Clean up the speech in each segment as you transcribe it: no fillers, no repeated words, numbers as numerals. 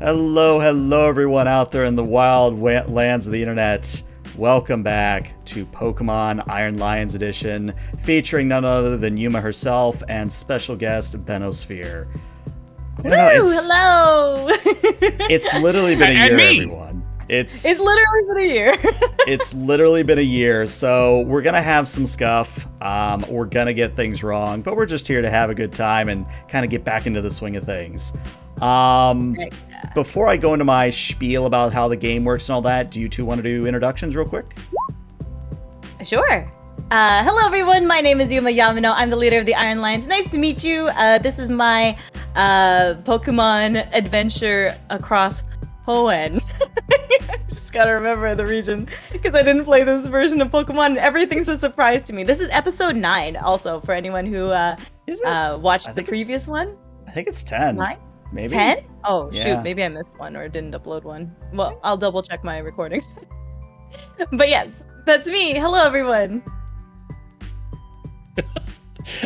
Hello everyone out there in the wild lands of the internet. Welcome back to Pokemon Iron Lions Edition, featuring none other than Yuma herself and special guest Benosphere. Hello! It's literally been a year, everyone. It's literally been a year. It's literally been a year, so we're gonna have some scuff. We're gonna get things wrong, but we're just here to have a good time and kind of get back into the swing of things. Before I go into my spiel about how the game works and all that, do you two want to do introductions real quick? Sure. Hello everyone, my name is Yuma Yamano. I'm the leader of the Iron Lions. Nice to meet you. This is my Pokemon adventure across Hoenn. I just gotta remember the region because I didn't play this version of Pokemon and everything's a surprise to me. This is episode 9 also for anyone who watched the previous one. I think it's 10. 9? Maybe 10? Oh, yeah. Shoot, maybe I missed one or didn't upload one. Well, I'll double check my recordings. But yes, that's me. Hello, everyone.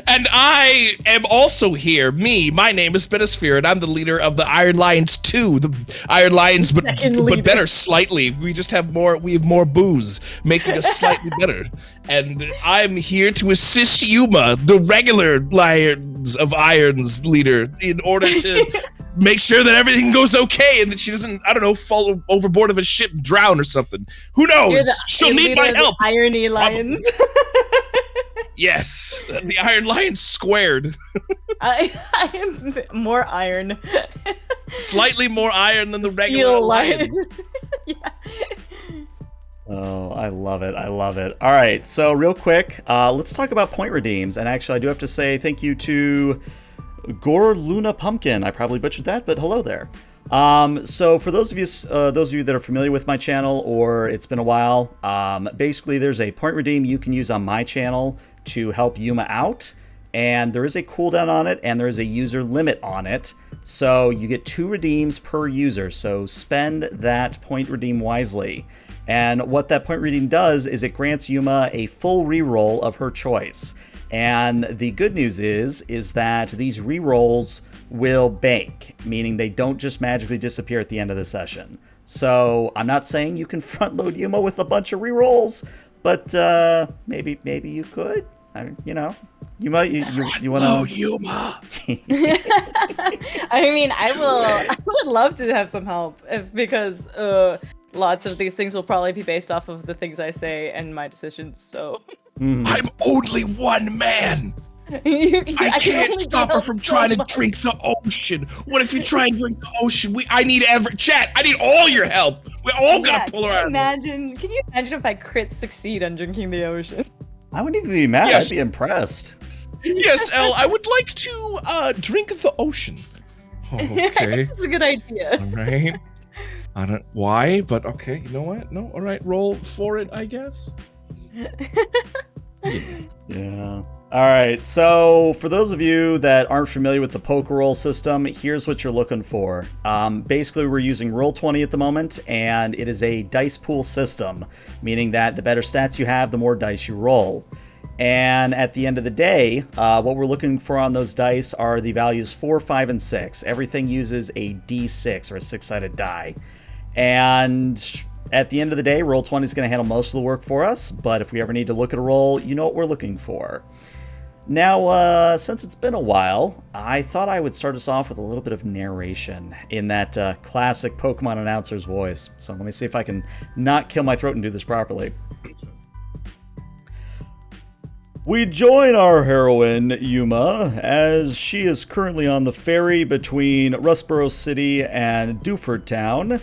And I am also here. My name is Benosphere, and I'm the leader of the Iron Lions 2. The Iron Lions, but better slightly. We have more booze, making us slightly better. And I'm here to assist Yuma, the regular Lions of Irons leader, in order to make sure that everything goes okay and that she doesn't, fall overboard of a ship and drown or something. Who knows? She'll need my help. Irony Lions. Yes, the Iron Lions squared. I am more iron. Slightly more iron than the regular Lions. Yeah. Oh, I love it. I love it. All right, so real quick, let's talk about point redeems. And actually, I do have to say thank you to Gore Luna Pumpkin. I probably butchered that, but hello there. So for those of you that are familiar with my channel or it's been a while, basically there's a point redeem you can use on my channel to help Yuma out, and there is a cooldown on it and there is a user limit on it. So you get 2 redeems per user, so spend that point redeem wisely. And what that point redeem does is it grants Yuma a full reroll of her choice. And the good news is that these rerolls will bank, meaning they don't just magically disappear at the end of the session. So I'm not saying you can front load Yuma with a bunch of rerolls, but maybe you could. You want to Yuma. I mean, I would love to have some help because lots of these things will probably be based off of the things I say and my decisions. So I'm only one man. I can't stop her from trying to drink the ocean. What if you try and drink the ocean? I need all your help. We're all gonna pull her out. Can you imagine if I crit succeed on drinking the ocean? I wouldn't even be mad. Yes. I'd be impressed. Yes, Elle, I would like to drink the ocean. Okay. That's a good idea. All right. I don't why, but okay. You know what? No. All right. Roll for it, I guess. Yeah. All right, so for those of you that aren't familiar with the Pokeroll system, here's what you're looking for. Basically, we're using Roll20 at the moment, and it is a dice pool system, meaning that the better stats you have, the more dice you roll. And at the end of the day, what we're looking for on those dice are the values 4, 5, and 6. Everything uses a D6, or a 6-sided die. And at the end of the day, Roll20 is going to handle most of the work for us, but if we ever need to look at a roll, you know what we're looking for. Now, since it's been a while, I thought I would start us off with a little bit of narration in that classic Pokemon announcer's voice. So let me see if I can not kill my throat and do this properly. We join our heroine, Yuma, as she is currently on the ferry between Rustboro City and Dewford Town.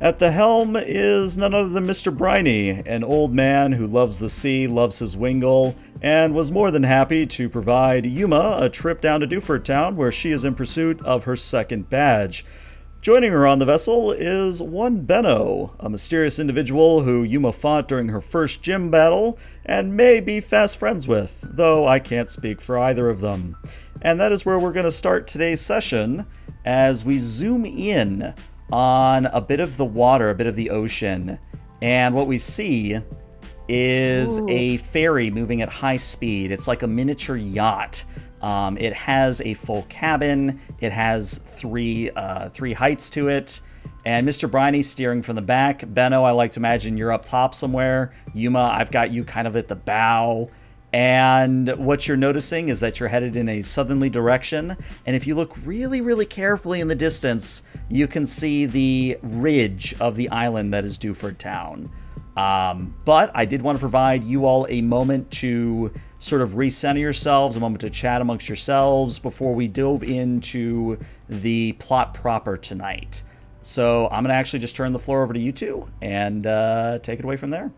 At the helm is none other than Mr. Briny, an old man who loves the sea, loves his Wingull, and was more than happy to provide Yuma a trip down to Dewford Town, where she is in pursuit of her second badge. Joining her on the vessel is one Benno, a mysterious individual who Yuma fought during her first gym battle and may be fast friends with, though I can't speak for either of them. And that is where we're going to start today's session, as we zoom in on a bit of the water, a bit of the ocean, and what we see is a ferry moving at high speed. It's like a miniature yacht. It has a full cabin. It has three heights to it. And Mr. Briney steering from the back. Benno, I like to imagine you're up top somewhere. Yuma, I've got you kind of at the bow. And what you're noticing is that you're headed in a southerly direction. And if you look really, really carefully in the distance, you can see the ridge of the island that is Dewford Town. But I did want to provide you all a moment to sort of recenter yourselves, a moment to chat amongst yourselves before we dove into the plot proper tonight. So I'm going to actually just turn the floor over to you two and take it away from there.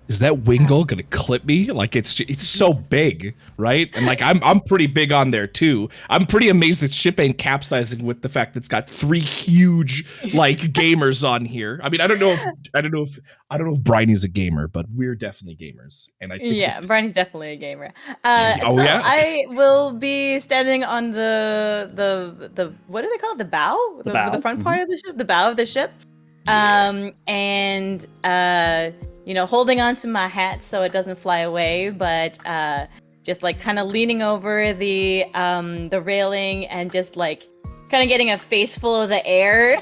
Is that Wingull gonna clip me? Like it's so big, right? And like I'm pretty big on there too. I'm pretty amazed that ship ain't capsizing with the fact that it's got 3 huge like gamers on here. I mean, I don't know if Briney's a gamer, but we're definitely gamers. And I think Briney's definitely a gamer. Okay. I will be standing on the what do they call it? The bow? The bow? The front part of the ship? The bow of the ship. Holding on to my hat so it doesn't fly away, but just like kind of leaning over the railing and just like kind of getting a face full of the air.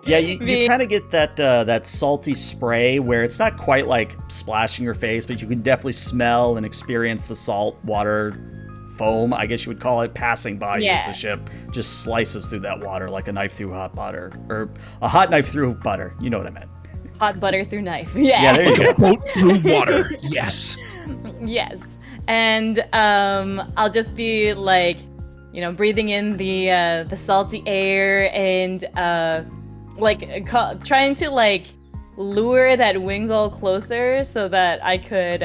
Yeah, you kind of get that salty spray where it's not quite like splashing your face, but you can definitely smell and experience the salt water foam, I guess you would call it, passing by you as the ship just slices through that water like a knife through hot butter, or a hot knife through butter. You know what I meant. Hot butter through knife. Yeah. Yeah, there you go. Boat through water. Yes. Yes. And I'll just be like, breathing in the salty air and trying to like lure that Wingull closer so that I could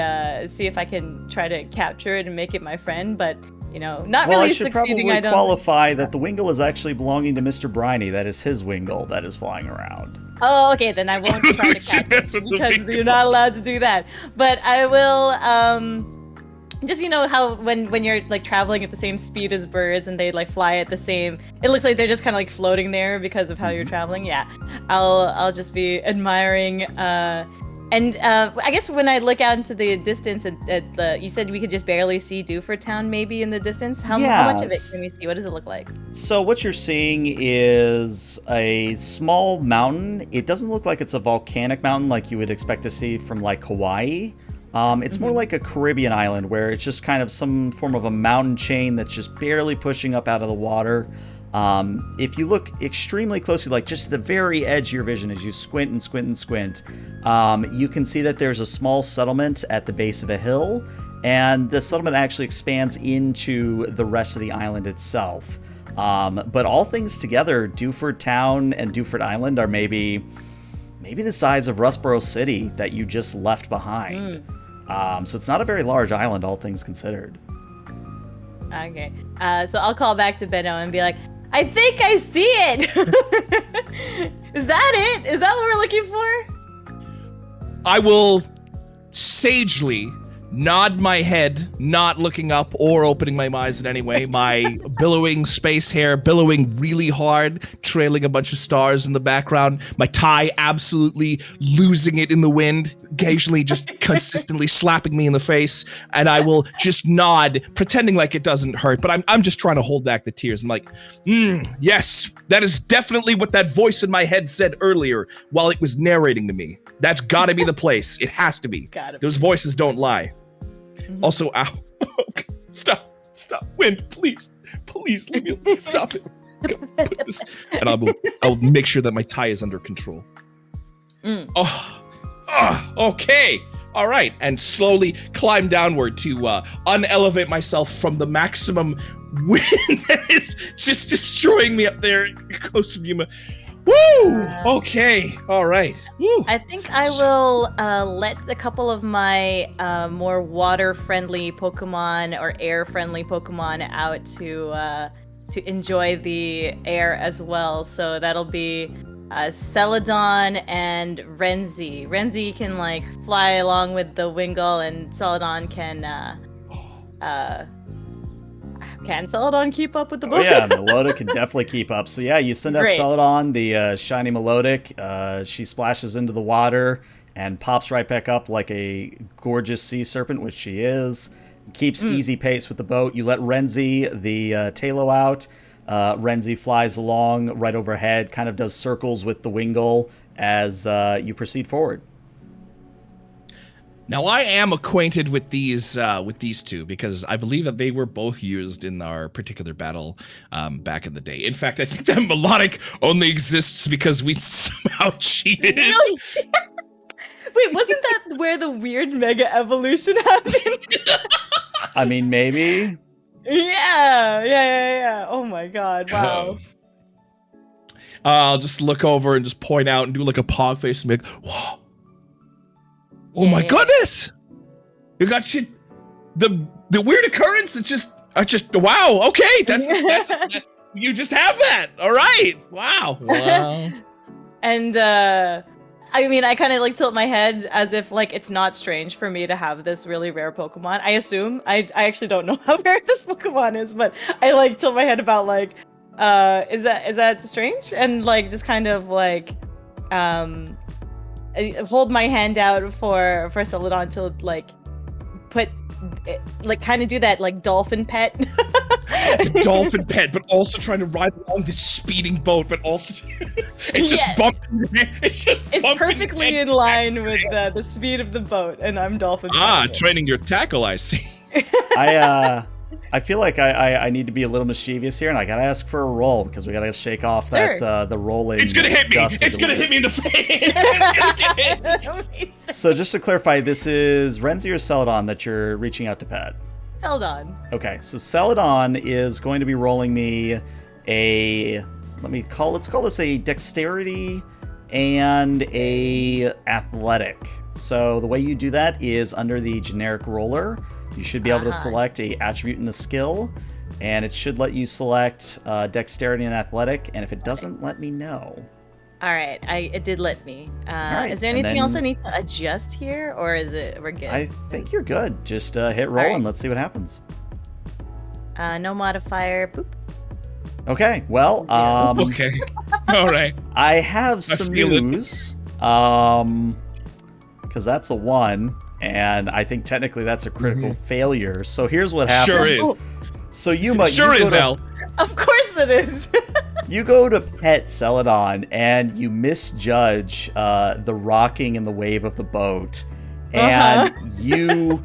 see if I can try to capture it and make it my friend, but not really succeeding. Well, I should probably qualify that the Wingull is actually belonging to Mr. Briney. That is his Wingull that is flying around. Oh, okay, then I won't try to catch it because you're not allowed to do that. But I will, just how when you're like traveling at the same speed as birds and they like fly at the same, it looks like they're just kind of like floating there because of how you're traveling. Yeah, I'll just be admiring. And I guess when I look out into the distance, you said we could just barely see Dewford Town maybe in the distance. How much of it can we see? What does it look like? So what you're seeing is a small mountain. It doesn't look like it's a volcanic mountain like you would expect to see from like Hawaii. It's more like a Caribbean island where it's just kind of some form of a mountain chain that's just barely pushing up out of the water. If you look extremely closely, like just the very edge of your vision as you squint and squint and squint, you can see that there's a small settlement at the base of a hill, and the settlement actually expands into the rest of the island itself. But all things together, Dewford Town and Dewford Island are maybe the size of Rustboro City that you just left behind. So it's not a very large island, all things considered. Okay. So I'll call back to Benno and be like, I think I see it! Is that it? Is that what we're looking for? I will sagely nod my head, not looking up or opening my eyes in any way, my billowing space hair billowing really hard, trailing a bunch of stars in the background, my tie absolutely losing it in the wind, occasionally just consistently slapping me in the face, and I will just nod, pretending like it doesn't hurt, but I'm just trying to hold back the tears. I'm like, yes, that is definitely what that voice in my head said earlier while it was narrating to me. That's gotta be the place. It has to be. Those voices don't lie. Also, ow. Stop. Wind, please. Please leave me alone. Stop it. Put this, and I'll make sure that my tie is under control. Okay. All right. And slowly climb downward to unelevate myself from the maximum wind that is just destroying me up there close to Yuma. Woo! Okay. All right. Woo. I think I will let a couple of my more water-friendly Pokemon or air-friendly Pokemon out to enjoy the air as well. So that'll be Celadon and Renzi. Renzi can like fly along with the Wingull, and Celadon can Celadon keep up with the boat? Oh yeah, Melodic can definitely keep up. So yeah, you send out Great. Celadon, the shiny Melodic. She splashes into the water and pops right back up like a gorgeous sea serpent, which she is. keeps easy pace with the boat. You let Renzi, the Talo, out. Renzi flies along right overhead, kind of does circles with the Wingull as you proceed forward. Now, I am acquainted with these two because I believe that they were both used in our particular battle back in the day. In fact, I think that melodic only exists because we somehow cheated. Really? Wait, wasn't that where the weird mega evolution happened? I mean, maybe. Yeah. Oh my god, wow. I'll just look over and just point out and do like a pog face and be like, whoa. Oh my goodness! You got shit. The weird occurrence. It's just wow. Okay, that's just you just have that. All right. Wow. And I mean, I kind of like tilt my head as if like it's not strange for me to have this really rare Pokemon. I assume. I actually don't know how rare this Pokemon is, but I like tilt my head about like, is that strange? And like just kind of like, hold my hand out for Celadon to like put like kind of do that like dolphin pet. The dolphin pet, but also trying to ride along this speeding boat, but also it's just bumping. It's perfectly in line with the speed of the boat, and I'm dolphin. Training your tackle, I see. I feel like I need to be a little mischievous here, and I gotta ask for a roll because we gotta shake off that the rolling. It's gonna hit me. It's gonna hit me in the face. So just to clarify, this is Renzi or Celadon that you're reaching out to pet? Celadon. Okay, so Celadon is going to be rolling me let's call this a dexterity and a athletic. So the way you do that is under the generic roller. You should be able to select a attribute and a skill, and it should let you select dexterity and athletic, and if it doesn't, let me know. All right, it did let me. Right, is there anything else I need to adjust here, or is we're good? I think you're good. Just hit roll and let's see what happens. No modifier. Boop. Okay, well, okay. All right. I have some news. Because that's a 1, and I think technically that's a critical failure. So here's what happens. Sure is. So Yuma, sure is, Al. Of course it is. You go to pet Celadon, and you misjudge the rocking and the wave of the boat, and you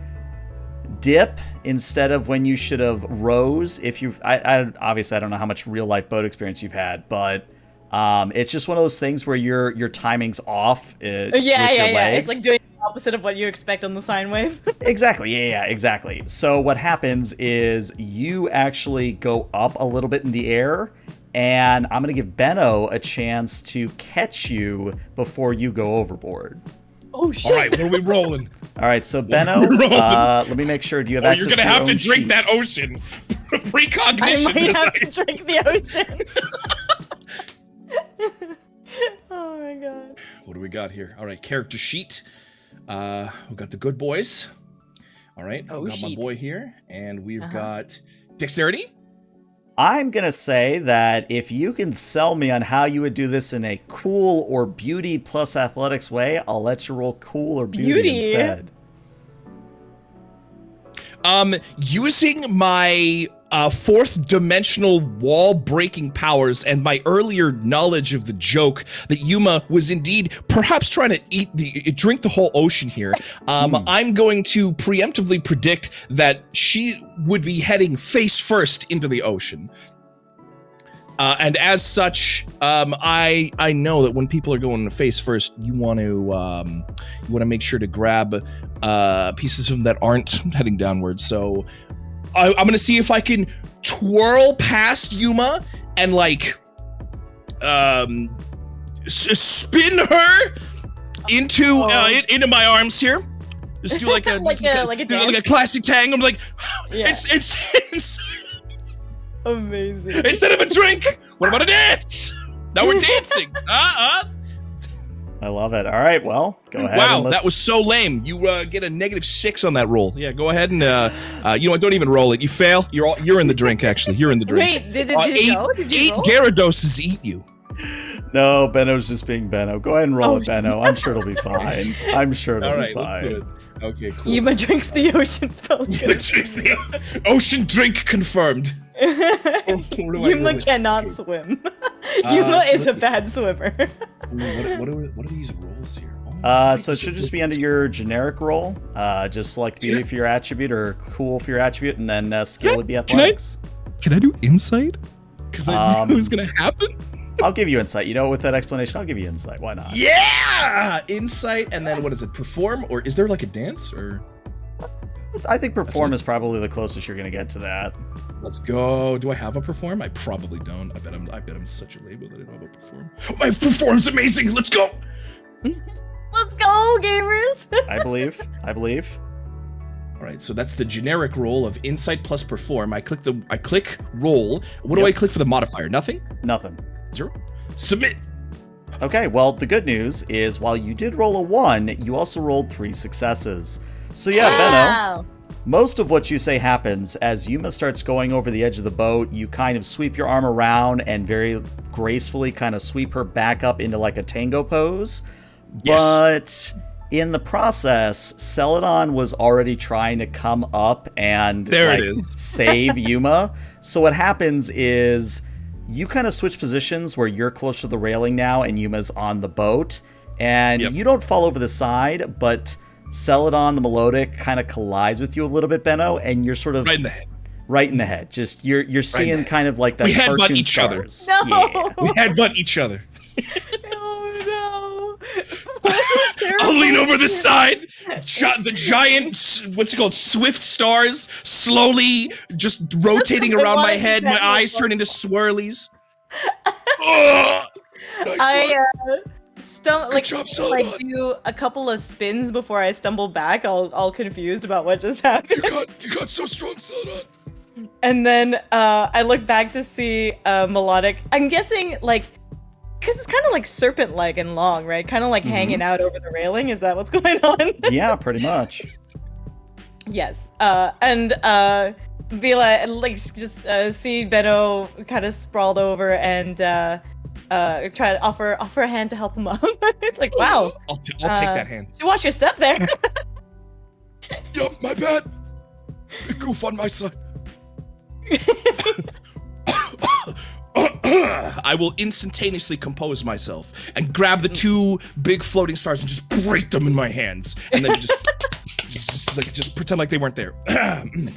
dip instead of when you should have rose. If you've, obviously I don't know how much real life boat experience you've had, but it's just one of those things where your timing's off. With your legs. It's like doing the opposite of what you expect on the sine wave. Exactly. Yeah, exactly. So what happens is you actually go up a little bit in the air, and I'm gonna give Benno a chance to catch you before you go overboard. Oh shit! All right, what are we rolling? All right, so Benno, let me make sure. Do you have access? You're gonna have to drink sheet? that ocean. Precognition. I might have to drink the ocean. Oh my god. What do we got here? All right, character sheet. We got the good boys. All right, we got my boy here, and we've got dexterity. I'm gonna say that if you can sell me on how you would do this in a cool or beauty plus athletics way, I'll let you roll cool or beauty instead. Using my fourth dimensional wall breaking powers and my earlier knowledge of the joke that Yuma was indeed perhaps trying to drink the whole ocean here, I'm going to preemptively predict that she would be heading face first into the ocean. And as such, I know that when people are going face first, you want to make sure to grab pieces of them that aren't heading downward. So I'm gonna see if I can twirl past Yuma and like spin her into my arms here. Just do like a like a classic tang. I'm like, it's amazing. Instead of a drink, what about a dance? Now we're dancing. I love it. All right, well, go ahead. Wow, that was so lame. You get a -6 on that roll. Yeah, go ahead and you know what? Don't even roll it. You fail. You're in the drink. Actually, you're in the drink. Wait, did you go? Did you 8 Gyarados eat you. No, Benno's just being Benno. Go ahead and roll it, Benno. I'm sure it'll be fine. I'm sure it'll be fine. Let's do it. Okay, cool. Yuma drinks the ocean spell. Yuma drinks the ocean drink confirmed. Yuma cannot swim. Yuma is a bad swimmer. What are these rolls here? So it should just be under your generic role, just like beauty for your attribute or cool for your attribute, and then skill would be athletics. Can I do insight? Because I knew it was gonna happen. I'll give you insight. You know, with that explanation, I'll give you insight. Why not? Yeah, insight, and then what is it? Perform, or is there like a dance, or? I think perform is probably the closest you're gonna get to that. Let's go. Do I have a perform? I probably don't. I bet I'm such a label that I don't have a perform. My perform's amazing. Let's go. Let's go, gamers. I believe. All right, so that's the generic roll of insight plus perform. I click roll. What do I click for the modifier? Nothing? Nothing. 0. Submit. Okay, well, the good news is while you did roll a 1, you also rolled 3 successes. So yeah, Wow. Benno, most of what you say happens as Yuma starts going over the edge of the boat. You kind of sweep your arm around and very gracefully kind of sweep her back up into like a tango pose. Yes. But in the process, Celadon was already trying to come up and save Yuma. So what happens is you kind of switch positions where you're close to the railing now and Yuma's on the boat. And you don't fall over the side, but Celadon, the melodic, kind of collides with you a little bit, Benno, and you're sort of right in the head. Right in the head. Just you're seeing kind of like that. We headbutt cartoon each other. stars. No. Yeah. We headbutt each other. Oh no! I'll lean over the side. The giant, what's it called? Swift stars slowly just rotating around my head. My eyes turn into swirlies. Nice do a couple of spins before I stumble back, all confused about what just happened. You got so strong, Celadon. And then I look back to see melodic. I'm guessing like, because it's kind of like serpent-like and long, right? Kind of like hanging out over the railing. Is that what's going on? Yeah, pretty much. Yes. And be like just see Benno kind of sprawled over and try to offer a hand to help him up. It's like, wow. I'll take that hand. You watch your step there. Yup, my bad. Big goof on my side. I will instantaneously compose myself and grab the 2 big floating stars and just break them in my hands, and then just pretend like they weren't there. And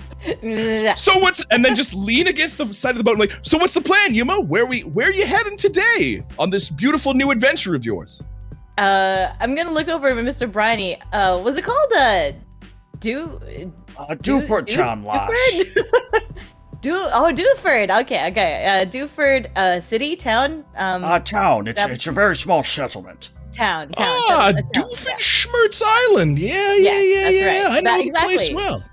then just lean against the side of the boat and like, so what's the plan, Yuma? Where are you heading today on this beautiful new adventure of yours? I'm gonna look over at Mr. Briney. Was it called Dewford Lash. Dewford. Okay. Dewford, city, town. Town. It's a very small settlement. Town. Doofenshmirtz Island. Yeah. That's right. I know the exactly. place well.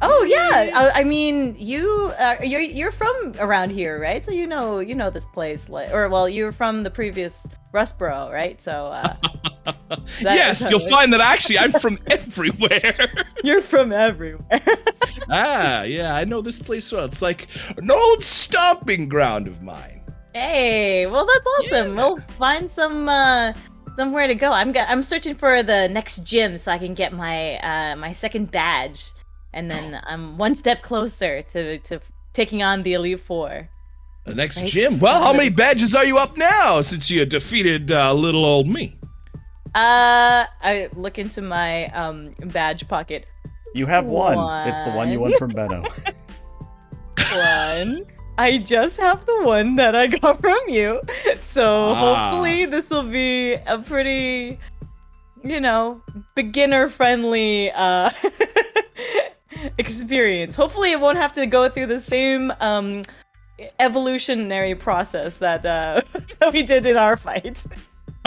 Oh yeah. I mean, you're from around here, right? So you know this place, you're from the previous Rustboro, right? So. Yes, you'll find that actually I'm from everywhere. You're from everywhere. Yeah, I know this place well. It's like an old stomping ground of mine. Hey, well that's awesome. Yeah. We'll find somewhere to go. I'm searching for the next gym so I can get my my second badge, and then I'm one step closer to taking on the Elite Four. The next gym? Well, how many badges are you up now since you defeated little old me? I look into my badge pocket. You have one. It's the one you won from Benno. One. I just have the one that I got from you. So hopefully this will be a pretty, beginner-friendly experience. Hopefully it won't have to go through the same evolutionary process that that we did in our fight.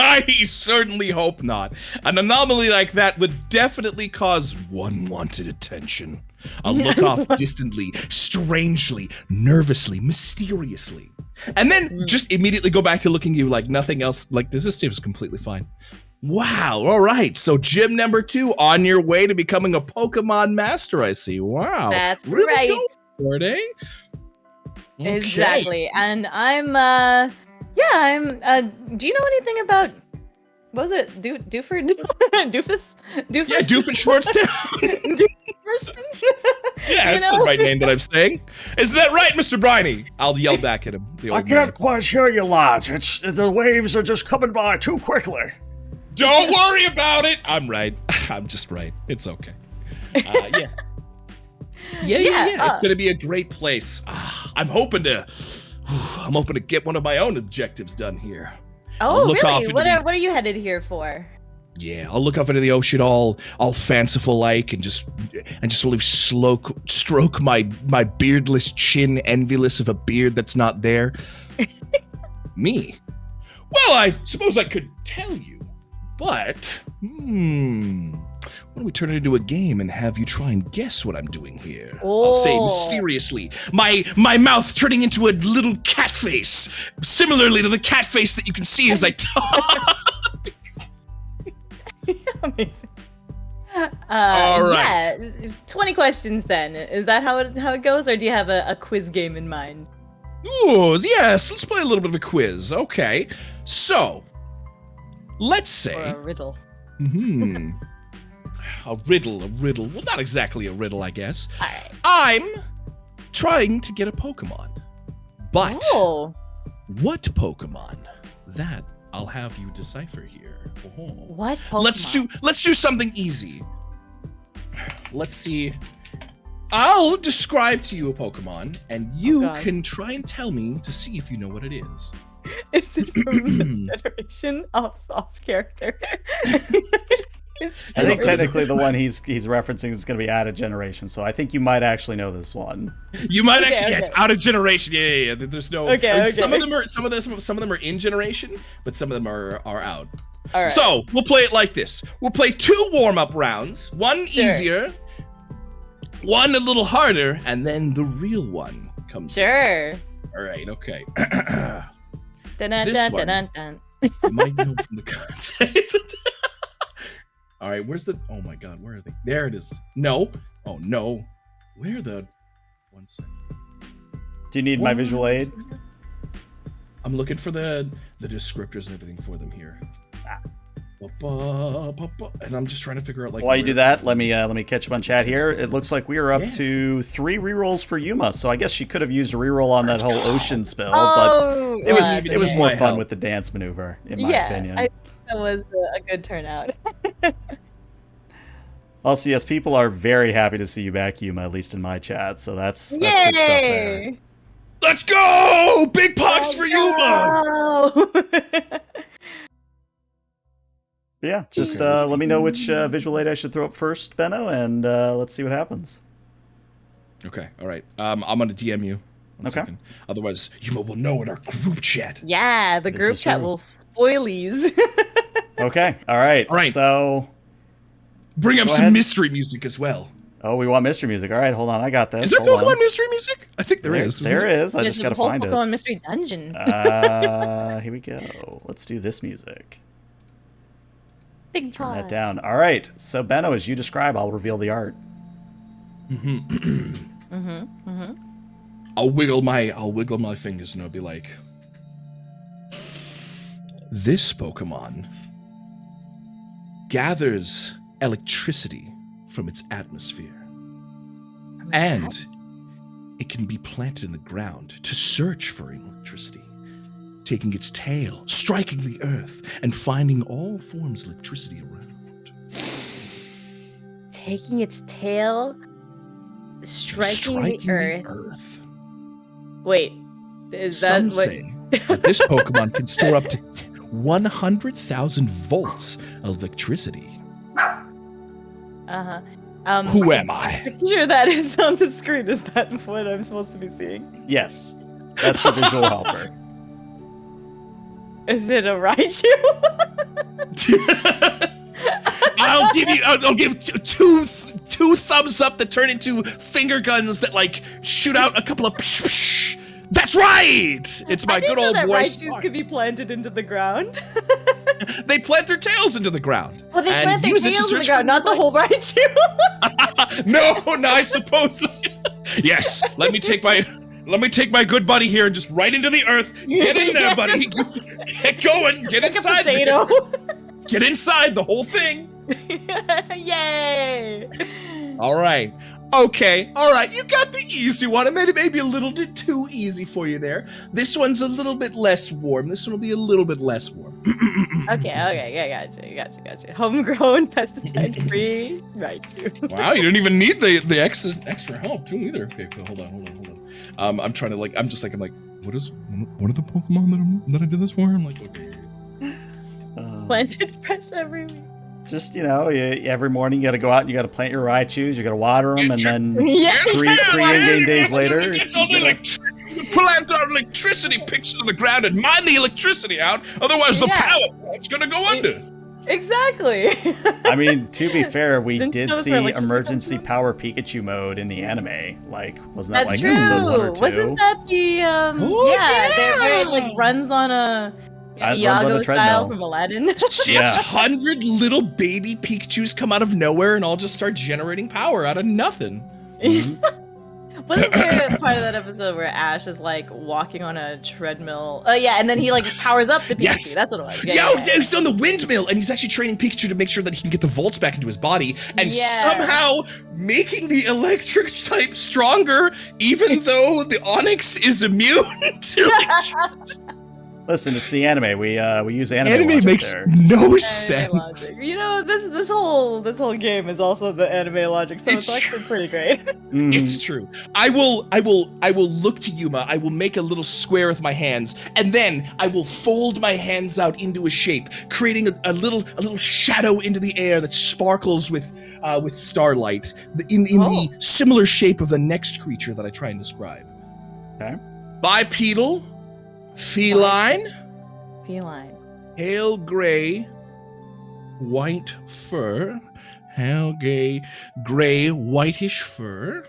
I certainly hope not. An anomaly like that would definitely cause unwanted attention. I'll look off distantly, strangely, nervously, mysteriously. And then just immediately go back to looking at you like nothing else, like this seems completely fine. Wow, all right. So gym number 2, on your way to becoming a Pokemon master, I see. Wow. That's really right. Go for it, eh? Okay. Exactly. And I'm do you know anything about what was it? Doofus? Doofus? Yeah, Doofenshmirtz. Yeah, that's the right name that I'm saying. Is that right, Mr. Briny? I'll yell back at him. I can't quite hear you, lads. The waves are just coming by too quickly. Don't worry about it. I'm right. I'm just right. It's okay. Yeah. It's gonna be a great place. I'm hoping to get one of my own objectives done here. Oh, really? What are you headed here for? Yeah, I'll look off into the ocean all fanciful like and just sort of stroke my beardless chin, envious of a beard that's not there. Me? Well, I suppose I could tell you, but why don't we turn it into a game and have you try and guess what I'm doing here? Oh. I'll say mysteriously, my mouth turning into a little cat face, similarly to the cat face that you can see as I talk. Amazing. All right. Yeah, 20 questions then. Is that how it goes, or do you have a quiz game in mind? Ooh, yes, let's play a little bit of a quiz. Okay, so let's say... Or a riddle. A riddle. Well, not exactly a riddle, I guess. All right. I'm trying to get a Pokemon, but what Pokemon? That I'll have you decipher here. Oh. What Pokemon? Let's do something easy. Let's see. I'll describe to you a Pokemon, and you can try and tell me to see if you know what it is. Is it from this generation? Off character. I think technically the one he's referencing is going to be out of generation, so I think you might actually know this one. You might actually, yes, out of generation. Yeah. There's no. Okay. Some of them are in generation, but some of them are out. All right. So we'll play it like this. We'll play 2 warm-up rounds. One easier, one a little harder, and then the real one comes. Sure. In. All right. Okay. This one, you might know from the context. All right, where's the... Oh my god, where are they? There it is. No. Oh, no. Where the... One second. Do you need my visual aid? I'm looking for the descriptors and everything for them here. And I'm just trying to figure out, like... While you do that, let me catch up on chat here. It looks like we are up to 3 rerolls for Yuma, so I guess she could have used a reroll on that whole ocean spell, but it was more fun with the dance maneuver, in my opinion. That was a good turnout. Also, yes, people are very happy to see you back, Yuma, at least in my chat, so that's good stuff there. Let's go! Big pucks for Yuma! Yeah, just let me know which visual aid I should throw up first, Benno, and let's see what happens. Okay, all right. I'm going to DM you. One second. Otherwise, Yuma will know in our group chat. Yeah, the group chat will spoilies. Okay, all right. So... Bring up some mystery music as well. Oh, we want mystery music. All right, hold on. I got this. Is there Pokemon mystery music? I think there is. There is. I just got to find it. Pokemon mystery dungeon. Here we go. Let's do this music. Big Turn that down. All right. So, Benno, as you describe, I'll reveal the art. I'll wiggle my fingers and I'll be like, this Pokemon gathers electricity from its atmosphere, and it can be planted in the ground to search for electricity, taking its tail, striking the earth, and finding all forms of electricity around. Taking its tail, striking the earth. Wait, is that what... Some say that this Pokemon can store up to 100,000 volts of electricity. Who am I? I'm sure that is on the screen. Is that what I'm supposed to be seeing? Yes. That's your visual helper. Is it a Raichu? I'll give two thumbs up that turn into finger guns that like shoot out a couple of psh, psh. That's right! It's my good old boy Raichus could be planted into the ground. They plant their tails into the ground. Well, they plant their tails in the ground, not the whole Raichu. No, I suppose. Yes, let me take my good buddy here and just right into the earth. Get in there, buddy. Get going. Get inside. Get inside the whole thing. Yay! All right. Okay. All right. You got the easy one. I made it maybe a little bit too easy for you there. This one's a little bit less warm. This one will be a little bit less warm. Okay. Yeah, gotcha. Homegrown, pesticide-free. Raichu. Wow, you didn't even need the extra help too either. Okay, cool. Hold on. I'm trying to like. I'm like, what are the Pokemon that I did this for? I'm like, okay. Planted fresh every week. Just, every morning you got to go out and you got to plant your Raichus, you got to water them, and then three in-game days later. Plant our electricity picks to the ground and mine the electricity out, otherwise the power plant's gonna go under. Exactly. I mean, to be fair, we did see emergency power Pikachu mode in the anime. Like, wasn't that That's like episode 1 or 2? Wasn't that the where it like runs on a Iago style from Aladdin? 600 little baby Pikachus come out of nowhere and all just start generating power out of nothing. Wasn't there a part of that episode where Ash is like walking on a treadmill? Oh yeah, and then he like powers up the Pikachu. Yes. That's what it was. Yeah, he's on the windmill and he's actually training Pikachu to make sure that he can get the volts back into his body and somehow making the electric type stronger, even though the Onyx is immune to electricity. Listen, it's the anime. We use anime. Anime makes no sense. Logic. This whole game is also the anime logic, so it's actually pretty great. It's true. I will look to Yuma. I will make a little square with my hands, and then I will fold my hands out into a shape, creating a little shadow into the air that sparkles with starlight, in the similar shape of the next creature that I try and describe. Okay. Bipedal. Feline, pale gray, white fur, pale gray, whitish fur,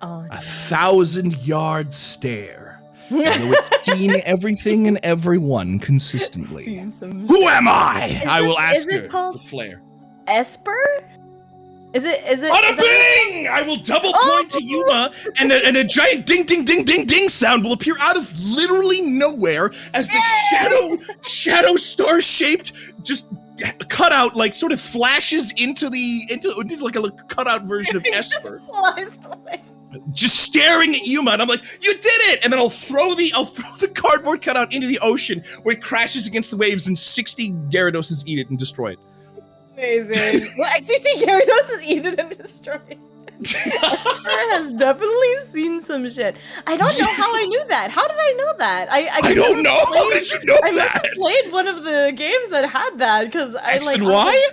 1,000-yard stare. Though it's seen everything and everyone consistently. Who am I? I will ask her with flare. Esper? Is it? Bada bing! I will double point to Yuma, and a giant ding ding ding ding ding sound will appear out of literally nowhere as the shadow star shaped just cutout like sort of flashes into like a cutout version of Esper. Just staring at Yuma, and I'm like, "You did it!" And then I'll throw the cardboard cutout into the ocean, where it crashes against the waves, and 60 Gyarados eat it and destroy it. Amazing. Well, XCC Gyarados is eat it and destroy it. Esper has definitely seen some shit. I don't know how I knew that. How did I know that? I don't know. How did you know that? I played one of the games that had that because X and Y.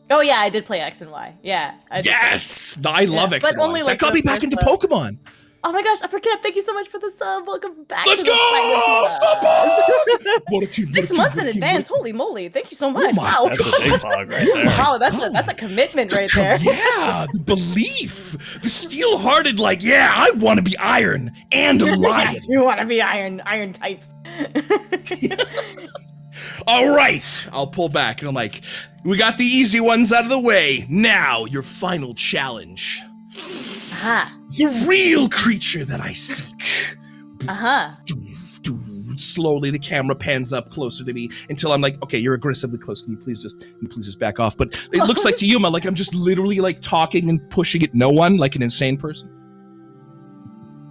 Oh yeah, I did play X and Y. Yeah. I love X and Y. That got me back into Pokemon. Oh my gosh, I forget. Thank you so much for the sub. Welcome back. Let's go! 6 months in advance. Holy moly. Thank you so much. Wow. That's a big hog right there. Wow, that's a commitment right there. Yeah, the belief. The steel-hearted, I want to be iron and a lion. You want to be iron type. All right. I'll pull back and I'm like, we got the easy ones out of the way. Now, your final challenge. The real creature that I seek. Slowly, the camera pans up closer to me until I'm like, okay, you're aggressively close. Can you please just back off? But it looks like to Yuma, like I'm just literally like talking and pushing at no one, like an insane person.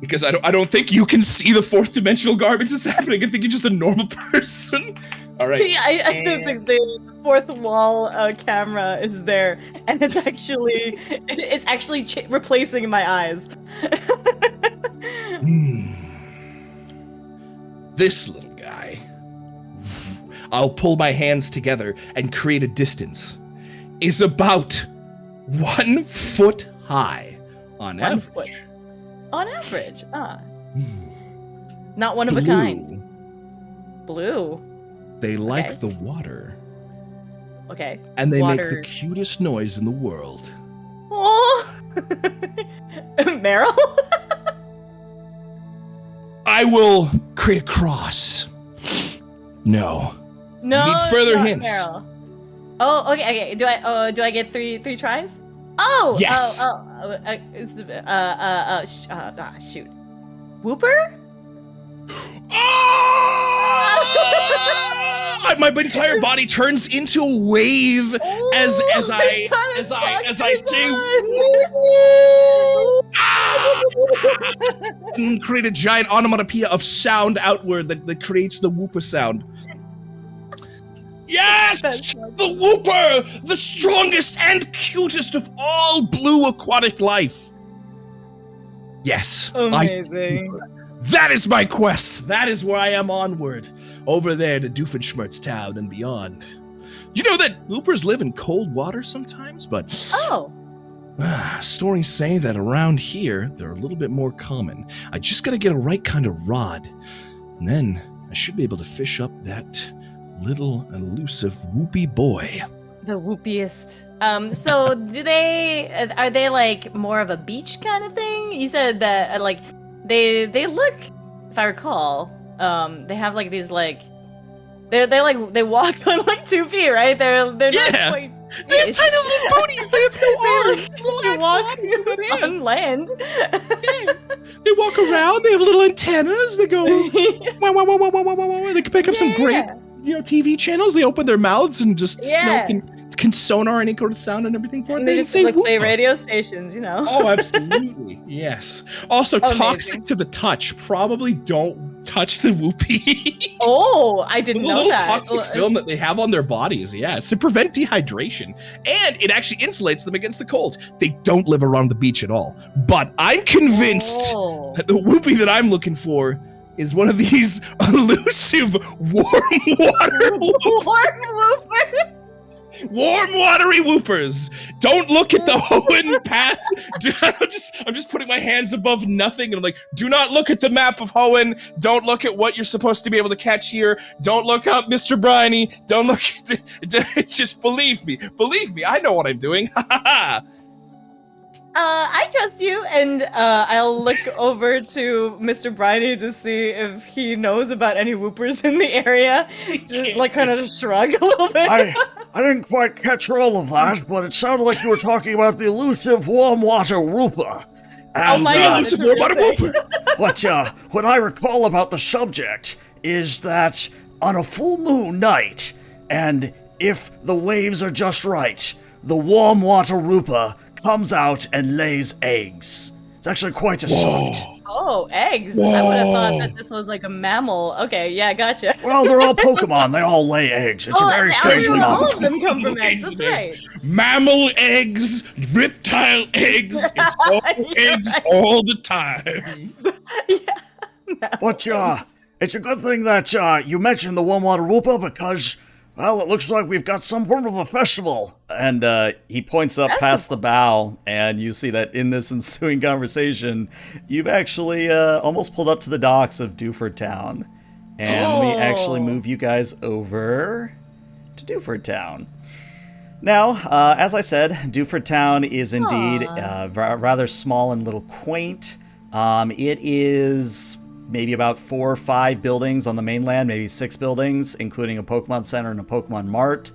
Because I don't think you can see the fourth dimensional garbage that's happening. I think you're just a normal person. All right. Yeah, I think the fourth wall camera is there, and it's actually replacing my eyes. This little guy. I'll pull my hands together and create a distance. Is about 1 foot high on average. On average, not one of a kind. Blue. They like the water. Okay. And they make the cutest noise in the world. Oh, Meryl. I will create a cross. No. Need further hints. Meryl. Oh, okay. Do I get three tries? Oh. Yes. It's shoot. Whooper? Oh! I'm my entire body turns into a wave as I say woo, and create a giant onomatopoeia of sound outward that creates the whooper sound. Yes! The whooper! The strongest and cutest of all blue aquatic life. Yes. Amazing. That is my quest. That is where I am onward. Over there to Doofenshmirtz Town and beyond. Do you know that whoopers live in cold water sometimes? But stories say that around here, they're a little bit more common. I just gotta get a right kind of rod. And then I should be able to fish up that little elusive whoopy boy. The whoopiest. So are they like more of a beach kind of thing? You said that like they look, if I recall, they have like these like they walk on like 2 feet, right? They're not quite. They have tiny little booties. They have no arms. They walk on land. They walk around. They have little antennas. They go. Wow, wow, wow, wow, wow, wow, wow. They can pick up some great, TV channels. They open their mouths and just can sonar any kind of sound and everything for it. They just like play radio stations, Oh, absolutely. Yes. Also, toxic to the touch. Probably don't touch the whoopee. Oh, I didn't know little that. Toxic film that they have on their bodies. Yes, to prevent dehydration, and it actually insulates them against the cold. They don't live around the beach at all. But I'm convinced that the whoopee that I'm looking for is one of these elusive warm water whoopers. Warm watery whoopers. Don't look at the Hoenn path. I'm just putting my hands above nothing, and I'm like, do not look at the map of Hoenn. Don't look at what you're supposed to be able to catch here. Don't look up Mr. Briny. Don't look at just believe me. Believe me, I know what I'm doing. Ha ha ha. I trust you, and I'll look over to Mr. Briny to see if he knows about any whoopers in the area. Just like kind of shrug a little bit. I didn't quite catch all of that, but it sounded like you were talking about the elusive warm water whooper. And, oh my God, elusive warm water whooper. What I recall about the subject is that on a full moon night, and if the waves are just right, the warm water whooper comes out and lays eggs. It's actually quite a sight. Oh, eggs. Whoa. I would have thought that this was like a mammal. Okay, yeah, gotcha. Well, they're all Pokemon. They all lay eggs. It's a very strange phenomenon. All of them come from eggs. That's right. Mammal eggs, reptile eggs. It's all eggs all the time. But it's a good thing that you mentioned the warm water whooper because, well, it looks like we've got some form of a festival. And he points up past the bow, and you see that in this ensuing conversation, you've actually almost pulled up to the docks of Dewford Town. And we actually move you guys over to Dewford Town. Now, as I said, Dewford Town is indeed rather small and little quaint. It is maybe about 4 or 5 buildings on the mainland, maybe 6 buildings, including a Pokemon Center and a Pokemon Mart.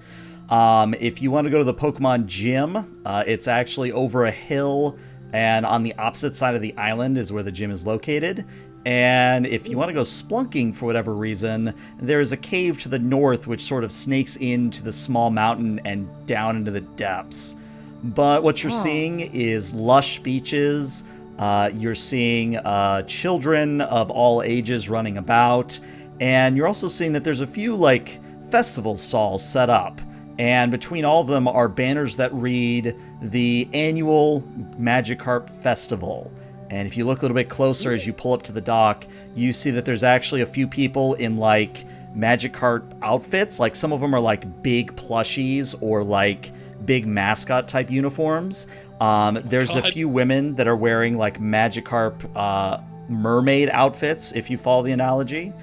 If you want to go to the Pokemon Gym, it's actually over a hill, and on the opposite side of the island is where the gym is located. And if you want to go splunking for whatever reason, there is a cave to the north which sort of snakes into the small mountain and down into the depths. But what you're seeing is lush beaches. You're seeing children of all ages running about, and you're also seeing that there's a few like festival stalls set up, and between all of them are banners that read the annual Magikarp Festival. And if you look a little bit closer as you pull up to the dock, you see that there's actually a few people in like Magikarp outfits. Like some of them are like big plushies or like big mascot type uniforms. There's a few women that are wearing like Magikarp mermaid outfits, if you follow the analogy.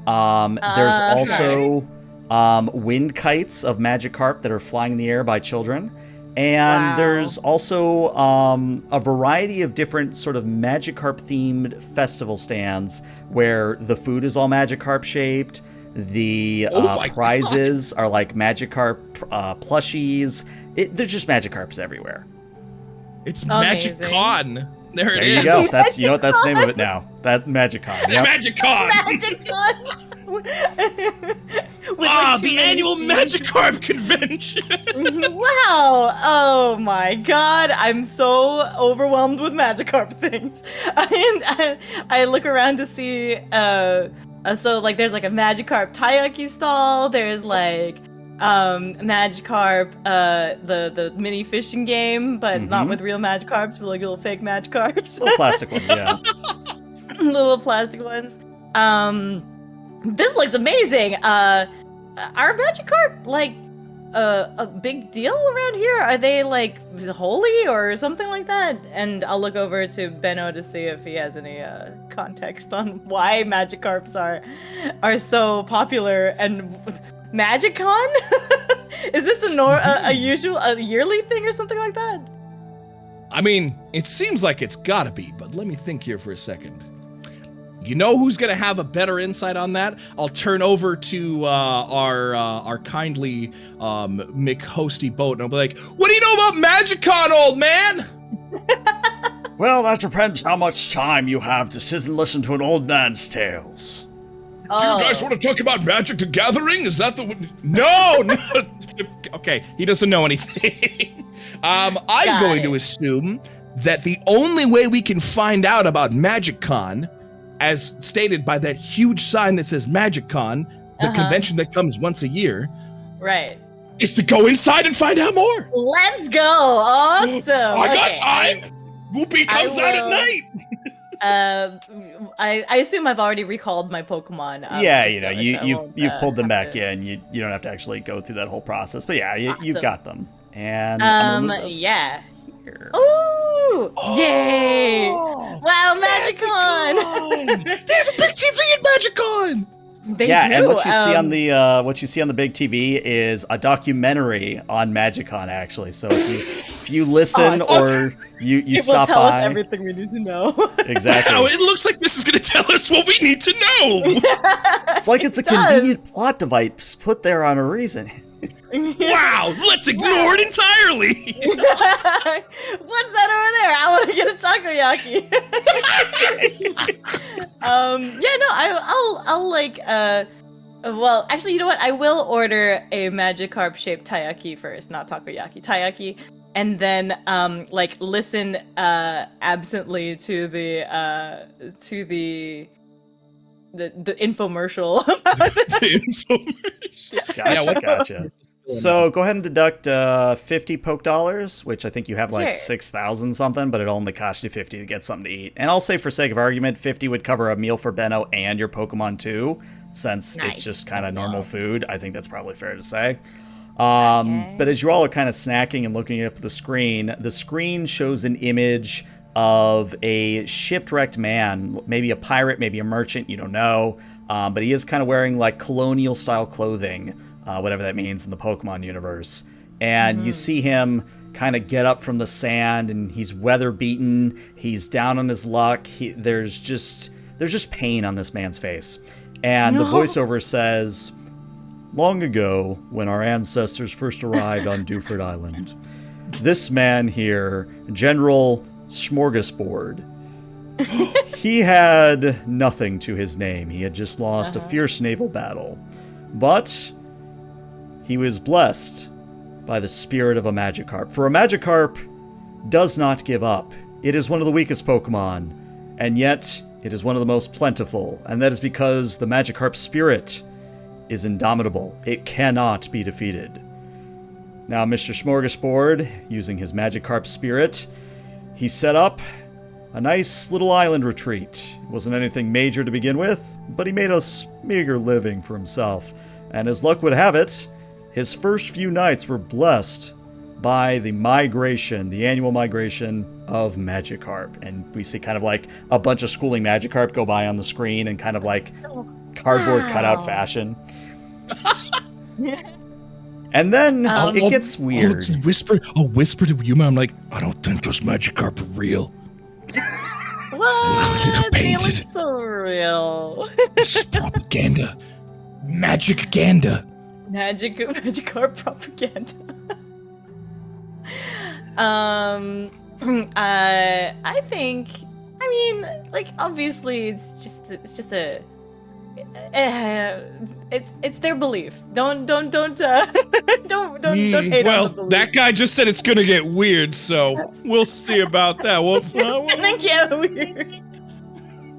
There's also wind kites of Magikarp that are flying in the air by children. And there's also a variety of different sort of Magikarp-themed festival stands where the food is all Magikarp-shaped. The prizes are like Magikarp plushies. There's just Magikarps everywhere. It's Magic Con. There it There is. you go. That's that's the name of it now. That Magicon. Yep. Magicon. The annual Magikarp convention. Wow! Oh my god, I'm so overwhelmed with Magikarp things. I look around to see, so like there's like a Magikarp taiyaki stall. There's like Magikarp, the mini fishing game, but not with real Magikarps, but like little fake Magikarps. Little plastic ones, yeah. Little plastic ones. This looks amazing. Are Magikarp like a big deal around here? Are they like holy or something like that? And I'll look over to Benno to see if he has any context on why Magikarps are so popular. And Magicon? Is this a yearly thing or something like that? I mean, it seems like it's gotta be, but let me think here for a second. You know who's gonna have a better insight on that? I'll turn over to our kindly McHosty boat, and I'll be like, "What do you know about Magicon, old man?" Well, that depends how much time you have to sit and listen to an old man's tales. Do you guys want to talk about Magic the Gathering? Is that the... No! Okay, he doesn't know anything. I'm going to assume that the only way we can find out about MagicCon, as stated by that huge sign that says MagicCon, the convention that comes once a year, right, is to go inside and find out more. Let's go! Awesome! I got time! Whoopi comes out at night! I assume I've already recalled my Pokemon. Yeah, you've pulled them back in. You don't have to actually go through that whole process. But yeah, you've got them. And I'm gonna move this here. Ooh! Yay! Wow, Magicon! They have a big TV at Magicon! They do. And what you see on the big TV is a documentary on Magicon, actually. So if you listen or you stop by, it will tell us everything we need to know. Exactly. Wow, it looks like this is going to tell us what we need to know. It's like it's a convenient plot device put there on a reason. Wow, let's ignore it entirely. What's that over there? I want to get a takoyaki. I'll like well, actually, you know what? I will order a Magikarp shaped taiyaki first, not takoyaki, taiyaki, and then like listen absently to the infomercial. The infomercial. Gotcha. So go ahead and deduct 50 poke dollars, which I think you have like 6,000 something, but it only costs you 50 to get something to eat. And I'll say, for sake of argument, 50 would cover a meal for Benno and your Pokemon too, since it's just kind of normal food. I think that's probably fair to say. But as you all are kind of snacking and looking up the screen shows an image of a shipwrecked man, maybe a pirate, maybe a merchant, you don't know. But he is kind of wearing like colonial style clothing, whatever that means in the Pokemon universe. And you see him kind of get up from the sand, and he's weather beaten. He's down on his luck. There's just pain on this man's face. And the voiceover says, "Long ago, when our ancestors first arrived on Dewford Island, this man here, General Smorgasbord, he had nothing to his name. He had just lost a fierce naval battle. But he was blessed by the spirit of a Magikarp. For a Magikarp does not give up. It is one of the weakest Pokemon, and yet it is one of the most plentiful. And that is because the Magikarp spirit is indomitable. It cannot be defeated." Now, Mr. Smorgasbord, using his Magikarp spirit, he set up a nice little island retreat. It wasn't anything major to begin with, but he made a meager living for himself. And as luck would have it, his first few nights were blessed by the annual migration of Magikarp. And we see kind of like a bunch of schooling Magikarp go by on the screen in kind of like cardboard cutout fashion. And then it gets weird. I'll whisper to Yuma. I'm like, I don't think those Magikarp are real. What? They look so real. This is propaganda. Magic-ganda. Magikarp propaganda. I think. I mean, like obviously, it's just a. It's their belief. Don't hate on the belief. That guy just said it's gonna get weird, so we'll see about that. It's gonna get weird.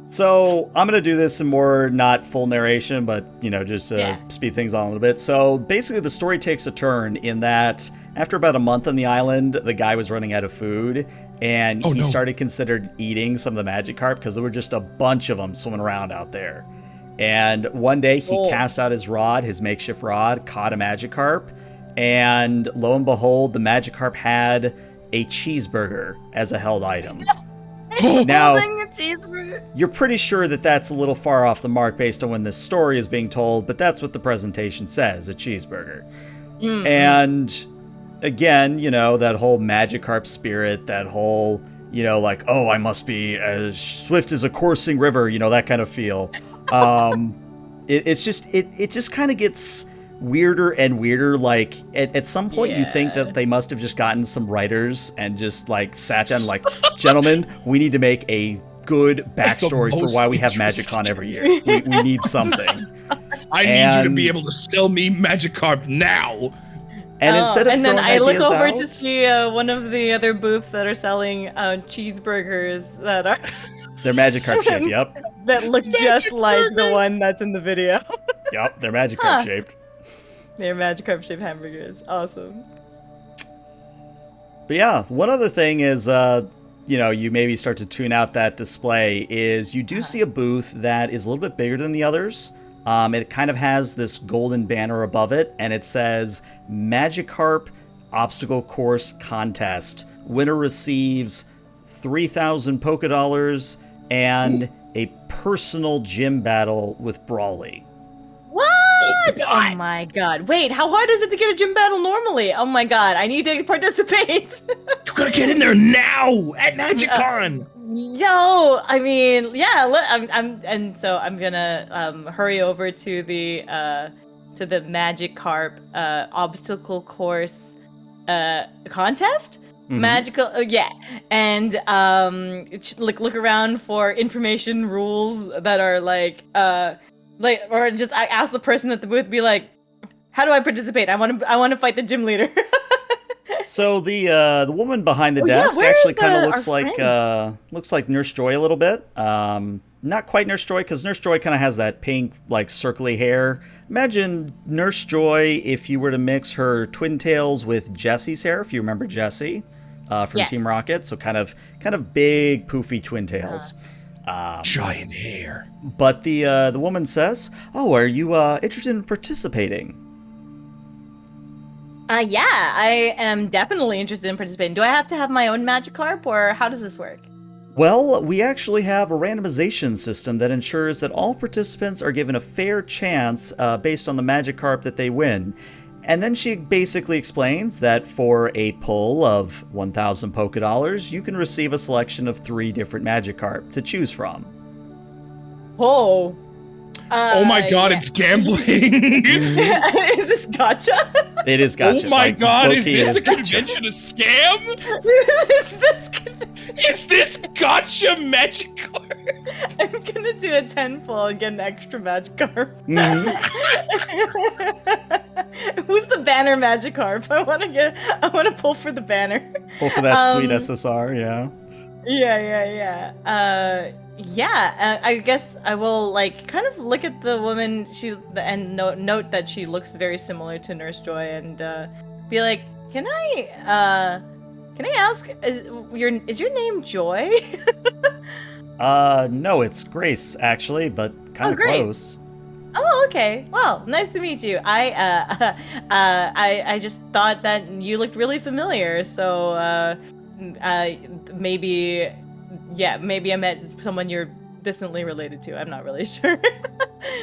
So I'm going to do this in more not full narration, but, just to speed things on a little bit. So basically the story takes a turn in that after about a month on the island, the guy was running out of food and he started considered eating some of the Magikarp because there were just a bunch of them swimming around out there. And one day he cast out his rod, his makeshift rod, caught a Magikarp, and lo and behold, the Magikarp had a cheeseburger as a held item. Now, you're pretty sure that that's a little far off the mark based on when this story is being told, but that's what the presentation says, a cheeseburger. Mm-hmm. And again, that whole Magikarp spirit, that whole, like, oh, I must be as swift as a coursing river, that kind of feel. It just kind of gets weirder and weirder. Like at some point you think that they must have just gotten some writers and just like sat down like, gentlemen, we need to make a good backstory for why we have MagicCon every year. We need something. I need you to be able to sell me Magikarp now. And instead of then I look over out, to see one of the other booths that are selling cheeseburgers that are they're Magikarp shaped. Yep. That look just like the one that's in the video. Yep, they're Magikarp shaped. They're Magikarp shaped hamburgers. Awesome. But yeah, one other thing is, you maybe start to tune out that display is you do see a booth that is a little bit bigger than the others. It kind of has this golden banner above it, and it says Magikarp Obstacle Course Contest. Winner receives 3,000 Poké Dollars and a personal gym battle with Brawly. What? Oh my god. Wait, how hard is it to get a gym battle normally? Oh my god, I need to participate. You gotta get in there now at MagicCon. I mean, I'm gonna hurry over to the Magikarp obstacle course contest. Mm-hmm. Magical, and look around for information rules that are or just I ask the person at the booth, be like, how do I participate? I want to fight the gym leader. So the woman behind the desk actually kind of looks like Nurse Joy a little bit. Not quite Nurse Joy, because Nurse Joy kind of has that pink, like, circly hair. Imagine Nurse Joy if you were to mix her twin tails with Jessie's hair, if you remember Jessie from Team Rocket. So kind of big, poofy twin tails. Giant hair. But the woman says, "Oh, are you interested in participating?" Yeah, I am definitely interested in participating. Do I have to have my own Magikarp, or how does this work? Well, we actually have a randomization system that ensures that all participants are given a fair chance based on the Magikarp that they win. And then she basically explains that for a pull of 1,000 Poké Dollars, you can receive a selection of 3 different Magikarp to choose from. Oh. Oh my god, it's gambling. Is this gacha? It is gacha. Oh my god, is this a convention a scam? Is this gacha Magikarp? I'm gonna do a 10-pull and get an extra Magikarp. Mm-hmm. Who's the banner Magikarp? I want to pull for the banner. Pull for that sweet SSR, yeah. I guess I will kind of look at the woman and note that she looks very similar to Nurse Joy and be like, can I ask, is your name Joy? No, it's Grace actually, but kind of close. Oh, okay. Well, nice to meet you. I just thought that you looked really familiar, so maybe I met someone you're distantly related to. I'm not really sure.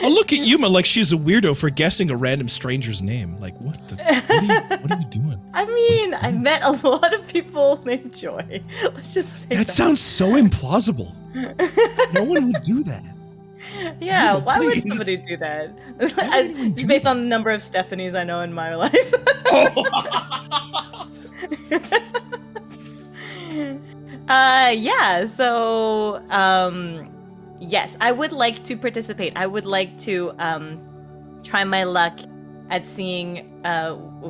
I'll look at Yuma like she's a weirdo for guessing a random stranger's name. Like, what are you doing? I mean, I met a lot of people named Joy. Let's just say that sounds so implausible. No one would do that. Yeah, Yuma, why would somebody do that? Just based on the number of Stephanies I know in my life. Yeah. So, yes, I would like to participate. I would like to try my luck at seeing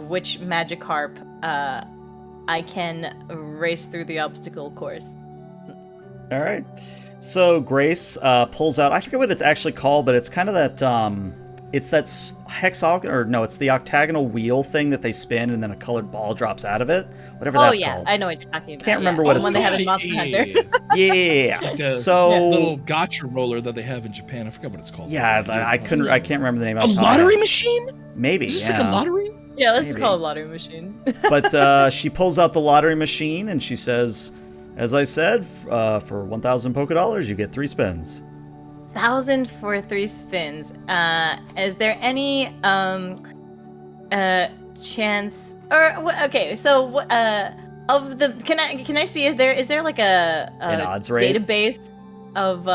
which Magikarp I can race through the obstacle course. All right. So Grace pulls out. I forget what it's actually called, but it's kind of that. It's that hexagonal, or no, it's the octagonal wheel thing that they spin, and then a colored ball drops out of it. Whatever that's called. I know what you're talking about. Can't remember what it's one called. they have in Monster Hunter. Yeah. Like the So little gotcha roller that they have in Japan. I forgot what it's called. yeah, I can't remember the name. A lottery machine? Maybe. Is this yeah. like a lottery? Yeah, let's Maybe. call it a lottery machine. But she pulls out the lottery machine and she says, "As I said, for 1,000 Pokédollars, you get 3 spins." 1,000 for 3 spins. Is there any chance? Or okay, so of the can I see? Is there like An odds rate? database of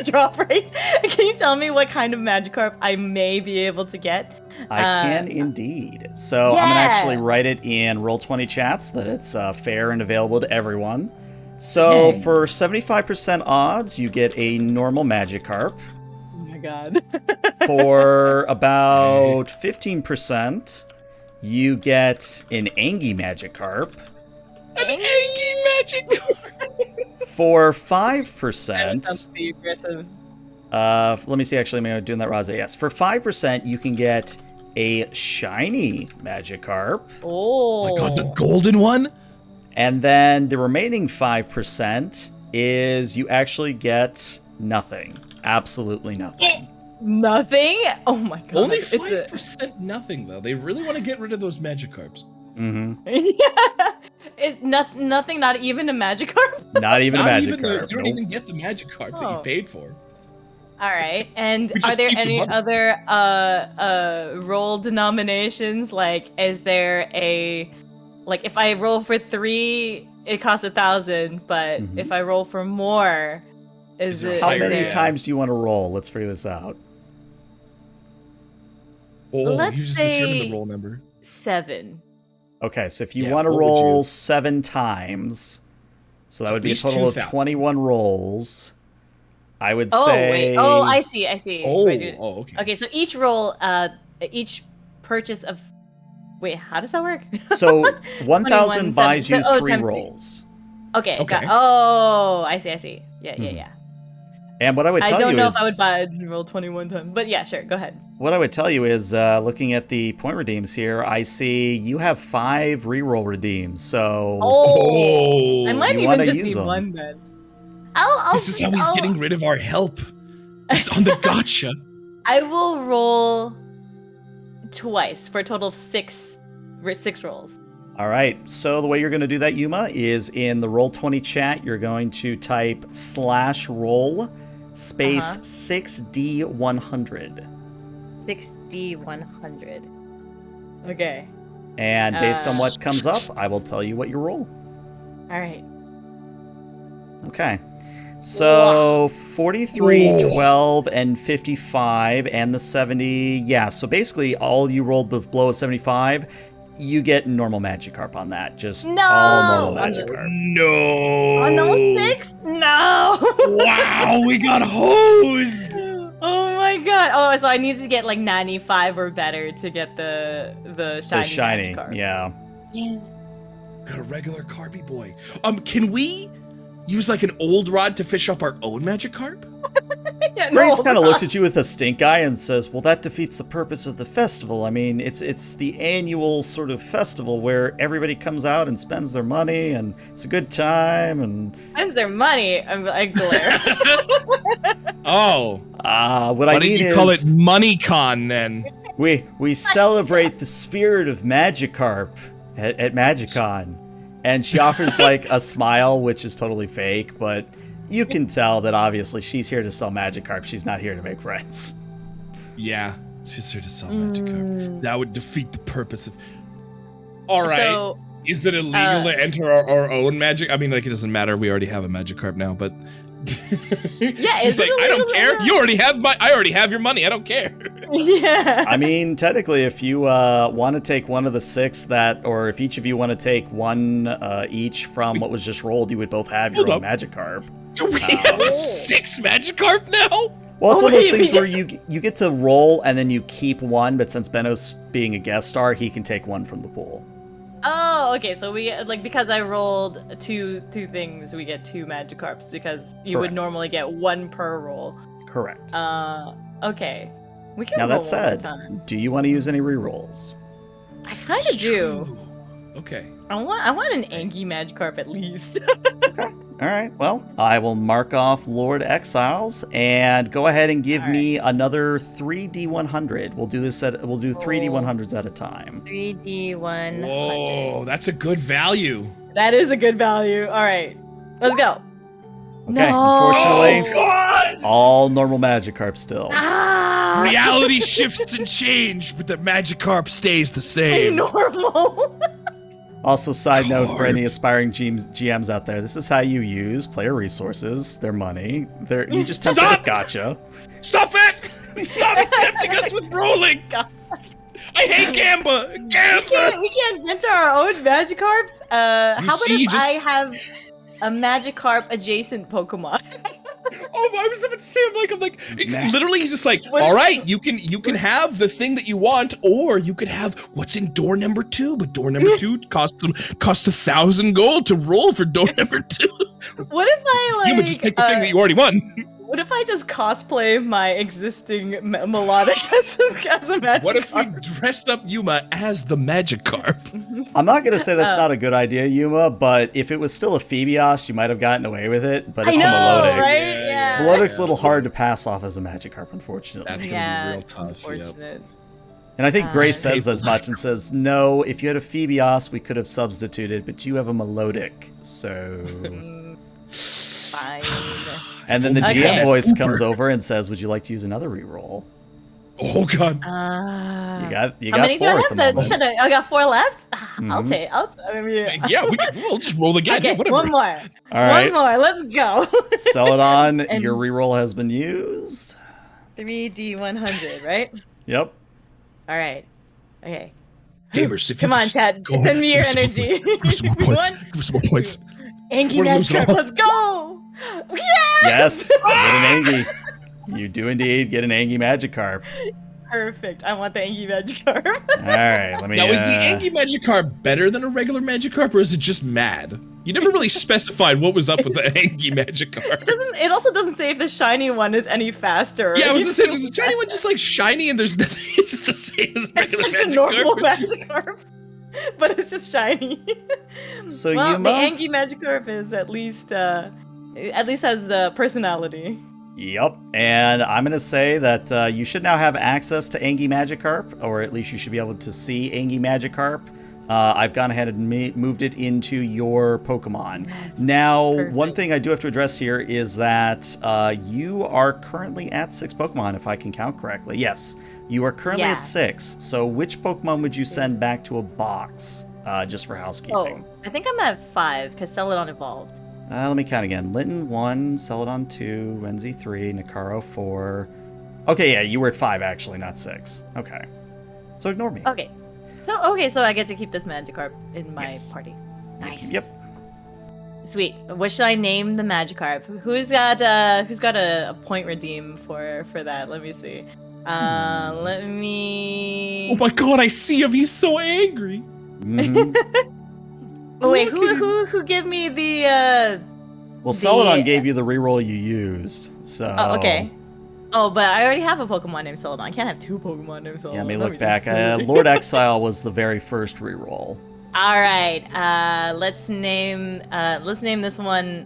drop rate? Can you tell me what kind of Magikarp I may be able to get? I can indeed. So I'm gonna actually write it in Roll20 chats that it's fair and available to everyone. So for 75% odds, you get a normal Magikarp. Oh my god. For about 15%, you get an Angie Magikarp. An Angie Magikarp! For That 5%, sounds pretty aggressive. let me see, actually, am I doing that, Raza? Yes. For 5%, you can get a shiny Magikarp. Oh. Oh my god, the golden one? And then the remaining 5% is you actually get nothing. Absolutely nothing. Nothing? Oh my god. Only It's a- 5% nothing, though. They really want to get rid of those Magikarps. Mm-hmm. Yeah. Nothing, not even a Magikarp? Not even Not a even the, Magikarp. you don't Nope. even get the Magikarp that you Oh. paid for. All right. And We are just there keep the any money. other roll denominations? Like, is there a if I roll for 3, it costs 1,000, but Mhm. if I roll for more, is there it How higher many there? times do you want to roll? Let's figure this out. Oh, Let's you just determined say- the roll number. 7? Okay, so if you Yeah, want to what would roll you- 7 times, so that It's would at be a least total of 2,000. 21 rolls. I would Oh say. wait. Oh, I see. Oh, Wait, okay. okay, so each roll, each purchase of. Wait, how does that work? So 21, 1,000 buys you 7. 3 times 3. rolls. Okay. Okay. Oh, I see. Yeah. Mhm. And what I would I tell don't you know is, if I would buy roll 21 times, but yeah, sure. Go ahead. what I would tell you is, looking at the point redeems here, I see you have 5 reroll redeems. So Oh, I might you even wanna just use need them. one then. I'll this is how he's I'll- getting rid of our help. It's on the gotcha. I will roll twice for a total of 6 rolls. All right, so the way you're going to do that, Yuma, is in the Roll20 chat, you're going to type /roll space 6D100. 6D100. Okay. And based on what comes up, I will tell you what you roll. All right. Okay. So 43, Whoa. 12, and 55, and the 70. Yeah, so basically all you rolled with below a 75, you get normal Magikarp on that. Just No! all normal Magikarp. No. On all 6? No! Wow, we got hosed. Oh my god. Oh, so I need to get like 95 or better to get the shiny. The shiny, Magikarp. yeah. Got a regular Carpy boy. Can we use like an old rod to fish up our own Magikarp? Yeah, Grace no, kind of looks at you with a stink eye and says, "Well, that defeats the purpose of the festival. I mean, it's the annual sort of festival where everybody comes out and spends their money, and it's a good time." And spends their money. I glare. Oh, what I why mean didn't you is call it MoneyCon then? we celebrate the spirit of Magikarp at MagicCon, and she offers like a smile, which is totally fake, but you can tell that obviously she's here to sell Magikarp. She's not here to make friends. Yeah, she's here to sell Magikarp. That would defeat the purpose of. All right. So, Is it illegal to enter our own Magic? I mean, like, it doesn't matter. We already have a Magikarp now, but Yeah, She's like, I don't care. You already have I already have your money. I don't care. Yeah. I mean, technically, if you want to take one of the 6 or if each of you want to take one each from what was just rolled, you would both have your own Magikarp. Do we have 6 Magikarp now? Well, it's one of those things where you get to roll and then you keep one, but since Benos being a guest star, he can take one from the pool. Oh, okay. So we because I rolled two things, we get 2 Magikarps because you would normally get 1 per roll. Correct. Okay. We can Now roll that said, one more time. do you want to use any rerolls? I kind of do. True. Okay. I want an Angie Magikarp at least. All right. Well, I will mark off Lord Exiles and go ahead and give me another 3D100. We'll do 3D100s at a time. 3D100. Whoa, that's a good value. That is a good value. All right. Let's go. Okay. No. Unfortunately, God! all normal Magikarp still. Ah! Reality shifts and change, but the Magikarp stays the same. Normal. Also, side note for any aspiring GMs out there, this is how you use player resources, their money. You just tempt it with gotcha. Stop it! Stop tempting us with rolling! I hate Gamba! Gamba! We can't enter our own Magikarps? How about if I have a Magikarp adjacent Pokemon? Oh, I was about to say, I'm like, literally, he's just like, all right, you can have the thing that you want, or you could have what's in door number 2, but door number 2 costs 1,000 gold to roll for door number 2. What if I You would just take the thing that you already won. What if I just cosplay my existing melodic as a Magikarp? What if we dressed up Yuma as the Magikarp? I'm not going to say that's not a good idea, Yuma, but if it was still a Phoebios, you might have gotten away with it, but it's a Melodic. Right? Yeah. Melodic's a little hard to pass off as a Magikarp, unfortunately. That's going to be real tough. Unfortunate. And I think Grace says as much and says, no, if you had a Phoebios, we could have substituted, but you have a Melodic, so... Fine. And then the GM voice comes over and says, would you like to use another reroll? Oh, God. You got how many 4 at the moment. You said I got 4 left? I'll Mhm. take. I mean, Yeah, we'll just roll again. Okay, Yeah, whatever. one more. All right. One more. Let's go. Celadon, And- your reroll has been used. 3D100, right? Yep. All right. Okay. Gamers, if Come you on, just Chad. go ahead, Send me your give us some more energy. points. Give us some more points. One, Give us some more points. Angie We're losing Magikarp, all. let's go! Yes, you get an Angie. You do indeed get an Angie Magikarp. Perfect. I want the Angie Magikarp. All right, let me... Now, is the Angie Magikarp better than a regular Magikarp, or is it just mad? You never really specified what was up with the Angie Magikarp. It also doesn't say if the shiny one is any faster. Yeah, I was gonna say, is the shiny one just like shiny and there's nothing, it's just the same as a It's regular just a normal Magikarp. But it's just shiny. So well, Yuma? the Angie Magikarp is at least has personality. Yep, and I'm going to say that you should now have access to Angie Magikarp, or at least you should be able to see Angie Magikarp. I've gone ahead and moved it into your Pokemon. Now, one thing I do have to address here is that you are currently at 6 Pokemon, if I can count correctly. Yes, you are currently at 6. So which Pokemon would you send back to a box, just for housekeeping? I think I'm at 5, because Celadon evolved. Let me count again. Linton 1, Celadon 2, Renzi 3, Nikaro 4. Okay, yeah, you were at 5 actually, not 6. Okay. So ignore me. Okay. So I get to keep this Magikarp in my party. Nice. Yep. Sweet. What should I name the Magikarp? Who's got a point redeem for that? Let me see. Let me. Oh my god, I see him. He's so angry. Oh wait, who gave me the? Well, Celadon gave you the reroll you used, so. Oh, okay. Oh, but I already have a Pokemon named Celadon. I can't have 2 Pokemon named Celadon. Yeah, let me look back. Lord Exile was the very first reroll. All right. Let's name this one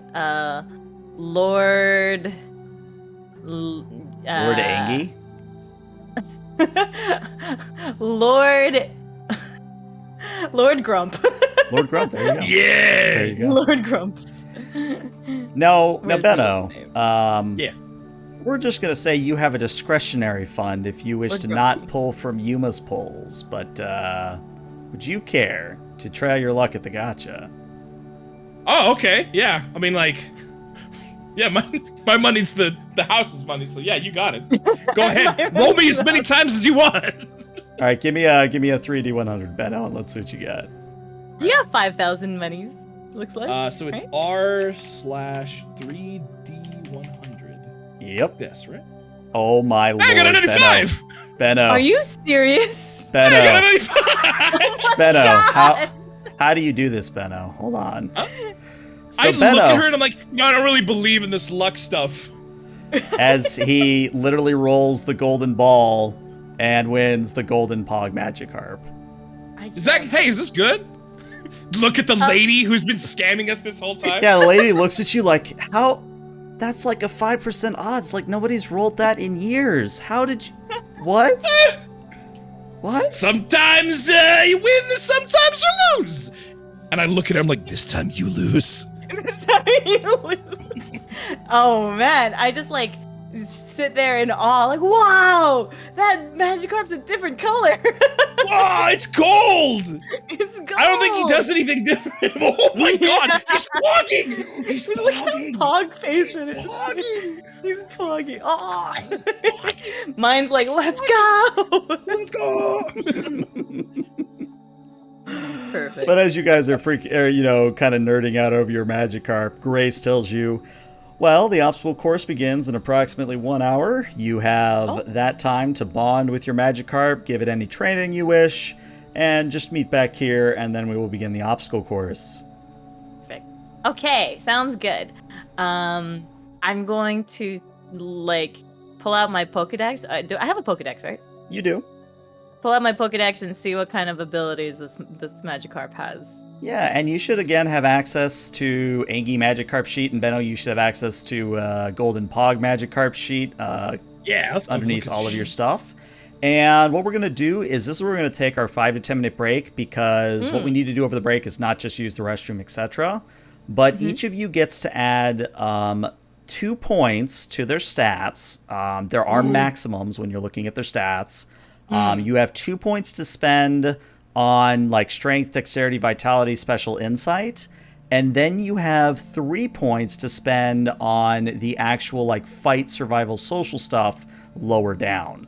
Lord. Lord Angie. Lord Grump. Lord Grump. There you go. Yeah. There you go. Lord Grumps. Now, Where's Benno. Yeah. We're just gonna say you have a discretionary fund if you wish to not pull from Yuma's pulls, but would you care to try your luck at the gacha? Oh, okay. Yeah. I mean, like, Yeah, my money's the house's money, so yeah, you got it. Go ahead, roll me as many times as you want. All right, give me a 3D100, Benno, and let's see what you got. You have 5,000 monies. Looks like. So it's right? R/3D100. Yep. This, right? Oh my lord. I got a 95. Benno. Are you serious? Benno. I got a 95. Benno. God. How do you do this, Benno? Hold on. Huh? So I Benno, look at her and I'm like, no, I don't really believe in this luck stuff. as he literally rolls the golden ball and wins the golden Pog Magikarp. Is this good? Look at the lady who's been scamming us this whole time. Yeah, the lady looks at you like, how? That's like a 5% odds. Like nobody's rolled that in years. How did you? What? What? Sometimes you win, sometimes you lose. And I look at her, I'm like, this time you lose. Oh man, I just like sit there in awe, like, wow, that Magikarp's a different color. Wow, it's gold. It's gold. I don't think he does anything different. Oh my god, he's pogging. He's Look how pogging. pog face it is. Pogging. He's pogging. Oh, mine's like, let's go. Let's go. Perfect. But as you guys are kind of nerding out over your Magikarp, Grace tells you, well, the obstacle course begins in approximately 1 hour. You have that time to bond with your Magikarp, give it any training you wish, and just meet back here, and then we will begin the obstacle course. Perfect. Okay, sounds good. I'm going to pull out my Pokedex. I have a Pokedex, right? You do. Pull out my Pokedex and see what kind of abilities this Magikarp has. Yeah, and you should again have access to Angie Magikarp sheet, and Benno, you should have access to Golden Pog Magikarp sheet. Yeah, let's underneath all of your stuff. And what we're going to do is this is where we're going to take our 5 to 10 minute break, because what we need to do over the break is not just use the restroom, etc. But each of you gets to add 2 points to their stats. There are maximums when you're looking at their stats. You have 2 points to spend on strength, dexterity, vitality, special insight. And then you have 3 points to spend on the actual fight, survival, social stuff lower down.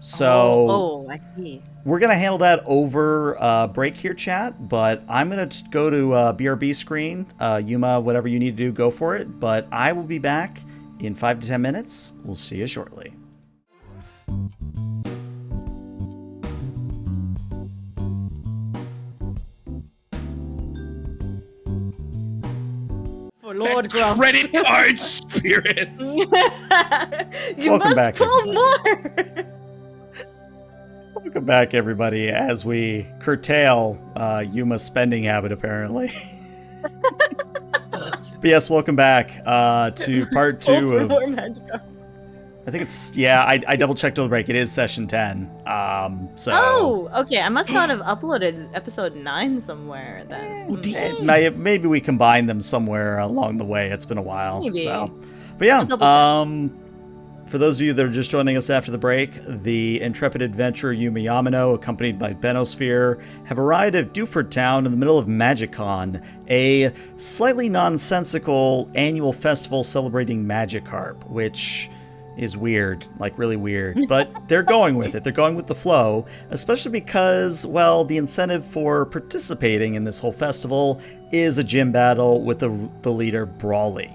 So I see. we're going to handle that over break here, chat. But I'm going to go to BRB screen. Yuma, whatever you need to do, go for it. But I will be back in 5 to 10 minutes. We'll see you shortly. Lord Grump. Credit card spirit. You Welcome must back, pull everybody. more. Welcome back, everybody, as we curtail Yuma's spending habit, apparently. But yes, welcome back to part 2 of... I think it's... Yeah, I double-checked over the break. It is session 10. Oh, okay. I must not have uploaded episode 9 somewhere then. Maybe we combined them somewhere along the way. It's been a while. Maybe. So. But yeah, I'll for those of you that are just joining us after the break, the intrepid adventurer Yuma Yamano, accompanied by Benosphere, have arrived at Dewford Town in the middle of MagicCon, a slightly nonsensical annual festival celebrating Magikarp, which is weird, really weird, but they're going with it. They're going with the flow, especially because, well, the incentive for participating in this whole festival is a gym battle with the leader, Brawly.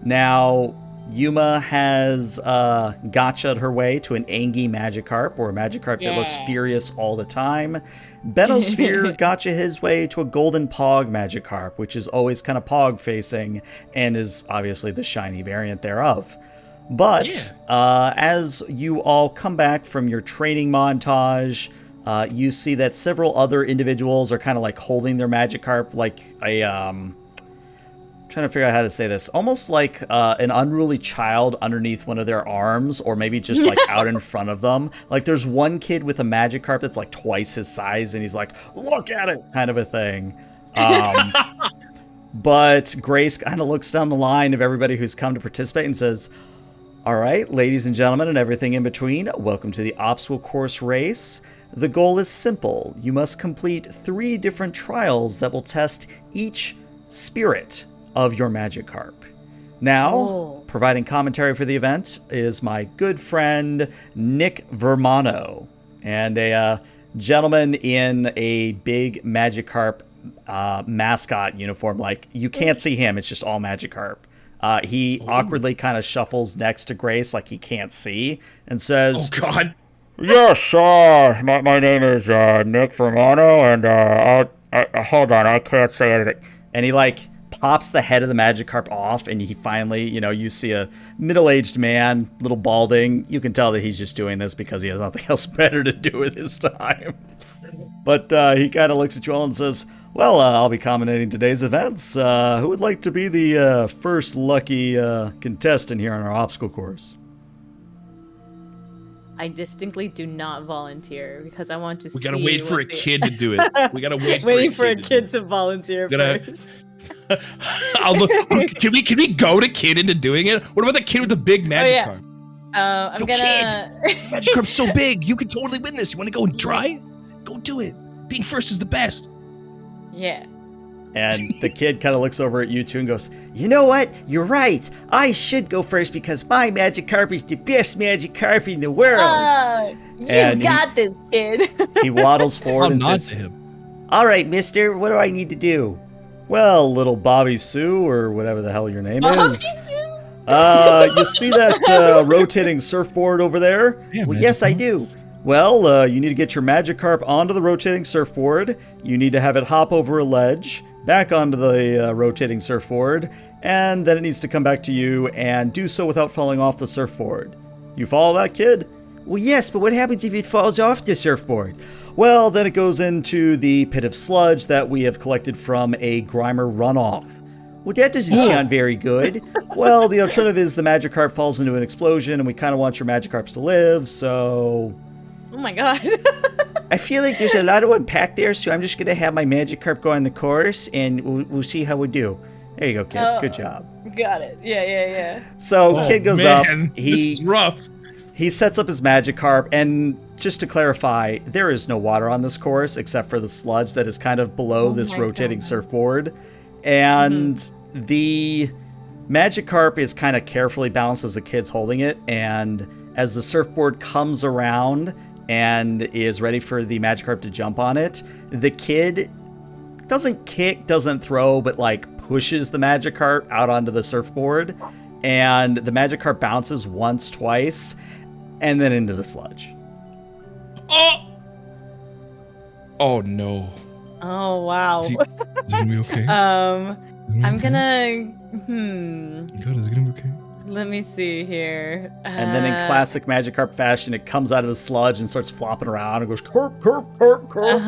Now, Yuma has gotcha'd her way to an Angie Magikarp, or a Magikarp that looks furious all the time. Benosphere gotcha his way to a Golden Pog Magikarp, which is always kind of Pog-facing, and is obviously the shiny variant thereof. But as you all come back from your training montage, you see that several other individuals are kind of holding their Magikarp like a... trying to figure out how to say this, almost like an unruly child underneath one of their arms, or maybe just out in front of them. There's one kid with a Magikarp that's twice his size, and he's like, look at it, kind of a thing. But Grace kind of looks down the line of everybody who's come to participate and says, all right, ladies and gentlemen, and everything in between, welcome to the obstacle course race. The goal is simple. You must complete 3 different trials that will test each spirit of your Magikarp. Now, providing commentary for the event is my good friend Nick Vermano, and a gentleman in a big Magikarp mascot uniform. Like, you can't see him, it's just all Magikarp. He awkwardly kind of shuffles next to Grace like he can't see and says, Oh, God. Yes, my name is Nick Vermano, and hold on, I can't say anything. and he like pops the head of the Magikarp off, and he finally, you see a middle-aged man, little balding. You can tell that he's just doing this because he has nothing else better to do with his time. But he kind of looks at you all and says, well, I'll be commentating today's events. Who would like to be the first lucky contestant here on our obstacle course? I distinctly do not volunteer because I want to see. We gotta wait for a kid to do it. We gotta wait Waiting for a kid to volunteer Gotta- first. I'll look. Can we go to kid into doing it? What about the kid with the big Magikarp? I'm Yo, gonna. Magikarp's so big, you can totally win this. You want to go and try? Go do it. Being first is the best. Yeah. And the kid kind of looks over at you two and goes, you know what? You're right. I should go first because my Magikarp is the best Magikarp in the world. You And got this, kid. He waddles forward I'll and nod says, to him. all right, mister, what do I need to do? Well, little Bobby Sue, or whatever the hell your name is. You see that rotating surfboard over there? Yeah, Well, yes, I do. Well, you need to get your Magikarp onto the rotating surfboard. You need to have it hop over a ledge, back onto the rotating surfboard, and then it needs to come back to you and do so without falling off the surfboard. You follow that, kid? Well, yes, but what happens if it falls off the surfboard? Well, then it goes into the pit of sludge that we have collected from a Grimer runoff. Well, that doesn't sound very good. Well, the alternative is the Magikarp falls into an explosion, and we kind of want your Magikarps to live, so... Oh my god. I feel like there's a lot to unpack there, so I'm just going to have my Magikarp go on the course, and we'll see how we do. There you go, kid. Good job. Got it. Yeah. So, kid goes up. This is rough. He sets up his Magikarp, and just to clarify, there is no water on this course except for the sludge that is kind of below this rotating surfboard. And the Magikarp is kind of carefully balanced as the kid's holding it, and as the surfboard comes around and is ready for the Magikarp to jump on it, the kid doesn't kick, doesn't throw, but like pushes the Magikarp out onto the surfboard, and the Magikarp bounces once, twice, and then into the sludge. Oh no. Oh wow. Is he gonna be okay? I'm gonna. God, is it gonna be okay? Let me see here. And then in classic Magikarp fashion, it comes out of the sludge and starts flopping around and goes kerp, kerp, kerp, kerp.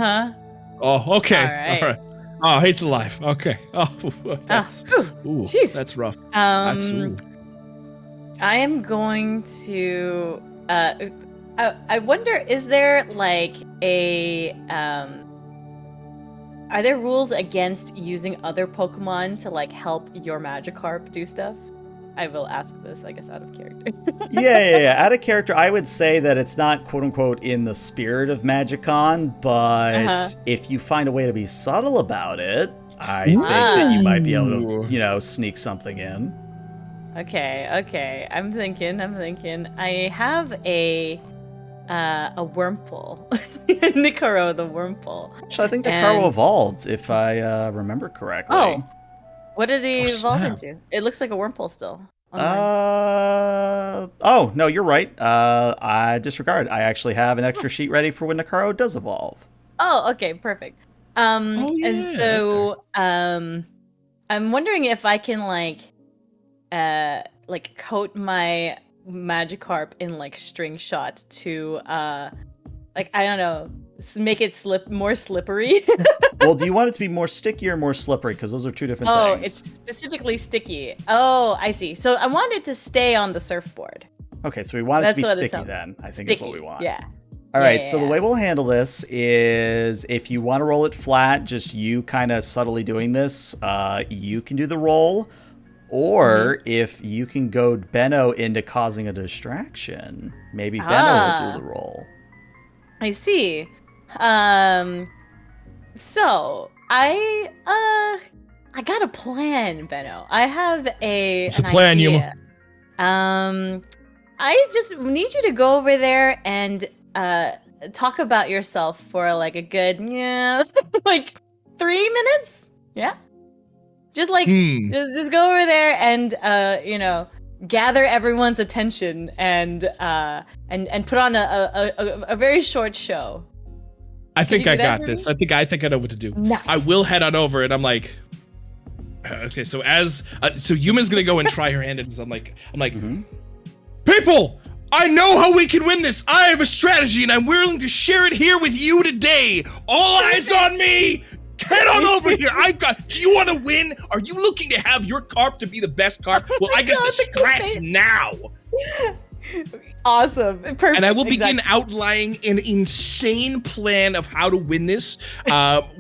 Oh, okay. All right. Oh, he's alive. Okay. Oh, that's jeez. that's rough. I am going to. I wonder, is there like a are there rules against using other Pokemon to like help your Magikarp do stuff? I will ask this, I guess, out of character. Yeah. Out of character, I would say that it's not quote unquote in the spirit of Magicon, but if you find a way to be subtle about it, I think that you might be able to, sneak something in. Okay. I'm thinking. I have a Wurmple. Nikaro the Wurmple. So I think Nikaro evolved, if I remember correctly. Oh. What did he evolve into? It looks like a Wurmple still. Oh, no, you're right. I disregard. I actually have an extra sheet ready for when Nikaro does evolve. Oh, okay, perfect. And so, I'm wondering if I can coat my Magikarp in like string shot to I don't know, make it more slippery. Well, do you want it to be more sticky or more slippery? Because those are two different things. Oh, it's specifically sticky. Oh, I see. So I want it to stay on the surfboard. Okay, so we want it to be sticky then, I think is what we want. Yeah. All right, so the way we'll handle this is if you want to roll it flat, just you kind of subtly doing this, you can do the roll. Or if you can goad Benno into causing a distraction, maybe Benno will do the roll. I see. So I I got a plan, Benno. I have What's an the plan, idea. Yuma? I just need you to go over there and talk about yourself for like a good like 3 minutes. Yeah. Just like just go over there and gather everyone's attention and put on a very short show. I think I got this. I think I know what to do. Nice. I will head on over and I'm like, okay, so so Yuma's gonna go and try her hand, and I'm like, people, I know how we can win this. I have a strategy, and I'm willing to share it here with you today. All eyes on me. Head on over here. Do you want to win? Are you looking to have your carp to be the best carp? Well, I got the strats now. Awesome. Perfect. And I will begin outlining an insane plan of how to win this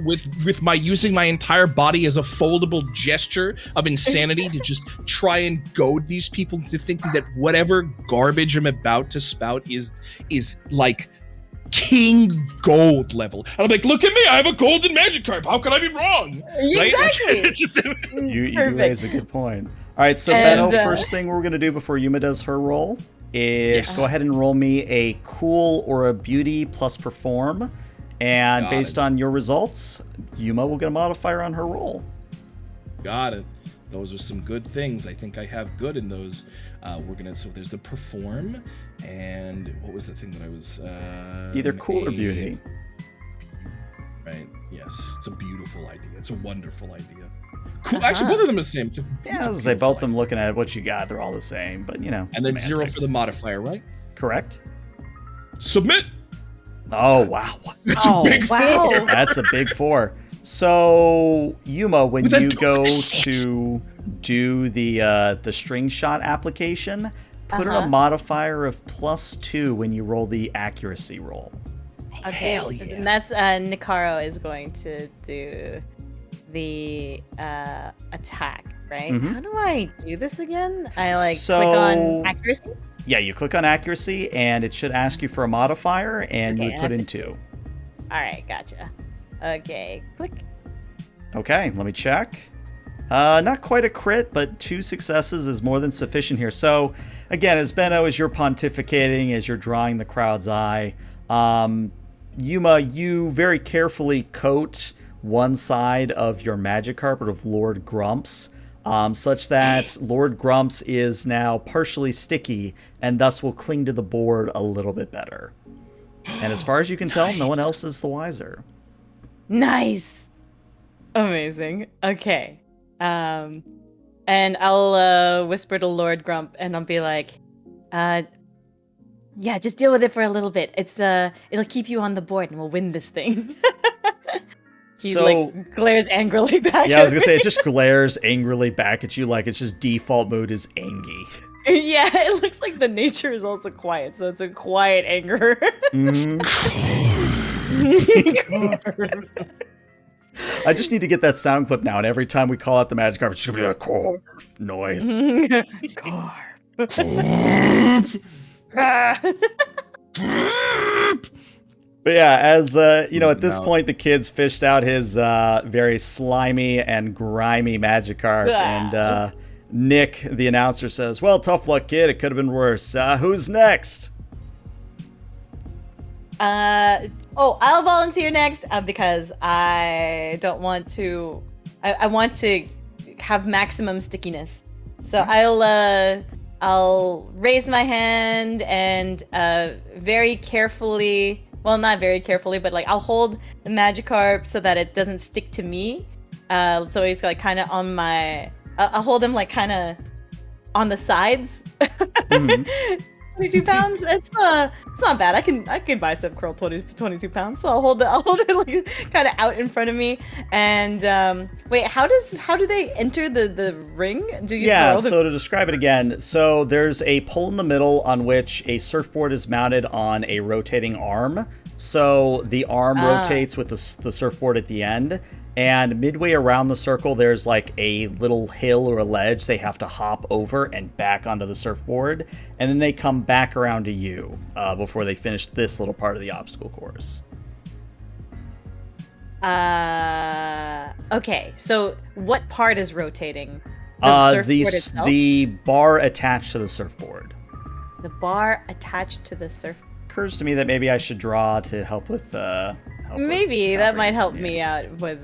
with my using my entire body as a foldable gesture of insanity to just try and goad these people into thinking that whatever garbage I'm about to spout is like king gold level. And I'm like, look at me, I have a golden Magikarp. How could I be wrong? Exactly. Right? It's just You raise a good point. All right, so Benno, first thing we're going to do before Yuma does her roll is go ahead and roll me a cool or a beauty plus perform. And based on your results, Yuma will get a modifier on her roll. Got it. Those are some good things. I think I have good in those. So there's the perform, and what was the thing that I was... Either cool or beauty. Right, yes. It's a beautiful idea. It's a wonderful idea. Cool. Actually, both of them are the same. I was say both of them looking at what you got, they're all the same, but And then 0 for the modifier, right? Correct. Submit! Oh, wow. That's a big 4! That's a big 4. So, Yuma, when you go to do the string shot application, put in a modifier of +2 when you roll the accuracy roll. Okay. Hell yeah. And that's Nikaro is going to do the attack, right? Mm-hmm. How do I do this again? I click on accuracy? Yeah, you click on accuracy, and it should ask you for a modifier, and you put in 2. All right, gotcha. Okay, click. Okay, let me check. Not quite a crit, but 2 successes is more than sufficient here. So, again, as Benno, as you're pontificating, as you're drawing the crowd's eye, Yuma, you very carefully coat one side of your Magikarp of Lord Grumps, such that Lord Grumps is now partially sticky and thus will cling to the board a little bit better. And as far as you can tell, no one else is the wiser. Nice. Amazing. Okay. And I'll whisper to Lord Grump and I'll be like, yeah, just deal with it for a little bit. It'll keep you on the board and we'll win this thing. He glares angrily back. Yeah, I was gonna say it just glares angrily back at you, like its just default mood is angy. Yeah, it looks like the nature is also quiet, so it's a quiet anger. I just need to get that sound clip now, and every time we call out the Magikarp, it's just gonna be a Corp noise. But yeah, as at this point, the kids fished out his very slimy and grimy Magikarp, and Nick, the announcer, says, "Well, tough luck, kid. It could have been worse. Who's next?" I'll volunteer next because I don't want to. I want to have maximum stickiness. So I'll raise my hand and very carefully. Well, not very carefully, but I'll hold the Magikarp so that it doesn't stick to me. So he's kind of on my. I'll hold him kind of on the sides. 22 pounds. It's not bad. I can bicep curl 22 pounds. So I'll hold it kind of out in front of me. And wait, how do they enter the ring? So to describe it again, so there's a pole in the middle on which a surfboard is mounted on a rotating arm. So the arm rotates with the surfboard at the end. And midway around the circle, there's a little hill or a ledge they have to hop over and back onto the surfboard. And then they come back around to you before they finish this little part of the obstacle course. Okay, so what part is rotating? The surfboard itself? The bar attached to the surfboard. The bar attached to the surf. Occurs to me that maybe I should draw to help with. Maybe that might help me out with.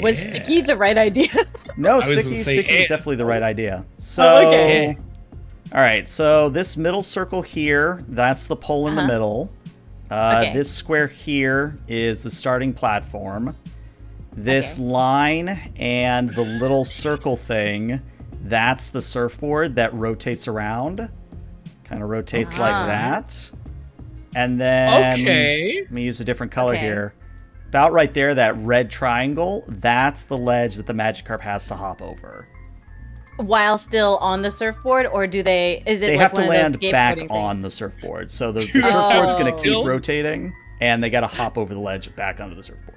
Was sticky the right idea? No, sticky is definitely the right idea. So. Oh, okay. All right, so this middle circle here, that's the pole in the middle. This square here is the starting platform. This line and the little circle thing, that's the surfboard that rotates around. Kind of rotates like that. And then let me use a different color here. About right there, that red triangle, that's the ledge that the Magikarp has to hop over. While still on the surfboard, or do they? Is it? They like have to one land of those back skateboarding on things? the surfboard. So the surfboard's going to keep rotating, and they got to hop over the ledge back onto the surfboard.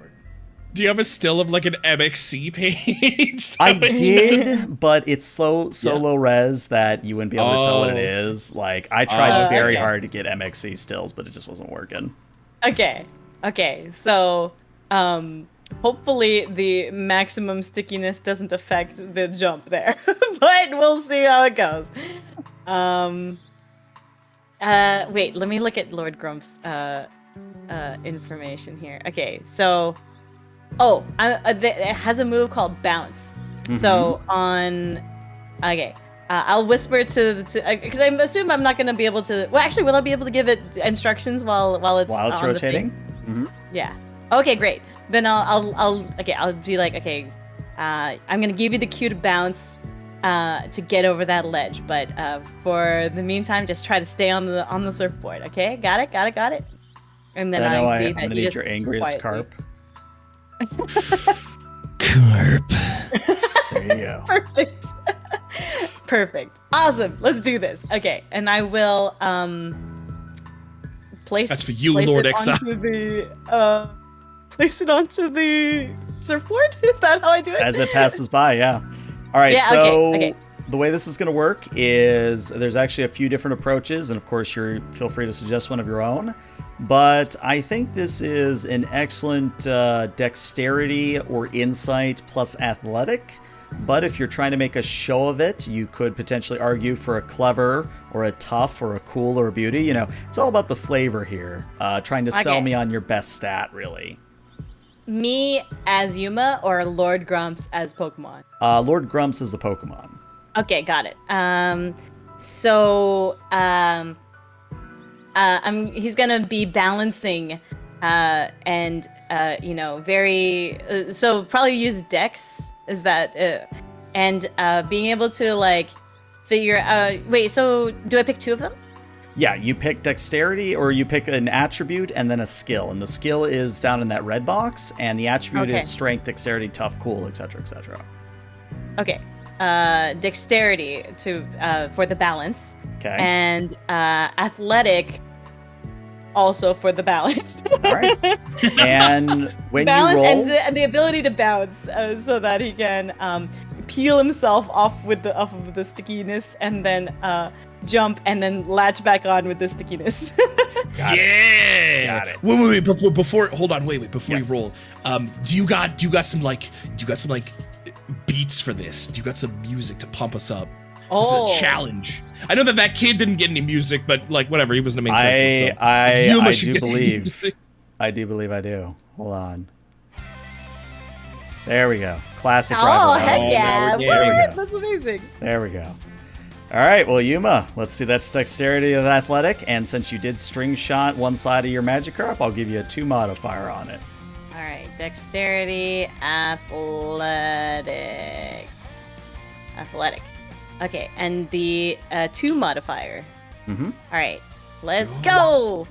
Do you have a still of like an MXC page? I did, but it's so low res that you wouldn't be able to tell what it is. Like, I tried very hard to get MXC stills, but it just wasn't working. Okay. So, hopefully the maximum stickiness doesn't affect the jump there, but we'll see how it goes. Wait, let me look at Lord Grump's information here. Okay, so. It has a move called Bounce. So I'll whisper to because I assume I'm not going to be able to. Well, actually, will I be able to give it instructions while it's on rotating? The thing? Yeah. Okay, great. Then I'll be like, I'm going to give you the cue to bounce to get over that ledge, but for the meantime, just try to stay on the surfboard. Okay, got it. And then I see that you just your angriest carp. Carp. There you go. Perfect. Awesome. Let's do this. Okay, and I will place. That's for you, Lord Exile. Place it onto the surfboard. Is that how I do it? As it passes by, yeah. All right. Okay. The way this is going to work is there's actually a few different approaches, and of course, feel free to suggest one of your own. But I think this is an excellent dexterity or insight plus athletic. But if you're trying to make a show of it, you could potentially argue for a clever or a tough or a cool or a beauty. You know, it's all about the flavor here. Trying to sell me on your best stat, really. Me as Yuma or Lord Grumps as Pokemon? Lord Grumps is a Pokemon. Okay, got it. He's gonna be balancing, and very. So probably use Dex. Is that and being able to like figure out. Wait, so do I pick two of them? Yeah, you pick dexterity, or you pick an attribute and then a skill, and the skill is down in that red box, and the attribute is strength, dexterity, tough, cool, etc., etc. Okay. Dexterity for the balance. Okay. And athletic also for the balance. All right. And when balance you roll, and the ability to bounce so that he can peel himself off of the stickiness and then jump and then latch back on with the stickiness. Got it. Wait. Before you roll, do you got some beats for this? Do you got some music to pump us up? This is a challenge. I know that kid didn't get any music, but like whatever, he wasn't a main character. I do believe I do. Hold on. There we go. Classic. Oh, heck yeah! There we go. That's amazing. There we go. All right, well, Yuma, let's see. That's dexterity of athletic, and since you did string shot one side of your Magikarp, I'll give you a 2 modifier on it. All right, dexterity, athletic. Okay, and the 2 modifier. Mm-hmm. All right, let's go.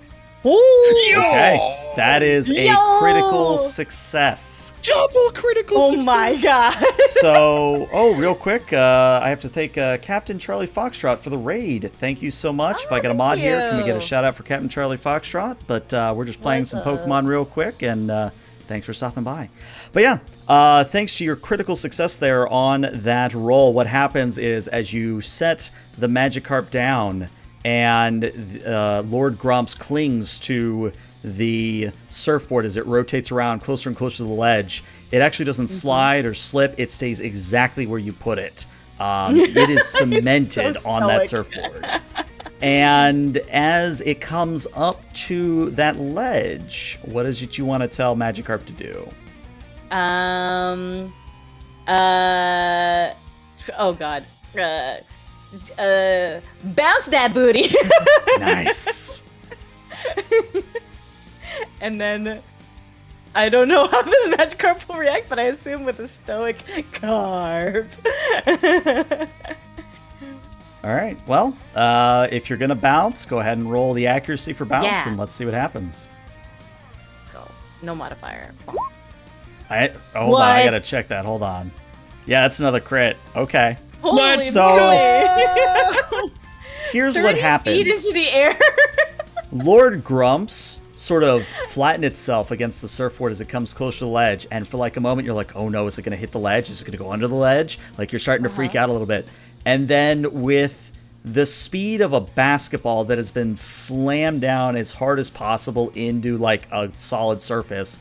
Okay, that is a critical success. Double critical success. Oh my god. So, real quick, I have to thank Captain Charlie Foxtrot for the raid. Thank you so much. If I got a mod here, can we get a shout out for Captain Charlie Foxtrot? But we're just playing some Pokemon real quick, and thanks for stopping by. But yeah, thanks to your critical success there on that roll, what happens is as you set the Magikarp down, and Lord Grumps clings to the surfboard as it rotates around closer and closer to the ledge, it actually doesn't slide or slip. It stays exactly where you put it. It is cemented on that surfboard. And as it comes up to that ledge, what is it you want to tell Magikarp to do? Oh god. Bounce that booty. Nice. And then I don't know how this Magikarp will react, but I assume with a stoic carp. All right. Well, if you're gonna bounce, go ahead and roll the accuracy for bounce, and let's see what happens. Go. No modifier. Hold on. I gotta check that. Hold on. Yeah, that's another crit. Okay. Holy so here's what happens. 30 feet into the air. Lord Grumps sort of flatten itself against the surfboard as it comes close to the ledge, and for like a moment you're like, oh no, is it going to hit the ledge? Is it going to go under the ledge? Like you're starting to freak out a little bit. And then with the speed of a basketball that has been slammed down as hard as possible into like a solid surface,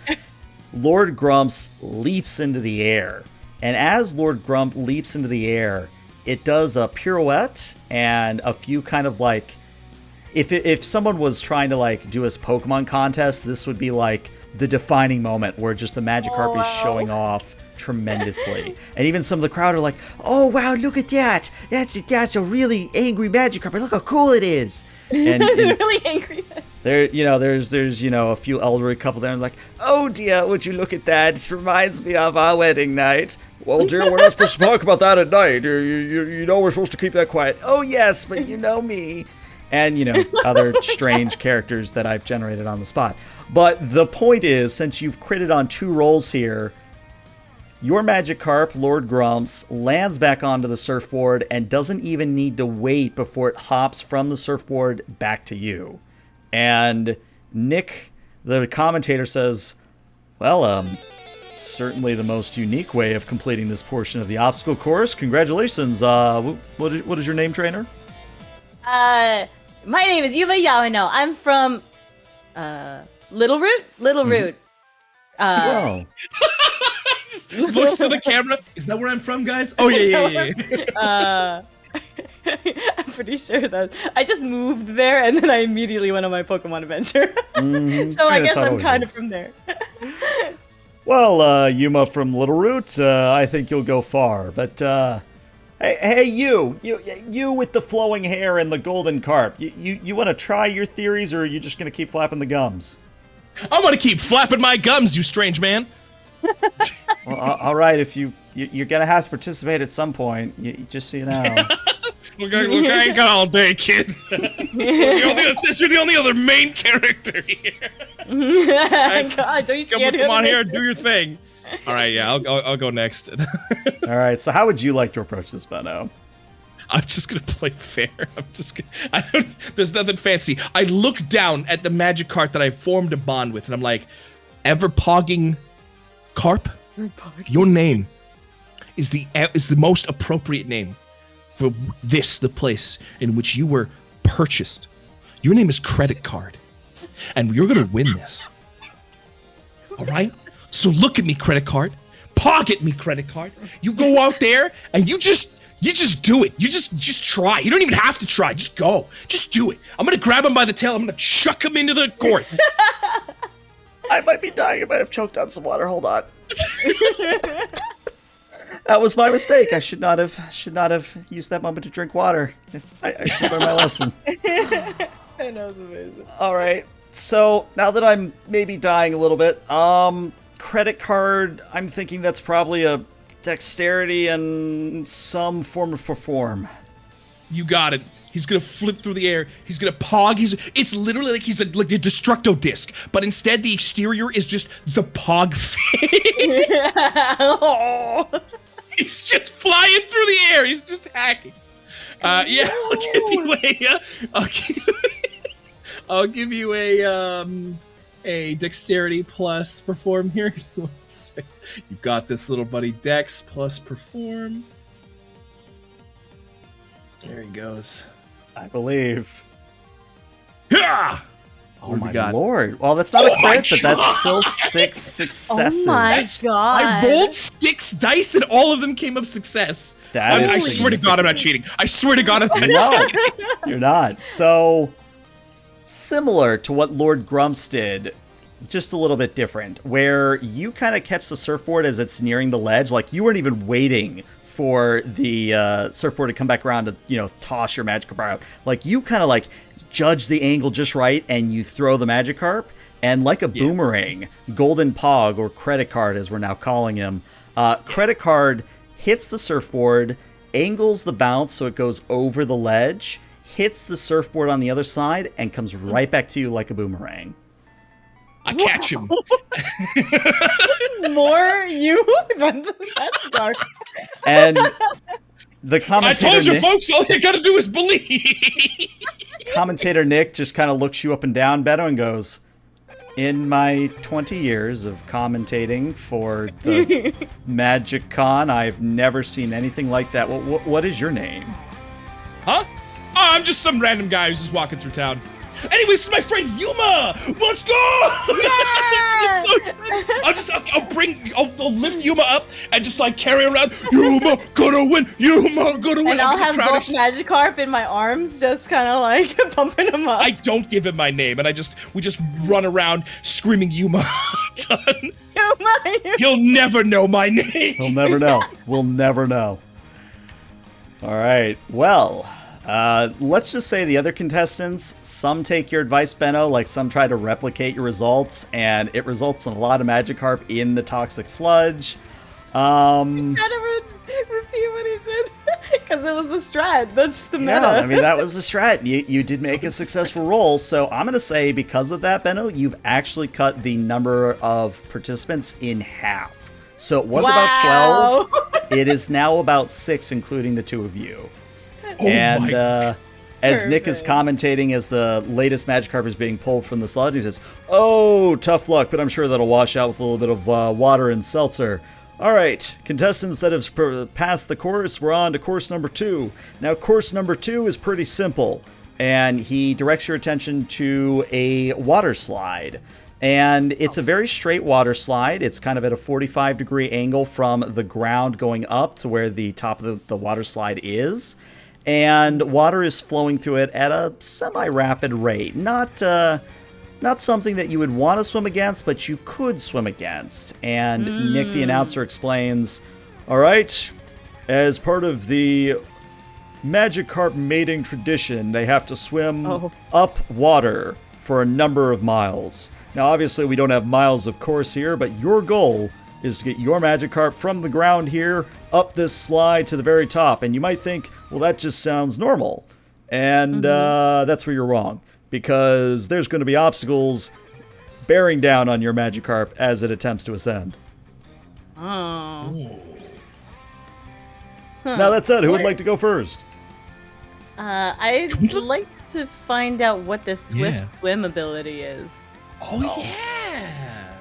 Lord Grumps leaps into the air. And as Lord Grump leaps into the air, it does a pirouette and a few kind of like, if someone was trying to like do a Pokemon contest, this would be like the defining moment where just the Magikarp is showing off tremendously. And even some of the crowd are like, oh wow, look at that. That's a really angry Magikarp. Look how cool it is. And really angry. There's a few elderly couple there and like, oh dear, would you look at that? It reminds me of our wedding night. Well, dear, we're not supposed to talk about that at night. You know we're supposed to keep that quiet. Oh yes, but you know me. And, other strange characters that I've generated on the spot. But the point is, since you've critted on 2 rolls here, your Magikarp, Lord Grumps, lands back onto the surfboard and doesn't even need to wait before it hops from the surfboard back to you. And Nick, the commentator, says, well, certainly the most unique way of completing this portion of the obstacle course. Congratulations. What is your name, trainer? My name is Yuma Yamano. I'm from Little Root. Whoa. Looks to the camera. Is that where I'm from, guys? Oh yeah. I'm pretty sure that I just moved there and then I immediately went on my Pokemon adventure. So I guess I'm kind of from there. Well, Yuma from Little Root, I think you'll go far. But hey, you with the flowing hair and the golden carp. You want to try your theories, or are you just gonna keep flapping the gums? I want to keep flapping my gums, you strange man. Well, all right. If you're gonna have to participate at some point, just so you know. Look, I ain't got all day, kid. You're the only other main character here. God, don't you come on here, do your thing. All right, yeah, I'll go next. All right. So, how would you like to approach this, Benno? I'm just gonna play fair. There's nothing fancy. I look down at the Magikarp that I formed a bond with, and I'm like, ever pogging Carp? Your name is the most appropriate name for the place in which you were purchased. Your name is Credit Card, and you're gonna win this. All right? So look at me, Credit Card. Pog at me, Credit Card. You go out there and you just do it. You just try. You don't even have to try. Just go. Just do it. I'm gonna grab him by the tail. I'm gonna chuck him into the course. I might be dying. I might have choked on some water. Hold on. That was my mistake. I should not have used that moment to drink water. I should learn my lesson. I know, it's amazing. All right. So now that I'm maybe dying a little bit, Credit Card, I'm thinking that's probably a dexterity and some form of perform. You got it. He's gonna flip through the air. He's gonna pog. It's literally like he's like a Destructo disc, but instead the exterior is just the pog face. He's just flying through the air. He's just hacking. Yeah, I'll give you a dexterity plus perform here. You got this, little buddy. Dex plus perform. There he goes. I believe. Yeah! Oh What do we my got? lord. Well, that's not a Oh my crit, but that's God. still 6 successes. Oh my god. I rolled 6 dice and all of them came up success. That is I swear to God, I'm not cheating. I swear to God, I'm not No, cheating. you're not. So, similar to what Lord Grumps did, just a little bit different, where you kind of catch the surfboard as it's nearing the ledge. Like, you weren't even waiting for the surfboard to come back around to, toss your Magikarp out. Like, you kind of, judge the angle just right, and you throw the Magikarp, and like a boomerang, Golden Pog, or Credit Card as we're now calling him, Credit Card hits the surfboard, angles the bounce so it goes over the ledge, hits the surfboard on the other side, and comes right back to you like a boomerang. I catch him. More you than the Magikarp. And the I commentator told you, Nick, folks, all you gotta do is believe. commentator Nick just kind of looks you up and down, Beto, and goes, in my 20 years of commentating for the Magic Con, I've never seen anything like that. What is your name? Huh? Oh, I'm just some random guy who's just walking through town. Anyways, this is my friend Yuma. Let's go! Yeah! I'll lift Yuma up and just carry around. Yuma gonna win. Yuma gonna win. And I'll have both Magikarp in my arms, just kind of pumping him up. I don't give him my name, and we just run around screaming Yuma. Done. He'll never know my name. He'll never know. We'll never know. All right. Well, let's just say the other contestants, some take your advice, Benno, some try to replicate your results, and it results in a lot of Magikarp in the toxic sludge. Trying to repeat what he did, because it was the strat. That's the meta. Yeah, I mean, that was the strat. You did make a successful roll, so I'm going to say because of that, Benno, you've actually cut the number of participants in half. So it was about 12. It is now about 6, including the 2 of you. And as Nick is commentating as the latest Magikarp is being pulled from the sludge, he says, "Oh, tough luck, but I'm sure that'll wash out with a little bit of water and seltzer. All right, contestants that have passed the course, we're on to course number 2. Now, course number 2 is pretty simple." And he directs your attention to a water slide. And it's a very straight water slide. It's kind of at a 45-degree angle from the ground going up to where the top of the water slide is. And water is flowing through it at a semi-rapid rate. Not something that you would want to swim against, but you could swim against. And Nick, the announcer, explains, all right, as part of the Magikarp mating tradition, they have to swim up water for a number of miles. Now, obviously, we don't have miles of course here, but your goal is to get your Magikarp from the ground here up this slide to the very top. And you might think, well, that just sounds normal. And that's where you're wrong, because there's going to be obstacles bearing down on your Magikarp as it attempts to ascend. Oh. Now, that said, who would like to go first? I'd like to find out what the Swift Swim ability is. Oh, yeah.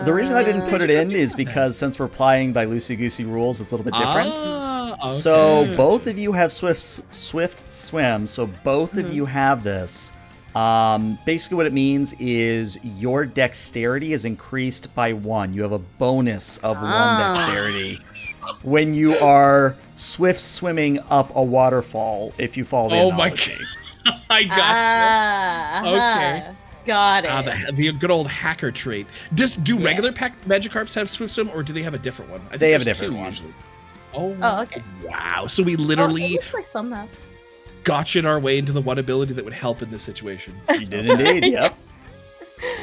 The reason I didn't put it in is because since we're playing by loosey-goosey rules, it's a little bit different. Okay. So both of you have Swift Swim, so both of you have this. Basically what it means is your dexterity is increased by 1. You have a bonus of 1 dexterity when you are swift swimming up a waterfall if you follow the analogy. My God. I gotcha. Okay. Got it. The good old hacker trait. Do regular Magikarps have Swift Swim, or do they have a different one? I think they have a there's different 2 one. usually. Oh, okay. Wow. So we literally it looks like some have. gotcha our way into the one ability that would help in this situation. You did indeed, yep.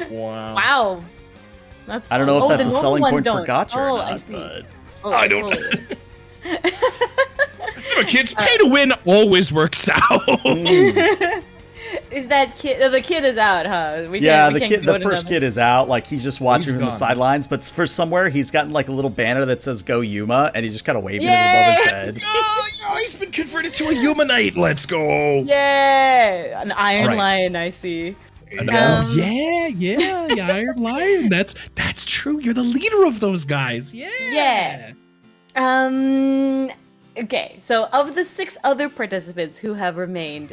Wow. That's I don't know if that's the a selling normal point one for gotcha or not, I see. but... I don't know. Kids, pay to win always works out. Is that kid? The kid is out, huh? The first kid is out. He's just watching from the gone. sidelines, but for somewhere he's gotten a little banner that says "Go Yuma," and he's just kind of waving it above his head. Oh, he's been converted to a Yumanite. Let's go. Yeah, an Iron Lion. I see. Yeah, Iron Lion. That's true. You're the leader of those guys. Yeah. Okay, so of the 6 other participants who have remained,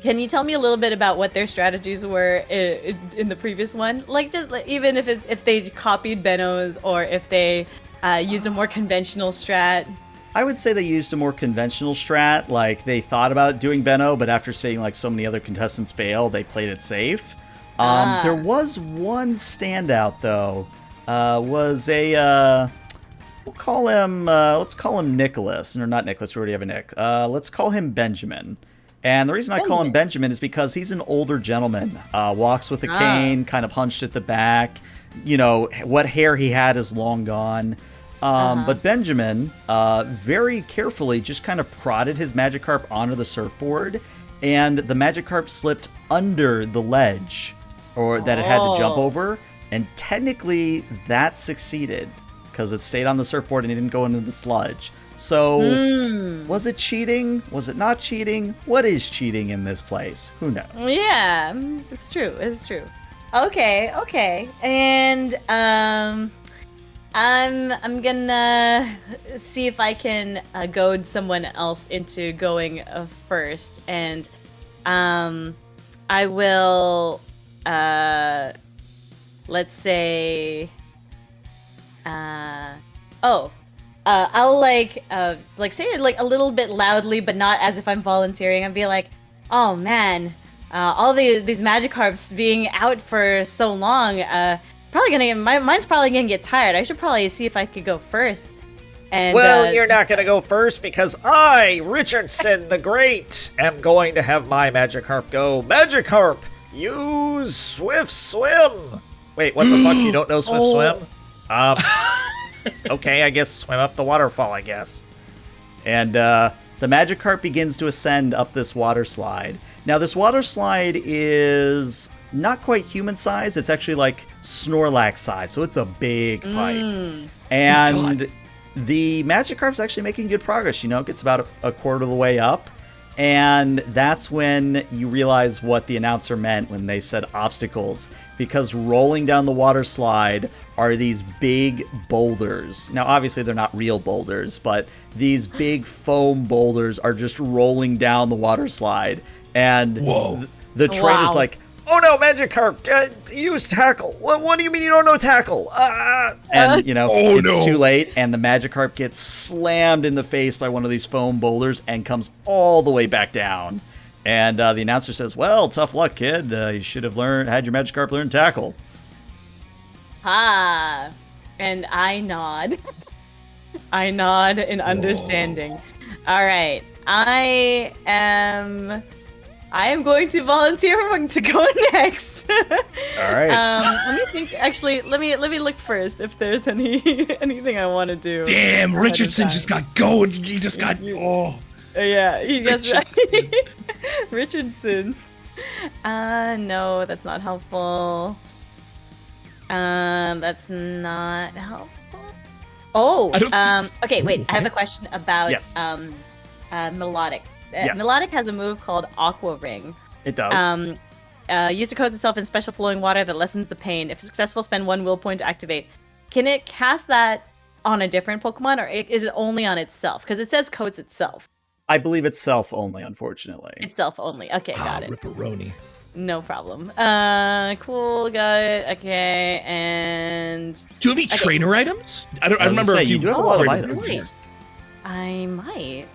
Can you tell me a little bit about what their strategies were in the previous one? Like, just even if they copied Benno's or if they used a more conventional strat. I would say they used a more conventional strat. Like, they thought about doing Benno, but after seeing like so many other contestants fail, they played it safe. There was one standout though. Was a we'll call him let's call him Nicholas. No, not Nicholas. We already have a Nick. Let's call him Benjamin. And the reason I call him Benjamin is because he's an older gentleman. Walks with a cane, kind of hunched at the back. You know, what hair he had is long gone. But Benjamin very carefully just kind of prodded his Magikarp onto the surfboard, and the Magikarp slipped under the ledge or that it had to jump over. And technically that succeeded because it stayed on the surfboard and it didn't go into the sludge. So, was it cheating? Was it not cheating? What is cheating in this place? Who knows? Yeah, it's true. It's true. Okay. And I'm gonna see if I can goad someone else into going first, and I will let's say I'll say it like a little bit loudly, but not as if I'm volunteering. I'd be like, oh man, all these Magikarps being out for so long, mine's probably gonna get tired. I should probably see if I could go first. And well, you're not gonna go first because I, Richardson the Great, am going to have my Magikarp go. Magikarp, use Swift Swim. Wait, what the fuck? You don't know Swift Swim? Okay, I guess swim up the waterfall, I guess. And the Magikarp begins to ascend up this water slide. Now, this water slide is not quite human size. It's actually like Snorlax size, so it's a big pipe. And the Magikarp's actually making good progress. You know, it gets about a quarter of the way up. And that's when you realize what the announcer meant when they said obstacles, because rolling down the water slide are these big boulders. Now, obviously, they're not real boulders, but these big foam boulders are just rolling down the water slide. And the trainer's like, oh no, Magikarp, use tackle. What do you mean you don't know tackle? And, you know, it's too late, and the Magikarp gets slammed in the face by one of these foam boulders and comes all the way back down. And the announcer says, well, tough luck, kid. You should have had your Magikarp learn tackle. And I nod. I nod in understanding. All right, I am going to volunteer to go next. All right. Let me think. Actually, let me look first if there's anything I want to do. Damn, Richardson just got going. He just got Yeah, he gets Richardson. No, that's not helpful. That's not helpful. Okay, wait. I have a question about Melodic. Melodic has a move called Aqua Ring. It does. Used to coat itself in special flowing water that lessens the pain. If successful, spend 1 will point to activate. Can it cast that on a different Pokemon, or is it only on itself? Because it says coats itself. I believe it's self only, unfortunately. It's self only. Okay, got it. Ripperoni. No problem. Cool, got it. Okay, and do you have any trainer items? I remember if you do have a lot of items. Really? I might.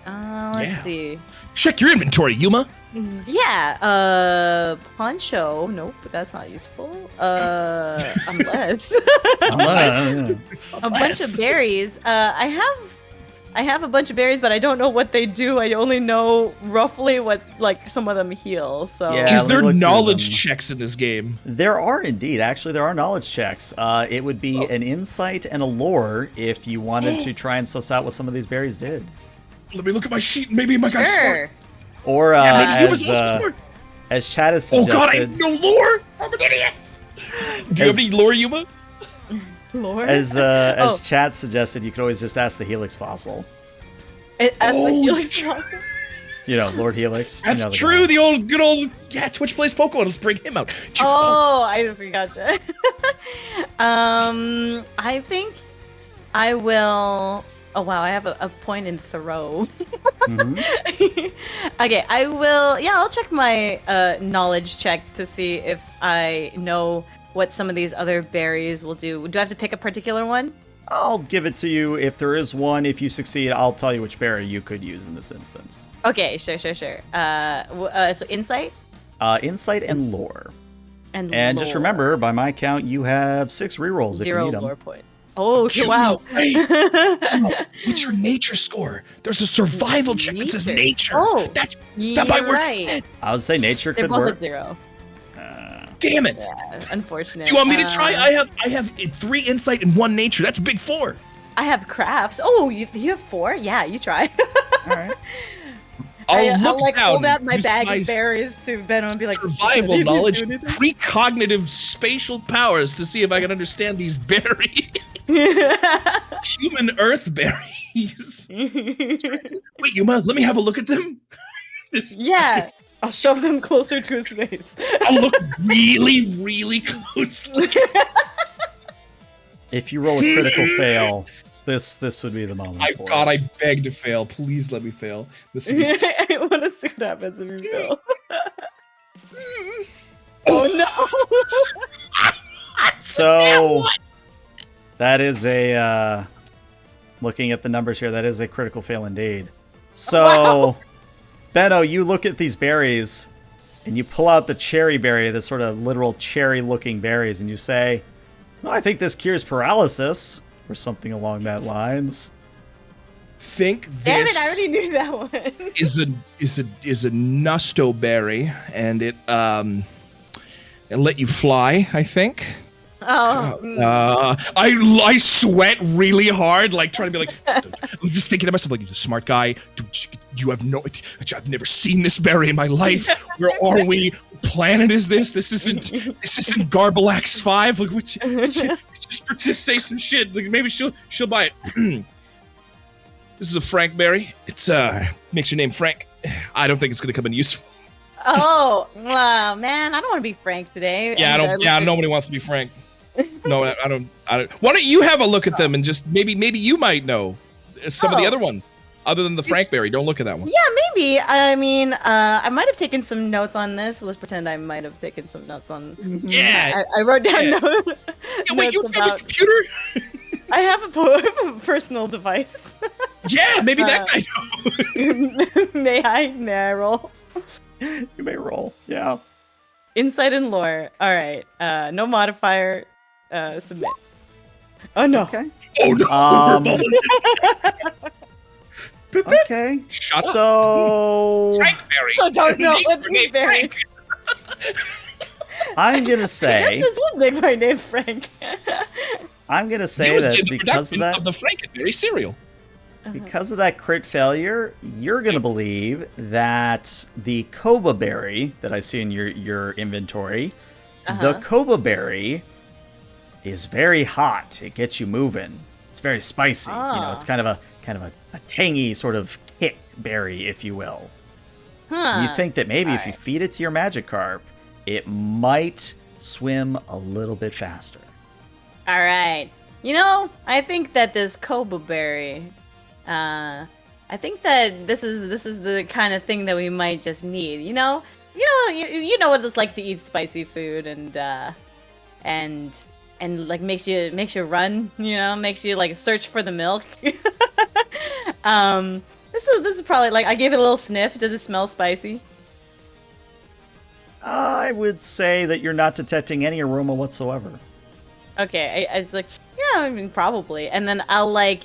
Let's see. Check your inventory, Yuma. Yeah. Poncho. Nope, that's not useful. Unless a bunch of berries. I have a bunch of berries, but I don't know what they do. I only know roughly what, like, some of them heal. So is there knowledge checks in this game? There are indeed. Actually, there are knowledge checks. It would be an insight and a lore if you wanted to try and suss out what some of these berries did. Let me look at my sheet. Maybe my guy's smart. Or as Chad has suggested. Oh god, I have no lore. I'm an idiot. Do you have any lore, Yuma? Lore? As Chad suggested, you could always just ask the Helix fossil. The Helix fossil? You know, Lord Helix. That's true. The good old Twitch plays Pokemon. Let's bring him out. Oh, I see. Gotcha. I think I will. Oh wow, I have a point in throw. Okay, I will. Yeah, I'll check my knowledge check to see if I know what some of these other berries will do. Do I have to pick a particular one? I'll give it to you if there is one. If you succeed, I'll tell you which berry you could use in this instance. Okay, sure. So insight Insight and lore. and And just lore. remember, by my count, you have 6 rerolls if you 0 need them. lore point. Oh, wow. Hey, what's your nature score? There's a survival check that says nature. Oh, that you're might work right. instead. I would say nature They're could both work. at 0. Damn it. Yeah, unfortunate. Do you want me to try? I have 3 insight and 1 nature. That's a big 4. I have crafts. Oh, you have 4? Yeah, you try. All right. I'll like down, hold out my use bag my of berries to Benno and be like, survival "Did you knowledge, do anything?" precognitive spatial powers to see if I can understand these berries. Human earth berries. Wait, Yuma, let me have a look at them. Yeah, I'll shove them closer to his face. I'll look really, really closely. If you roll a critical fail, this would be the moment for it. I beg to fail. Please let me fail. This would be so I want to see what happens if you fail. Oh no! So that is a looking at the numbers here, that is a critical fail indeed. So Wow. Benno, you look at these berries and you pull out the cherry berry, the sort of literal cherry looking berries, and you say, well, I think this cures paralysis, or something along that lines. think Damn this it! I already knew that one. is a nusto berry, and it'll let you fly, I think. Oh, I sweat really hard, like trying to be like, I'm just thinking to myself, like, you're a smart guy. You have no, I've never seen this berry in my life. Where are we? What planet is this? This isn't Garbalax 5. Like, just say some shit. Like, maybe she'll buy it. This is a Frank berry. It's makes your name Frank. I don't think it's gonna come in useful. oh, wow, man! I don't want to be Frank today. Yeah, And, nobody wants to be Frank. No, I don't. Why don't you have a look at them and just maybe you might know some of the Oh. other ones other than the Frankberry. Don't look at that one. Yeah, maybe. I mean, I might have taken some notes on this. Let's pretend I might have taken some notes on. Yeah. I wrote down Yeah. notes. Yeah, wait, you notes have a about. computer? I have a personal device. Yeah, maybe that guy. May I roll? You may roll. Yeah. Insight and lore. All right. No modifier. Submit. Oh no. Okay. Oh no. Okay. Shut up. So Frankberry. So don't know what Name these berries. Frank. I'm gonna say This would make my name Frank. I'm gonna say Used that in the because of production that of the Frankenberry cereal. because of that crit failure, you're gonna believe that the Koba berry that I see in your inventory, the Koba berry is very hot. It gets you moving. It's very spicy. You know, it's kind of a tangy sort of kick berry, if you will. You think that maybe if you feed it to your Magikarp, it might swim a little bit faster. All right. You know, I think that this Koba berry, I think that this is the kind of thing that we might just need. You know what it's like to eat spicy food and like makes you run. You know, makes you like search for the milk. This is probably like I gave it a little sniff. Does it smell spicy? I would say that you're not detecting any aroma whatsoever. Okay, I was like, yeah, I mean, probably. And then I'll, like,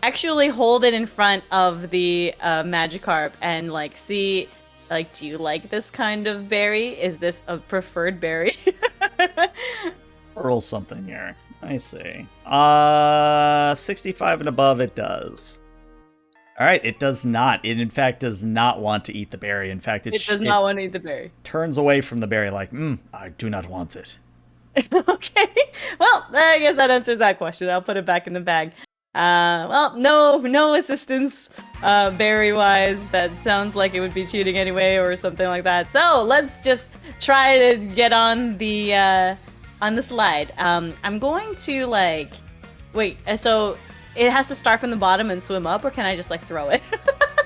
actually hold it in front of the Magikarp and, like, see, like, do you like this kind of berry? Is this a preferred berry? Roll something here. I see. 65 and above, it does. All right, it does not. It, in fact, does not want to eat the berry. In fact, It does not want to eat the berry. turns away from the berry like, I do not want it. Okay. Well, I guess that answers that question. I'll put it back in the bag. Well, no assistance, berry-wise. That sounds like it would be cheating anyway, or something like that. So let's just try to get on the slide. I'm going to like, wait. So it has to start from the bottom and swim up, or can I just like throw it?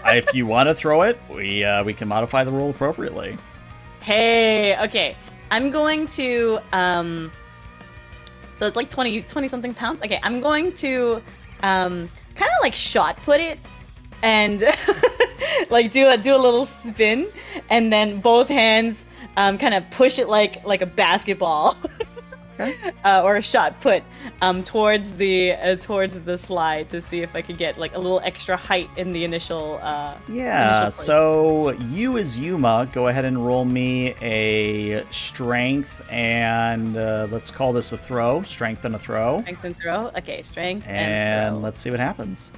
If you want to throw it, we can modify the roll appropriately. Hey, okay. I'm going to so it's like 20 something pounds. Okay, I'm going to kind of like shot put it and like do a little spin, and then both hands kind of push it like a basketball. Or a shot put towards the slide to see if I could get like a little extra height in the initial so you as Yuma, go ahead and roll me a strength and let's call this a throw. Strength and a throw. Strength and throw. Okay, strength and throw. Let's see what happens.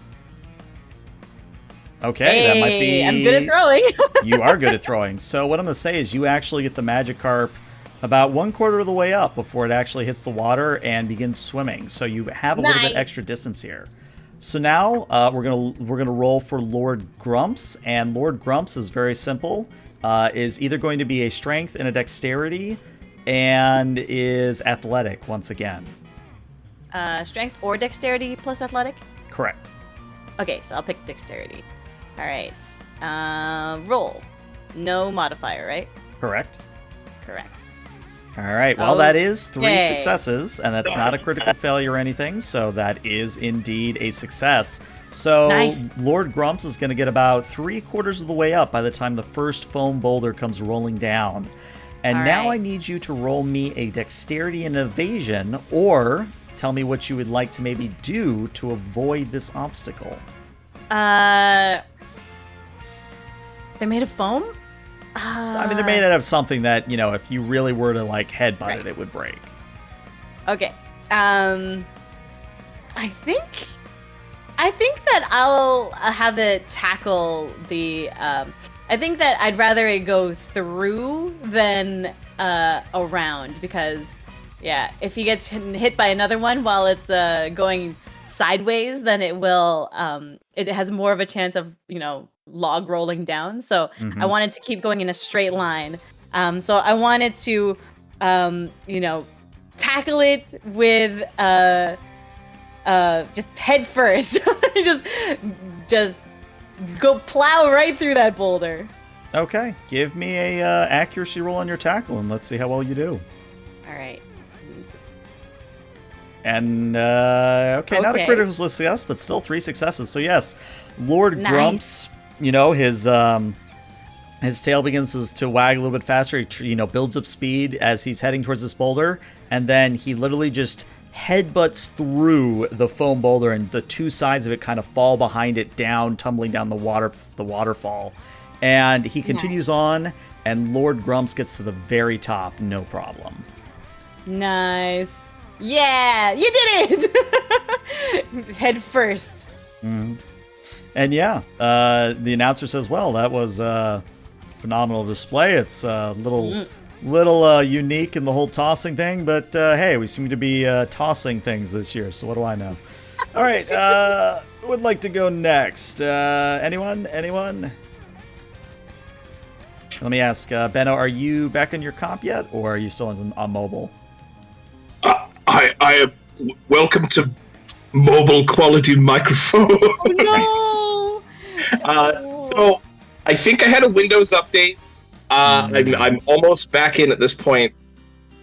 Okay, that might be... I'm good at throwing. You are good at throwing. So what I'm going to say is you actually get the Magikarp about 1/4 of the way up before it actually hits the water and begins swimming. So you have a little bit extra distance here. So now we're gonna roll for Lord Grumps, and Lord Grumps is very simple. Is either going to be a strength and a dexterity, and is athletic once again. Strength or dexterity plus athletic? Correct. Okay, so I'll pick dexterity. All right. Roll. No modifier, right? Correct. Correct. All right, well, that is 3 successes, and that's not a critical failure or anything, so that is indeed a success. So nice. Lord Grumps is going to get about 3/4 of the way up by the time the first foam boulder comes rolling down. And all now right. I need you to roll me a dexterity and evasion, or tell me what you would like to maybe do to avoid this obstacle. They made of foam? I mean, they're made out of something that, you know, if you really were to, like, headbutt it, it would break. Okay. I think that I'll have it tackle the... I think that I'd rather it go through than around, because, yeah, if he gets hit by another one while it's going sideways, then it will... it has more of a chance of, you know, log rolling down. So I wanted to keep going in a straight line. So I wanted to, you know, tackle it with just head first. just go plow right through that boulder. Okay, give me a accuracy roll on your tackle, and let's see how well you do. All right. And okay, not a critical success, but still 3 successes. So yes, Lord Grumps, you know, his tail begins to wag a little bit faster. He, you know, builds up speed as he's heading towards this boulder, and then he literally just headbutts through the foam boulder, and the 2 sides of it kind of fall behind it down, tumbling down the waterfall. And he continues on, and Lord Grumps gets to the very top, no problem. Nice. Yeah, you did it! Head first. Mm-hmm. And yeah, the announcer says, well, that was a phenomenal display. It's a little unique in the whole tossing thing, but hey, we seem to be tossing things this year, so what do I know? All right, who would like to go next? Anyone? Let me ask, Benno, are you back on your comp yet, or are you still on mobile? I am welcome to mobile quality microphone. Oh, no! So I think I had a Windows update. I'm almost back in at this point.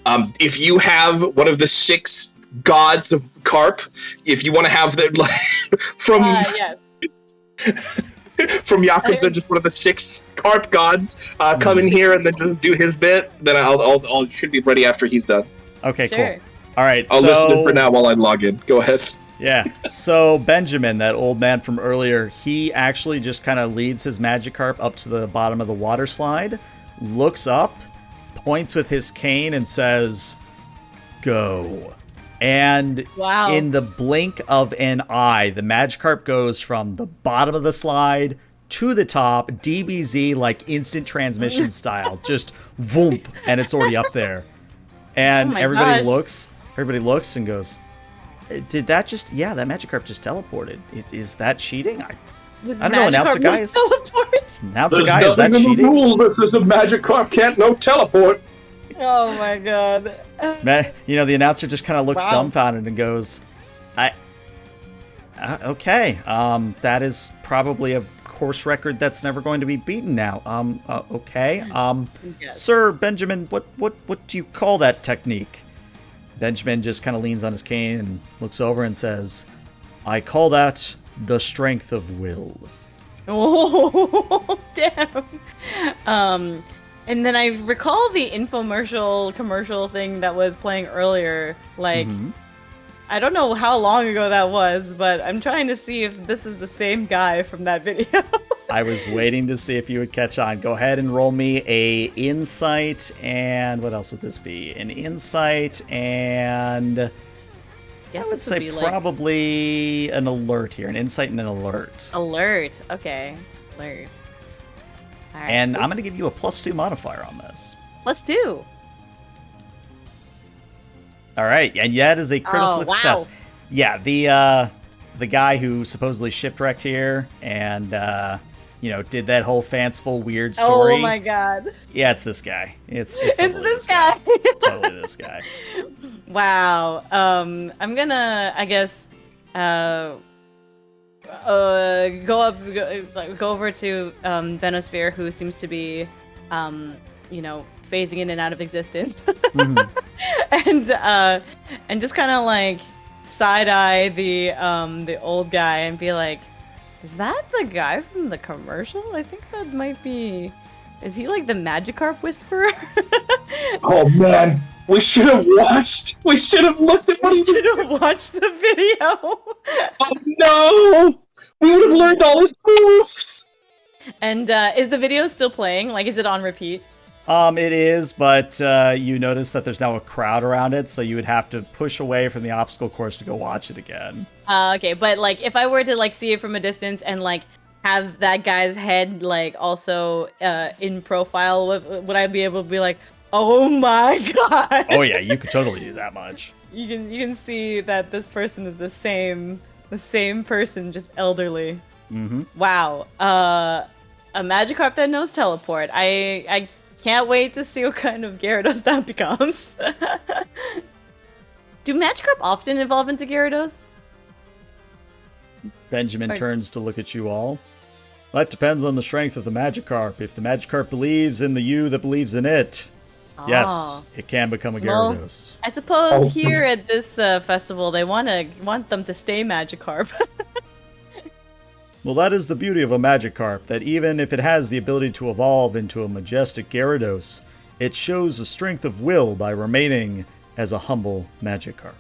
If you have one of the 6 gods of carp, if you want to have the from yes. from Yakuza, just one of the 6 carp gods, come in here and then just do his bit. Then I'll should be ready after he's done. Okay, sure. cool. All right, I'll listen for now while I log in. Go ahead. Yeah, so Benjamin, that old man from earlier, he actually just kind of leads his Magikarp up to the bottom of the water slide, looks up, points with his cane, and says, go. And in the blink of an eye, the Magikarp goes from the bottom of the slide to the top, DBZ, like instant transmission style, just voomp, and it's already up there. And everybody looks and goes, did that just, that Magikarp just teleported. Is that cheating? I don't know, announcer guy. Announcer guy, is that cheating? There's nothing in the rule that says a Magikarp can't no teleport. Oh my god. You know, the announcer just kind of looks dumbfounded and goes, okay, that is probably a course record that's never going to be beaten now. Okay. Yes. Sir Benjamin, what do you call that technique? Benjamin just kind of leans on his cane and looks over and says, I call that the strength of will. Oh, damn. And then I recall the infomercial commercial thing that was playing earlier. Like, I don't know how long ago that was, but I'm trying to see if this is the same guy from that video. I was waiting to see if you would catch on. Go ahead and roll me a insight, and what else would this be? An insight and Guess I would this would say be like probably an alert here. An insight and an alert. alert. Okay, alert. All right. And I'm going to give you a +2 modifier on this. +2. All right, and that is a critical Oh, wow. success. Yeah, the guy who supposedly shipwrecked here and did that whole fanciful weird story. Oh my god. Yeah, it's this guy. It's totally this guy. Totally this guy. Wow. I'm gonna, I guess, go over to Benosphere, who seems to be, phasing in and out of existence, and just kind of like side eye the old guy and be like, "Is that the guy from the commercial? I think that might be. Is he like the Magikarp Whisperer?" Oh man, we should have watched. We should have looked at what he was. Should have watched the video. Oh no, we would have learned all his moves. And is the video still playing? Like, is it on repeat? It is, but you notice that there's now a crowd around it, so you would have to push away from the obstacle course to go watch it again. Okay, but like, if I were to like see it from a distance and like have that guy's head like also in profile, would I be able to be like, oh my god? Oh yeah, you could totally do that much. You can see that this person is the same person, just elderly. Mm-hmm. Wow. A Magikarp that knows teleport. I can't wait to see what kind of Gyarados that becomes. Do Magikarp often evolve into Gyarados? Benjamin turns to look at you all. That depends on the strength of the Magikarp. If the Magikarp believes in the you that believes in it, yes, it can become a Well, Gyarados. I suppose here at this festival, they want them to stay Magikarp. Well, that is the beauty of a Magikarp, that even if it has the ability to evolve into a majestic Gyarados, it shows a strength of will by remaining as a humble Magikarp.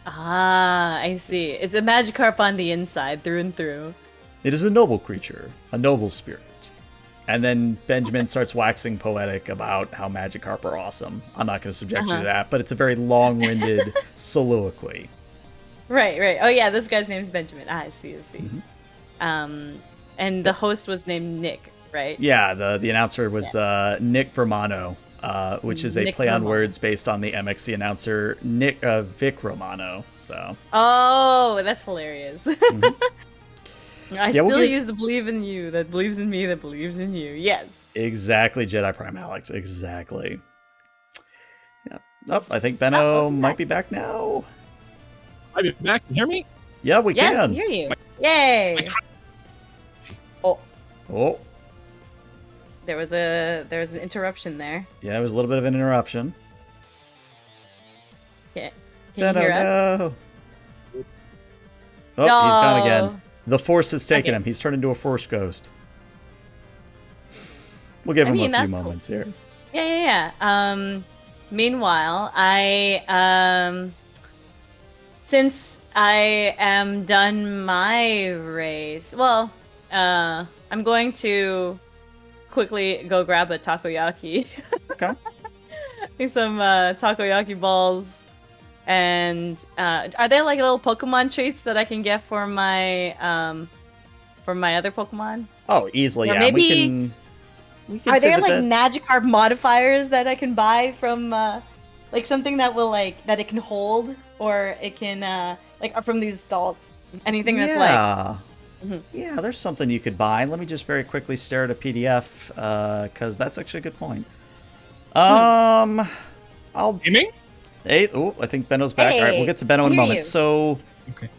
Ah, I see. It's a Magikarp on the inside, through and through. It is a noble creature, a noble spirit. And then Benjamin starts waxing poetic about how Magikarp are awesome. I'm not going to subject you to that, but it's a very long-winded soliloquy. Right. Oh yeah, this guy's name's Benjamin. Ah, I see. And the host was named Nick, right? Yeah, the announcer was Nick Romano, which is a Nick play on Romano. words based on the MXC announcer Vic Romano. So. Oh, that's hilarious. I Yeah, we'll still give- use the believe in you that believes in me that believes in you. Yes. Exactly, Jedi Prime Alex. Exactly. Yeah. Oh, I think Benno might be back now. I'll be back. You hear me? Yeah, we Yes, I can. hear you. Yay. Oh, There was an interruption there. yeah, it was a little bit of an interruption. Can Benno, you hear us? no. Oh, he's gone again. No. The Force has taken Okay. him. He's turned into a Force ghost. We'll give him mean, a few that's moments here. Yeah. Meanwhile, since I am done my race, well, I'm going to quickly go grab a takoyaki. Okay. Some takoyaki balls. And are there like little Pokemon treats that I can get for my other Pokemon? Oh, easily, Or yeah. maybe- we can Are say there that like Magikarp modifiers that I can buy from like something that will like that it can hold, or it can like from these stalls? Anything that's like yeah. Mhm. Yeah, there's something you could buy. Let me just very quickly stare at a PDF, because that's actually a good point. I'll... Gaming? Hey, oh, I think Benno's back. All right, Hey, we'll get to Benno in a I hear moment. you. So, Okay.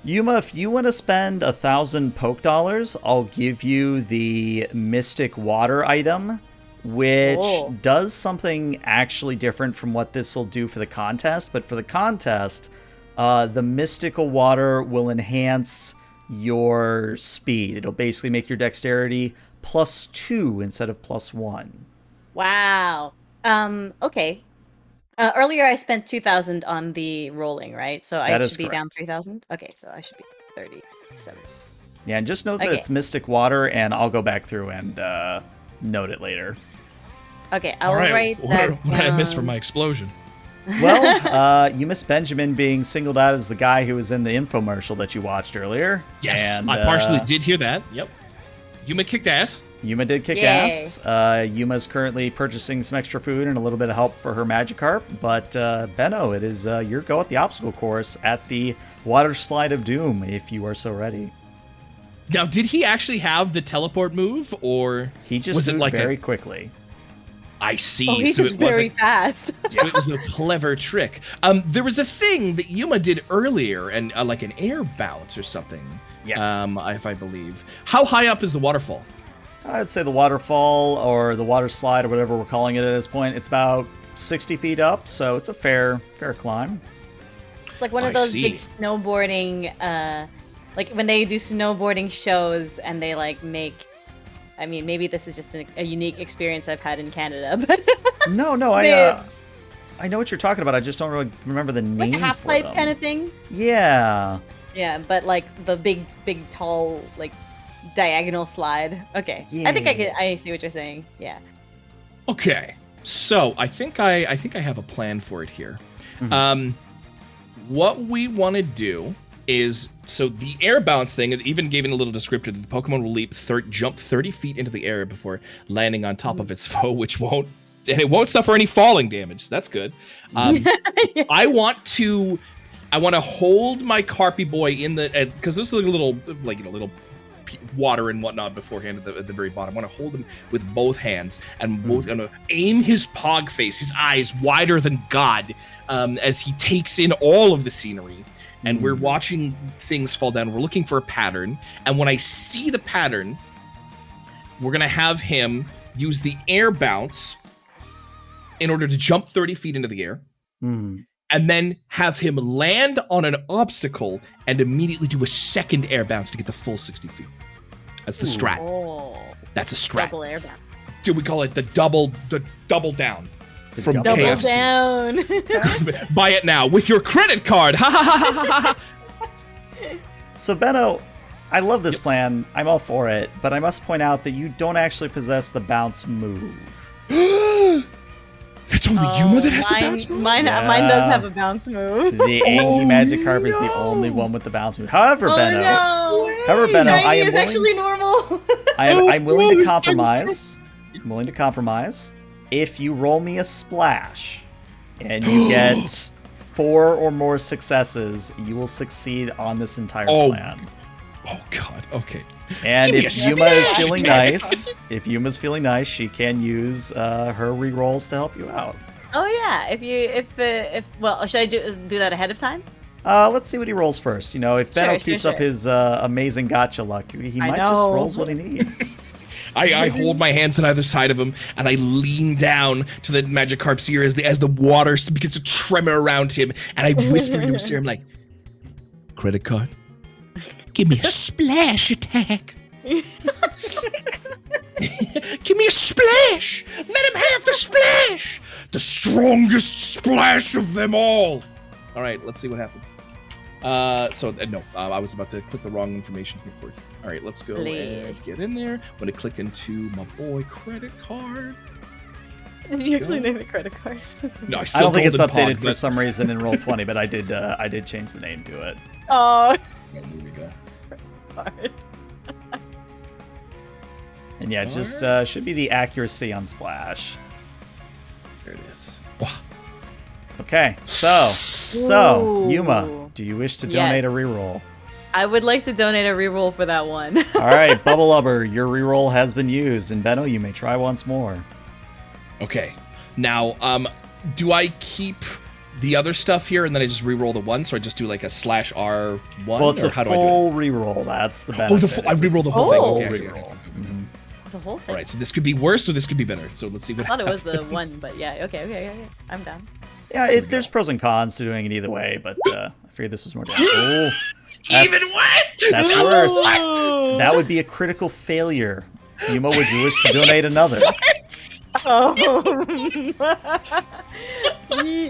Yuma, if you want to spend 1,000 poke dollars, I'll give you the Mystic Water item, which does something actually different from what this will do for the contest. But for the contest, the Mystical Water will enhance your speed. It'll basically make your dexterity +2 instead of +1. Wow. Okay. Earlier I spent 2,000 on the rolling, right? So I should be down 3,000. Okay, so I should be 37. Yeah, and just note that it's Mystic Water, and I'll go back through and note it later. Okay, I'll write that. What did I miss from my explosion? Well, you missed Benjamin being singled out as the guy who was in the infomercial that you watched earlier. Yes, and, I partially did hear that. Yep. Yuma kicked ass. Yuma did kick ass. Yuma's currently purchasing some extra food and a little bit of help for her Magikarp. But Benno, it is your go at the obstacle course at the Water Slide of Doom, if you are so ready. Now, did he actually have the teleport move, or he just was moved it like very quickly? I see. Oh, he's just very fast. So it was a clever trick. There was a thing that Yuma did earlier, and like an air bounce or something. Yes. If I believe. How high up is the waterfall? I'd say the waterfall or the water slide or whatever we're calling it at this point. It's about 60 feet up, so it's a fair climb. It's like one of those big snowboarding, like when they do snowboarding shows and they like make. I mean, maybe this is just a unique experience I've had in Canada, but no, I know what you're talking about. I just don't really remember the name. Like a half pipe kind of thing. Yeah. Yeah, but like the big, tall, like diagonal slide. Okay, yeah. I think I see what you're saying. Yeah. Okay, so I think I have a plan for it here. Mm-hmm. What we want to do is, so the air bounce thing, it even gave it a little descriptor that the Pokemon will jump 30 feet into the air before landing on top of its foe, which won't suffer any falling damage. So that's good. I want to hold my Carpy boy in the, because this is like a little, little water and whatnot beforehand at the very bottom. I want to hold him with both hands and gonna aim his pog face, his eyes wider than God, as he takes in all of the scenery. And we're watching things fall down. We're looking for a pattern. And when I see the pattern, we're going to have him use the air bounce in order to jump 30 feet into the air. And then have him land on an obstacle and immediately do a second air bounce to get the full 60 feet. That's the strat. Oh, that's a strat. Double air bounce. Do we call it the double down? From double KFC. Down. Buy it now with your credit card. So Benno, I love this plan. I'm all for it, but I must point out that you don't actually possess the bounce move. It's only Yuma that has the bounce move? Mine does have a bounce move. The Angry Magikarp is the only one with the bounce move. However, Benno, I am actually normal. I'm willing to compromise. I'm willing to compromise. If you roll me a splash and you get 4 or more successes, you will succeed on this entire plan. Oh God. Okay. And if Yuma is feeling nice, she can use her rerolls to help you out. Oh yeah. Well, should I do that ahead of time? Let's see what he rolls first. You know, if Benno keeps up his amazing gotcha luck, he might just rolls what he needs. I hold my hands on either side of him, and I lean down to the Magikarp's ear as the water begins to tremor around him, and I whisper into his ear, I'm like, credit card? Give me a splash attack. Give me a splash. Let him have the splash. The strongest splash of them all. All right, let's see what happens. I was about to click the wrong information here for you. All right, let's go and get in there. I'm going to click into my boy credit card. Did you actually name it credit card? No, I don't think it's updated for some reason in Roll20, but I did change the name to it. Oh. There we go. And yeah, just should be the accuracy on splash. There it is. Okay, so Yuma, do you wish to donate a reroll? I would like to donate a reroll for that one. All right, Bubble Lubber, your reroll has been used, and Benno, you may try once more. Okay. Now, do I keep the other stuff here, and then I just re-roll the 1, so I just do like a /R1? Well, it's or a how do I do full re-roll. That's the benefit. it? Oh, I re-roll the whole thing. Oh. Okay, I see. The whole thing. All right, so this could be worse, or this could be better. So let's see what I thought it was happens. the 1, but yeah. Okay. I'm down. Yeah, there's pros and cons to doing it either way, but I figured this was more damage. Oh, Even what? That's worse. That would be a critical failure. Yuma, would you wish to donate another? Oh.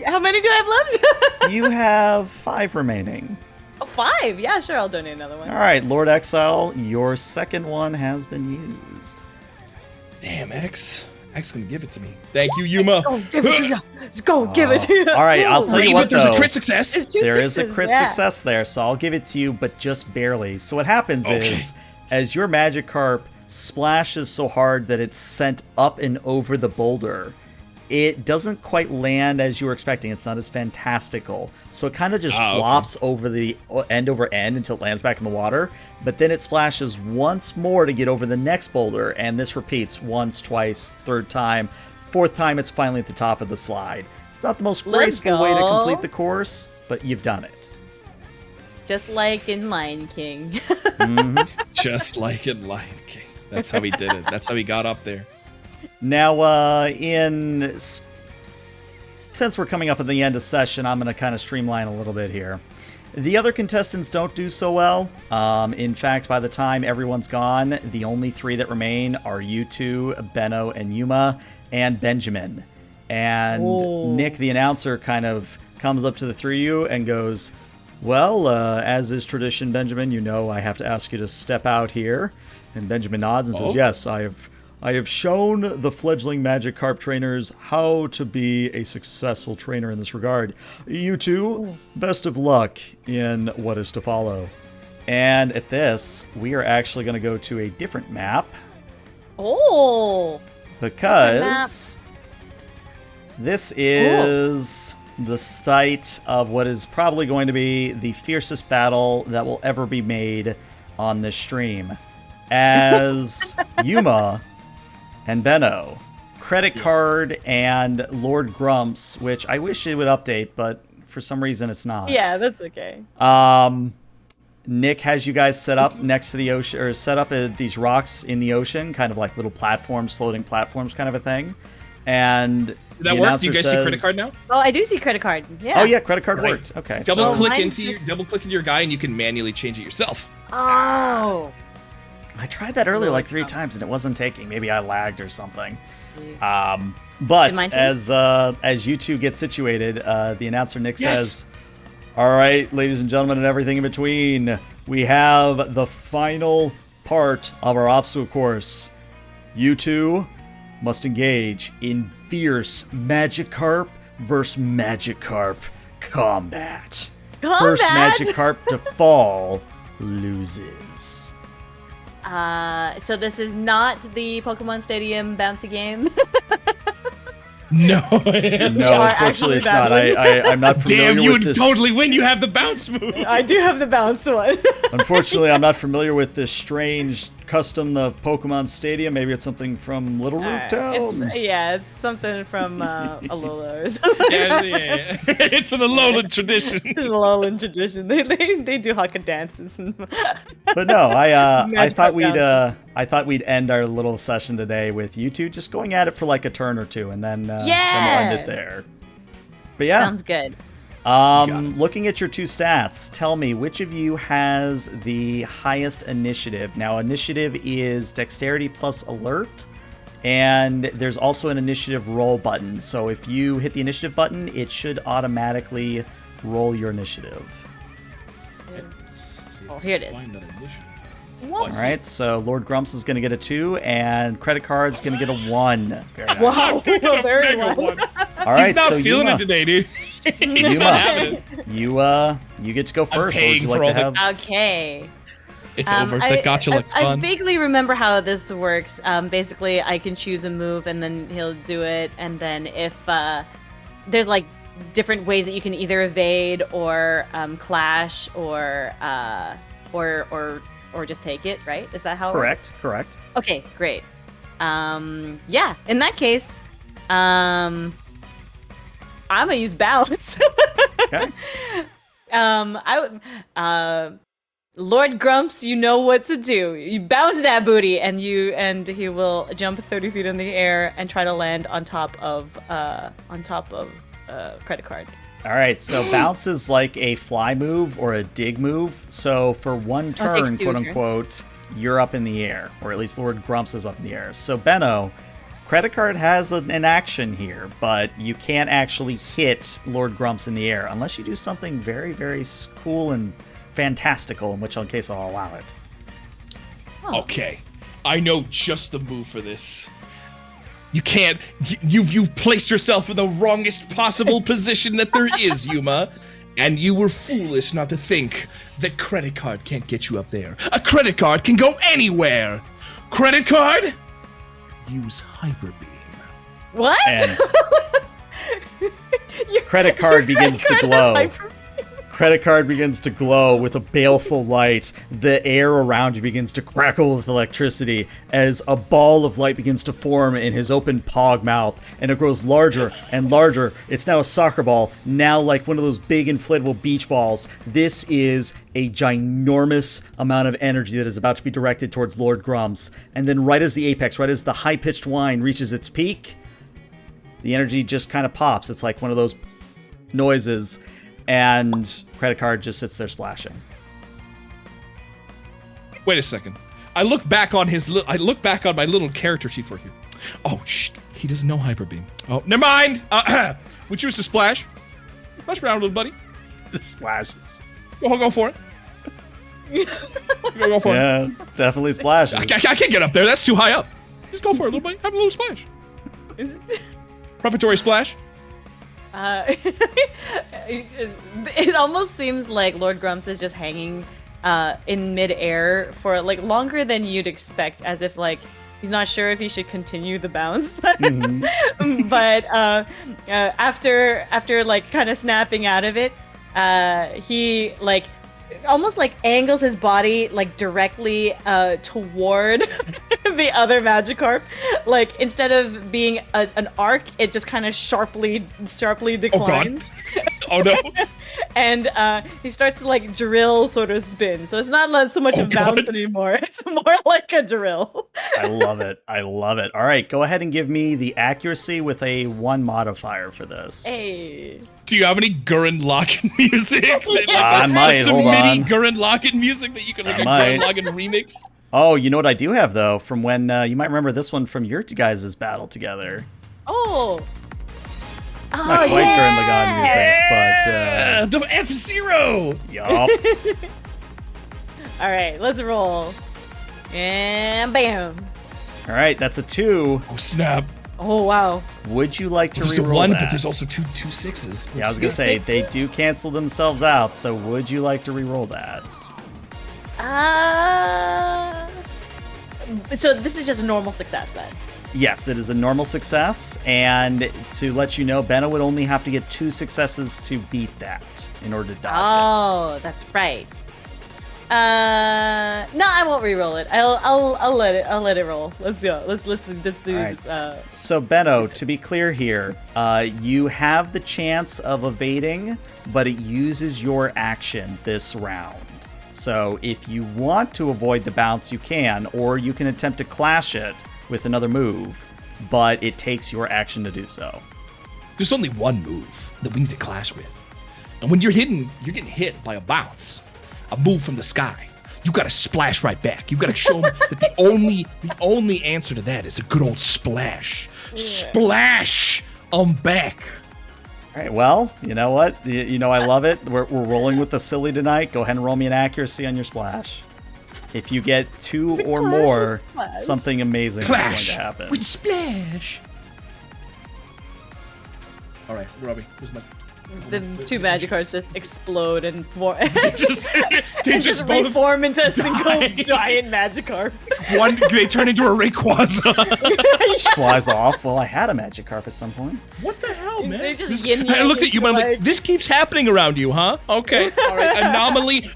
How many do I have left? You have 5 remaining. Oh, 5? Yeah, sure, I'll donate another one. All right, Lord Exile, your second one has been used. Damn, X. X gonna give it to me. Thank you, Yuma. Go, give it to you. Let's go, give it to you. All right, I'll tell you what, There's though. a crit success. There's 2 There is a sixes, crit yeah. success there, so I'll give it to you, but just barely. So what happens Okay. is, as your Magikarp splashes so hard that it's sent up and over the boulder, it doesn't quite land as you were expecting. It's not as fantastical. So it kind of just flops over the end over end until it lands back in the water. But then it splashes once more to get over the next boulder. And this repeats once, twice, third time. Fourth time, it's finally at the top of the slide. It's not the most Let's graceful way to go. complete the course, but you've done it. Just like in Lion King. Just like in Lion King. That's how he did it. That's how he got up there. Now, since we're coming up at the end of session, I'm going to kind of streamline a little bit here. The other contestants don't do so well. In fact, by the time everyone's gone, the only 3 that remain are you two, Benno and Yuma, and Benjamin. And Nick, the announcer, kind of comes up to the 3 of you and goes, well, as is tradition, Benjamin, you know I have to ask you to step out here. And Benjamin nods and says, yes, I have shown the fledgling Magikarp trainers how to be a successful trainer in this regard. You two, best of luck in what is to follow. And at this, we are actually going to go to a different map. Oh. Because this is the site of what is probably going to be the fiercest battle that will ever be made on this stream. As Yuma and Benno, Credit Card and Lord Grumps, which I wish it would update, but for some reason it's not. Yeah, that's okay. Nick has you guys set up next to the ocean, or set up these rocks in the ocean, kind of like little platforms, floating platforms kind of a thing. And Did that work? Do you guys see Credit Card now? Oh, I do see Credit Card. Yeah. Oh yeah, Credit Card Right. worked. Okay. Double click mine into your guy, and you can manually change it yourself. Oh. I tried that earlier like 3 times and it wasn't taking. Maybe I lagged or something. But as you two get situated, the announcer Nick says, all right, ladies and gentlemen and everything in between, we have the final part of our obstacle course. You two must engage in fierce Magikarp versus Magikarp combat. First Magikarp to fall loses. So this is not the Pokemon Stadium bouncy game. No. No, unfortunately it's not. I'm not familiar Damn, you with would this. totally win. You have the bounce move. I do have the bounce one. Unfortunately, I'm not familiar with this strange custom of Pokemon Stadium. Maybe it's something from Little Root Town. It's something from Alola or something. Yeah. It's an Alolan tradition. It's an Alolan tradition. They do haka dances. But no, I Magikarp thought we'd end our little session today with you two just going at it for like a turn or two, and then we'll end it there. But yeah, Sounds good. Looking at your 2 stats, tell me which of you has the highest initiative. Now, initiative is dexterity plus alert, and there's also an initiative roll button. So if you hit the initiative button, it should automatically roll your initiative. Oh, here it is. All right, so Lord Grumps is going to get a 2, and Credit Card's going to get a 1. Very nice. Wow, very well. All right, He's not so feeling Yuma, it today, dude. Yuma, you get to go first. What would paying you for like all to the- have? Okay. It's over. The gotcha looks I fun. vaguely remember how this works. Basically, I can choose a move, and then he'll do it. And then if there's like different ways that you can either evade or clash or just take it, right? Is that how it works? Correct. Okay, great. Yeah, in that case, I'm gonna use bounce. Okay. Lord Grumps, you know what to do. You bounce that booty, and he will jump 30 feet in the air and try to land on top of credit card. All right, so bounce is like a fly move or a dig move. So for one turn, quote unquote, you're up in the air, or at least Lord Grumps is up in the air. So Benno, credit card has an action here, but you can't actually hit Lord Grumps in the air unless you do something very, very cool and fantastical, in which case I'll allow it. Oh. Okay, I know just the move for this. You can't. You've placed yourself in the wrongest possible position that there is, Yuma. And you were foolish not to think that credit card can't get you up there. A credit card can go anywhere. Credit card? Use hyper beam. What? And credit card begins to glow. Credit card begins to glow with a baleful light. The air around you begins to crackle with electricity as a ball of light begins to form in his open pog mouth, and it grows larger and larger. It's now a soccer ball, now like one of those big inflatable beach balls. This is a ginormous amount of energy that is about to be directed towards Lord Grumps. And then right as the apex, right as the high-pitched whine reaches its peak, the energy just kind of pops. It's like one of those noises. And credit card just sits there splashing. Wait a second. I look back on my little character sheet for you. Oh, he doesn't know hyper beam. Oh, never mind. We choose to splash. Splash around, little buddy. The splashes. Go for it. Go for it. Yeah, definitely splashes. I can't get up there. That's too high up. Just go for it, little buddy. Have a little splash. Preparatory splash. It almost seems like Lord Grumps is just hanging in midair for like longer than you'd expect, as if like he's not sure if he should continue the bounce. But after like kind of snapping out of it, he like almost like angles his body like directly toward the other Magikarp. Like instead of being an arc, it just kind of sharply declines. Oh no. And he starts to like drill sort of spin. So it's not so much a bounce anymore. It's more like a drill. I love it. All right, go ahead and give me the accuracy with a 1 modifier for this. Hey. Do you have any Gurren Lagann music? I might, some hold mini on. Gurren Lagann music that you can look at Gurren Lagann remix? Oh, you know what I do have, though? From when, you might remember this one from your guys' battle together. Oh. It's not quite Gurren Lagann music, but... the F-Zero! Yup. Alright, let's roll. And bam. Alright, that's a 2. Oh, snap. Oh, wow. Would you like to There's a reroll 1, that? but there's also two sixes. Yeah, I was gonna say, they do cancel themselves out, so would you like to reroll that? So this is just a normal success then? Yes, it is a normal success, and to let you know, Benno would only have to get 2 successes to beat that in order to dodge Oh, that's right. No, I won't re-roll it. I'll let it roll. Let's go. Let's do. All right. So Benno, to be clear here, you have the chance of evading, but it uses your action this round. So if you want to avoid the bounce, you can, or you can attempt to clash it with another move, but it takes your action to do so. There's only one move that we need to clash with. And when you're getting hit by a bounce, a move from the sky, you gotta splash right back. You gotta show them that the only answer to that is a good old splash. Yeah. Splash on back. All right, well, you know what? You know I love it. We're rolling with the silly tonight. Go ahead and roll me an accuracy on your splash. If you get 2 or more, something amazing is going to happen. With splash. All right, Robbie, where's my... The 2 Magikarps just explode and they just both reform into a single giant Magikarp. One, they turn into a Rayquaza. Flies off. Well, I had a Magikarp at some point. What the hell, man? They just I looked at you, and I'm like, this keeps happening around you, huh? Okay, all right.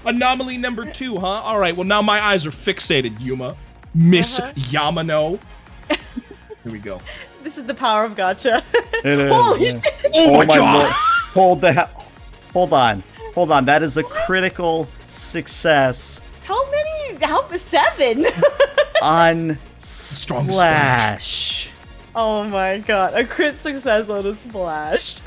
Anomaly number 2, huh? All right, well, now my eyes are fixated, Yuma. Miss Yamano. Here we go. This is the power of gacha. It is. Holy yeah. shit! Oh my god! Lord. Hold on. That is a critical success How many? How 7? on Strongest Splash. Oh my god! A crit success on a splash.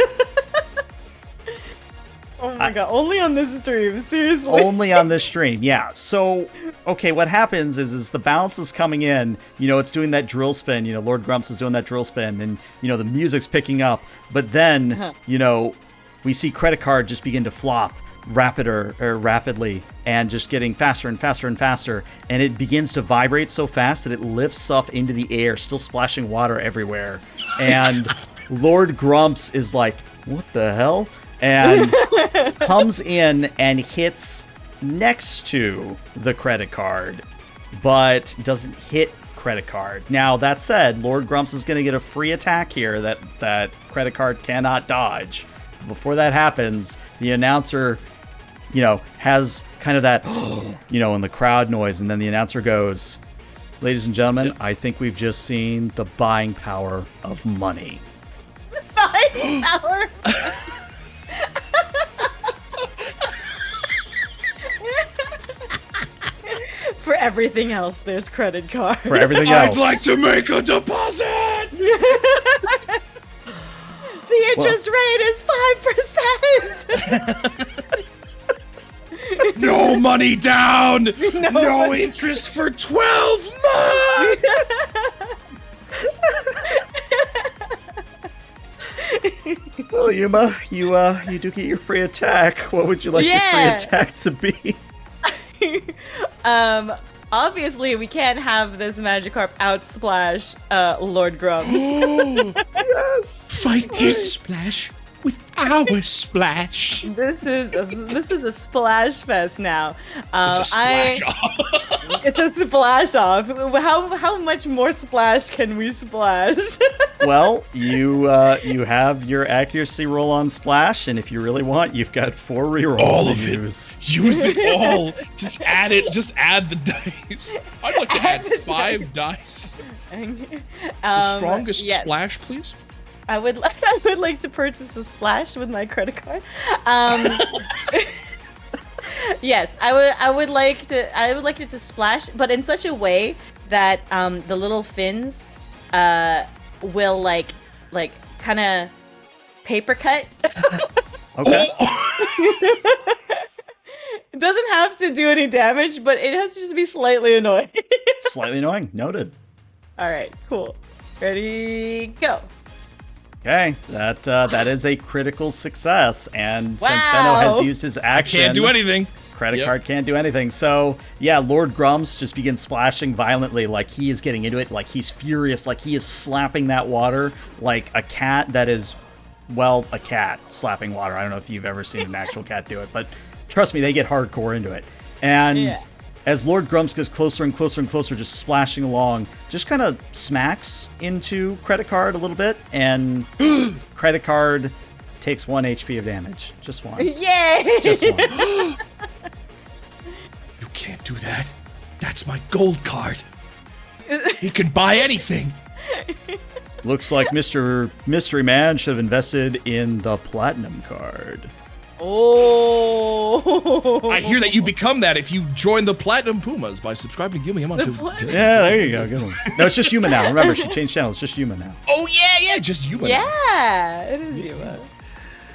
Oh my god! Only on this stream, seriously. Only on this stream, yeah. So, okay, what happens is the bounce is coming in, it's doing that drill spin, Lord Grumps is doing that drill spin, and, the music's picking up, but then, we see Credit Card just begin to flop rapidly, and just getting faster and faster and faster, and it begins to vibrate so fast that it lifts off into the air, still splashing water everywhere, and Lord Grumps is like, what the hell? And comes in and hits next to the Credit Card, but doesn't hit Credit Card. Now, that said, Lord Grumps is going to get a free attack here that Credit Card cannot dodge. Before that happens, the announcer, has kind of that, in the crowd noise, and then the announcer goes, ladies and gentlemen, I think we've just seen the buying power of money. Buying power. For everything else, there's Credit Card. For everything else. I'd like to make a deposit! The interest rate is 5%. No money down! No interest for 12 months! Well, Yuma, you do get your free attack. What would you like your free attack to be? Obviously we can't have this Magikarp outsplash Lord Grumps. Yes. Fight his splash with our splash. This is a splash fest now. It's a splash off. It's a splash off. How much more splash can we splash? Well, you have your accuracy roll on splash, and if you really want, you've got 4 rerolls All to of it. use. Use it all. Just add it. Just add the dice. I'd like to add 5 dice. The strongest splash, please. I would like to purchase a splash with my credit card. Yes, I would like it to splash, but in such a way that the little fins will like kind of paper cut. Okay. It doesn't have to do any damage, but it has to just be slightly annoying. Slightly annoying. Noted. All right, cool. Ready, go. Okay, that is a critical success, and since Wow. Benno has used his action, Can't do anything. Credit Card can't do anything. So yeah, Lord Grumps just begins splashing violently, like he is getting into it, like he's furious, like he is slapping that water like a cat that is, well, a cat slapping water. I don't know if you've ever seen an actual cat do it, but trust me, they get hardcore into it. And as Lord Grumps gets closer and closer and closer, just splashing along, just kind of smacks into Credit Card a little bit, and Credit Card takes 1 HP of damage. Just 1. Yay! Just 1. You can't do that. That's my gold card. He can buy anything. Looks like Mr. Mystery Man should have invested in the Platinum card. Oh! I hear that you become that if you join the Platinum Pumas by subscribing to Yuma Yamano. Yeah, there you go. Good one. No, it's just Yuma now. Remember, she changed channels. It's just Yuma now. Oh yeah, just Yuma. Yeah, it is Yuma.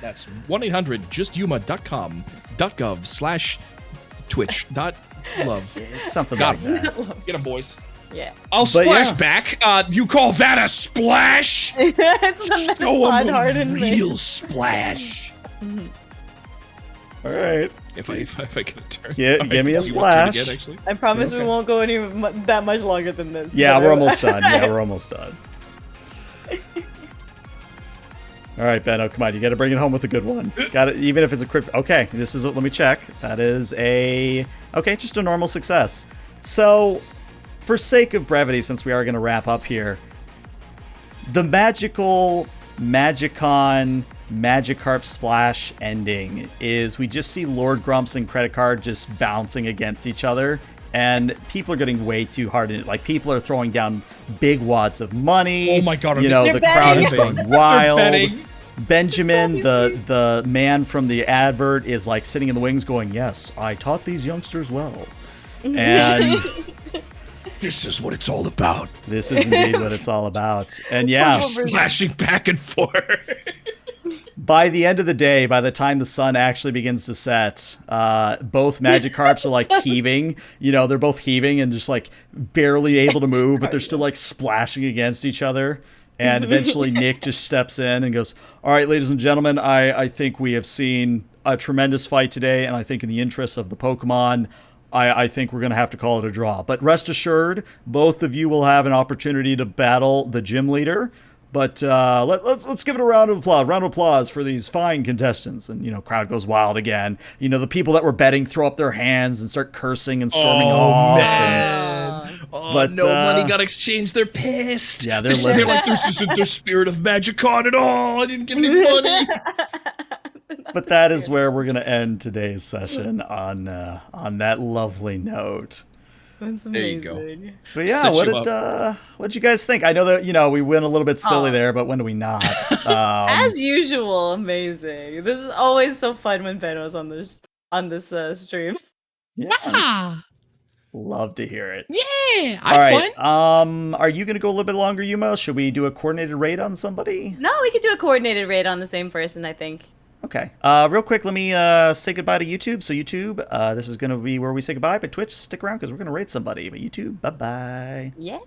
That's 1-800-JUST-YUMA.com/Twitch.love. It's something Got like that. Get him, boys. Yeah. I'll But splash yeah. back. You call that a splash? It's the Show him a hardened real splash. All right. If I get a turn. Give me a See what turn splash. Again, actually. I promise Okay. we won't go that much longer than this. Yeah, but we're almost done. Yeah, we're almost done. All right, Benno, come on. You got to bring it home with a good one. Got it. Even if it's a crit. Okay, this is. Let me check. That is just a normal success. So, for sake of brevity, since we are going to wrap up here, the magical Magicon Magikarp Splash ending is we just see Lord Grumps and Credit Card just bouncing against each other, and people are getting way too hard in it. Like, people are throwing down big wads of money. Oh my God, You know, They're the crowd is betting. going wild. betting. Benjamin, the man from the advert, is like sitting in the wings going, yes, I taught these youngsters well. And This is what it's all about. this is indeed what it's all about. And yeah, Splashing back and forth. by the end of the day, by the time the sun actually begins to set, both Magikarps are like heaving. You know, they're both heaving and just like barely able to move, but they're still like splashing against each other. And eventually Nick just steps in and goes, all right, ladies and gentlemen, I think we have seen a tremendous fight today, and I think in the interest of the Pokemon, I think we're going to have to call it a draw. But rest assured, both of you will have an opportunity to battle the gym leader. But let's give it a round of applause. Round of applause for these fine contestants. And, you know, crowd goes wild again. You know, the people that were betting throw up their hands and start cursing and storming off. Man. But, no money got exchanged. They're pissed. Yeah, they're they're like, this isn't the spirit of Magicon at all. I didn't get any money. But that is where we're going to end today's session on that lovely note. That's There you amazing. go. But yeah, what did you guys think? I know that, you know, we went a little bit silly there, but when do we not? As usual, amazing. This is always so fun when Beno's on this stream. Yeah. Love to hear it. Yeah, All right. fun. Are you going to go a little bit longer, Yuma? Should we do a coordinated raid on somebody? No, we could do a coordinated raid on the same person, I think. Okay. Real quick, let me say goodbye to YouTube. So YouTube, this is going to be where we say goodbye. But Twitch, stick around because we're going to raid somebody. But YouTube, bye-bye. Yeah.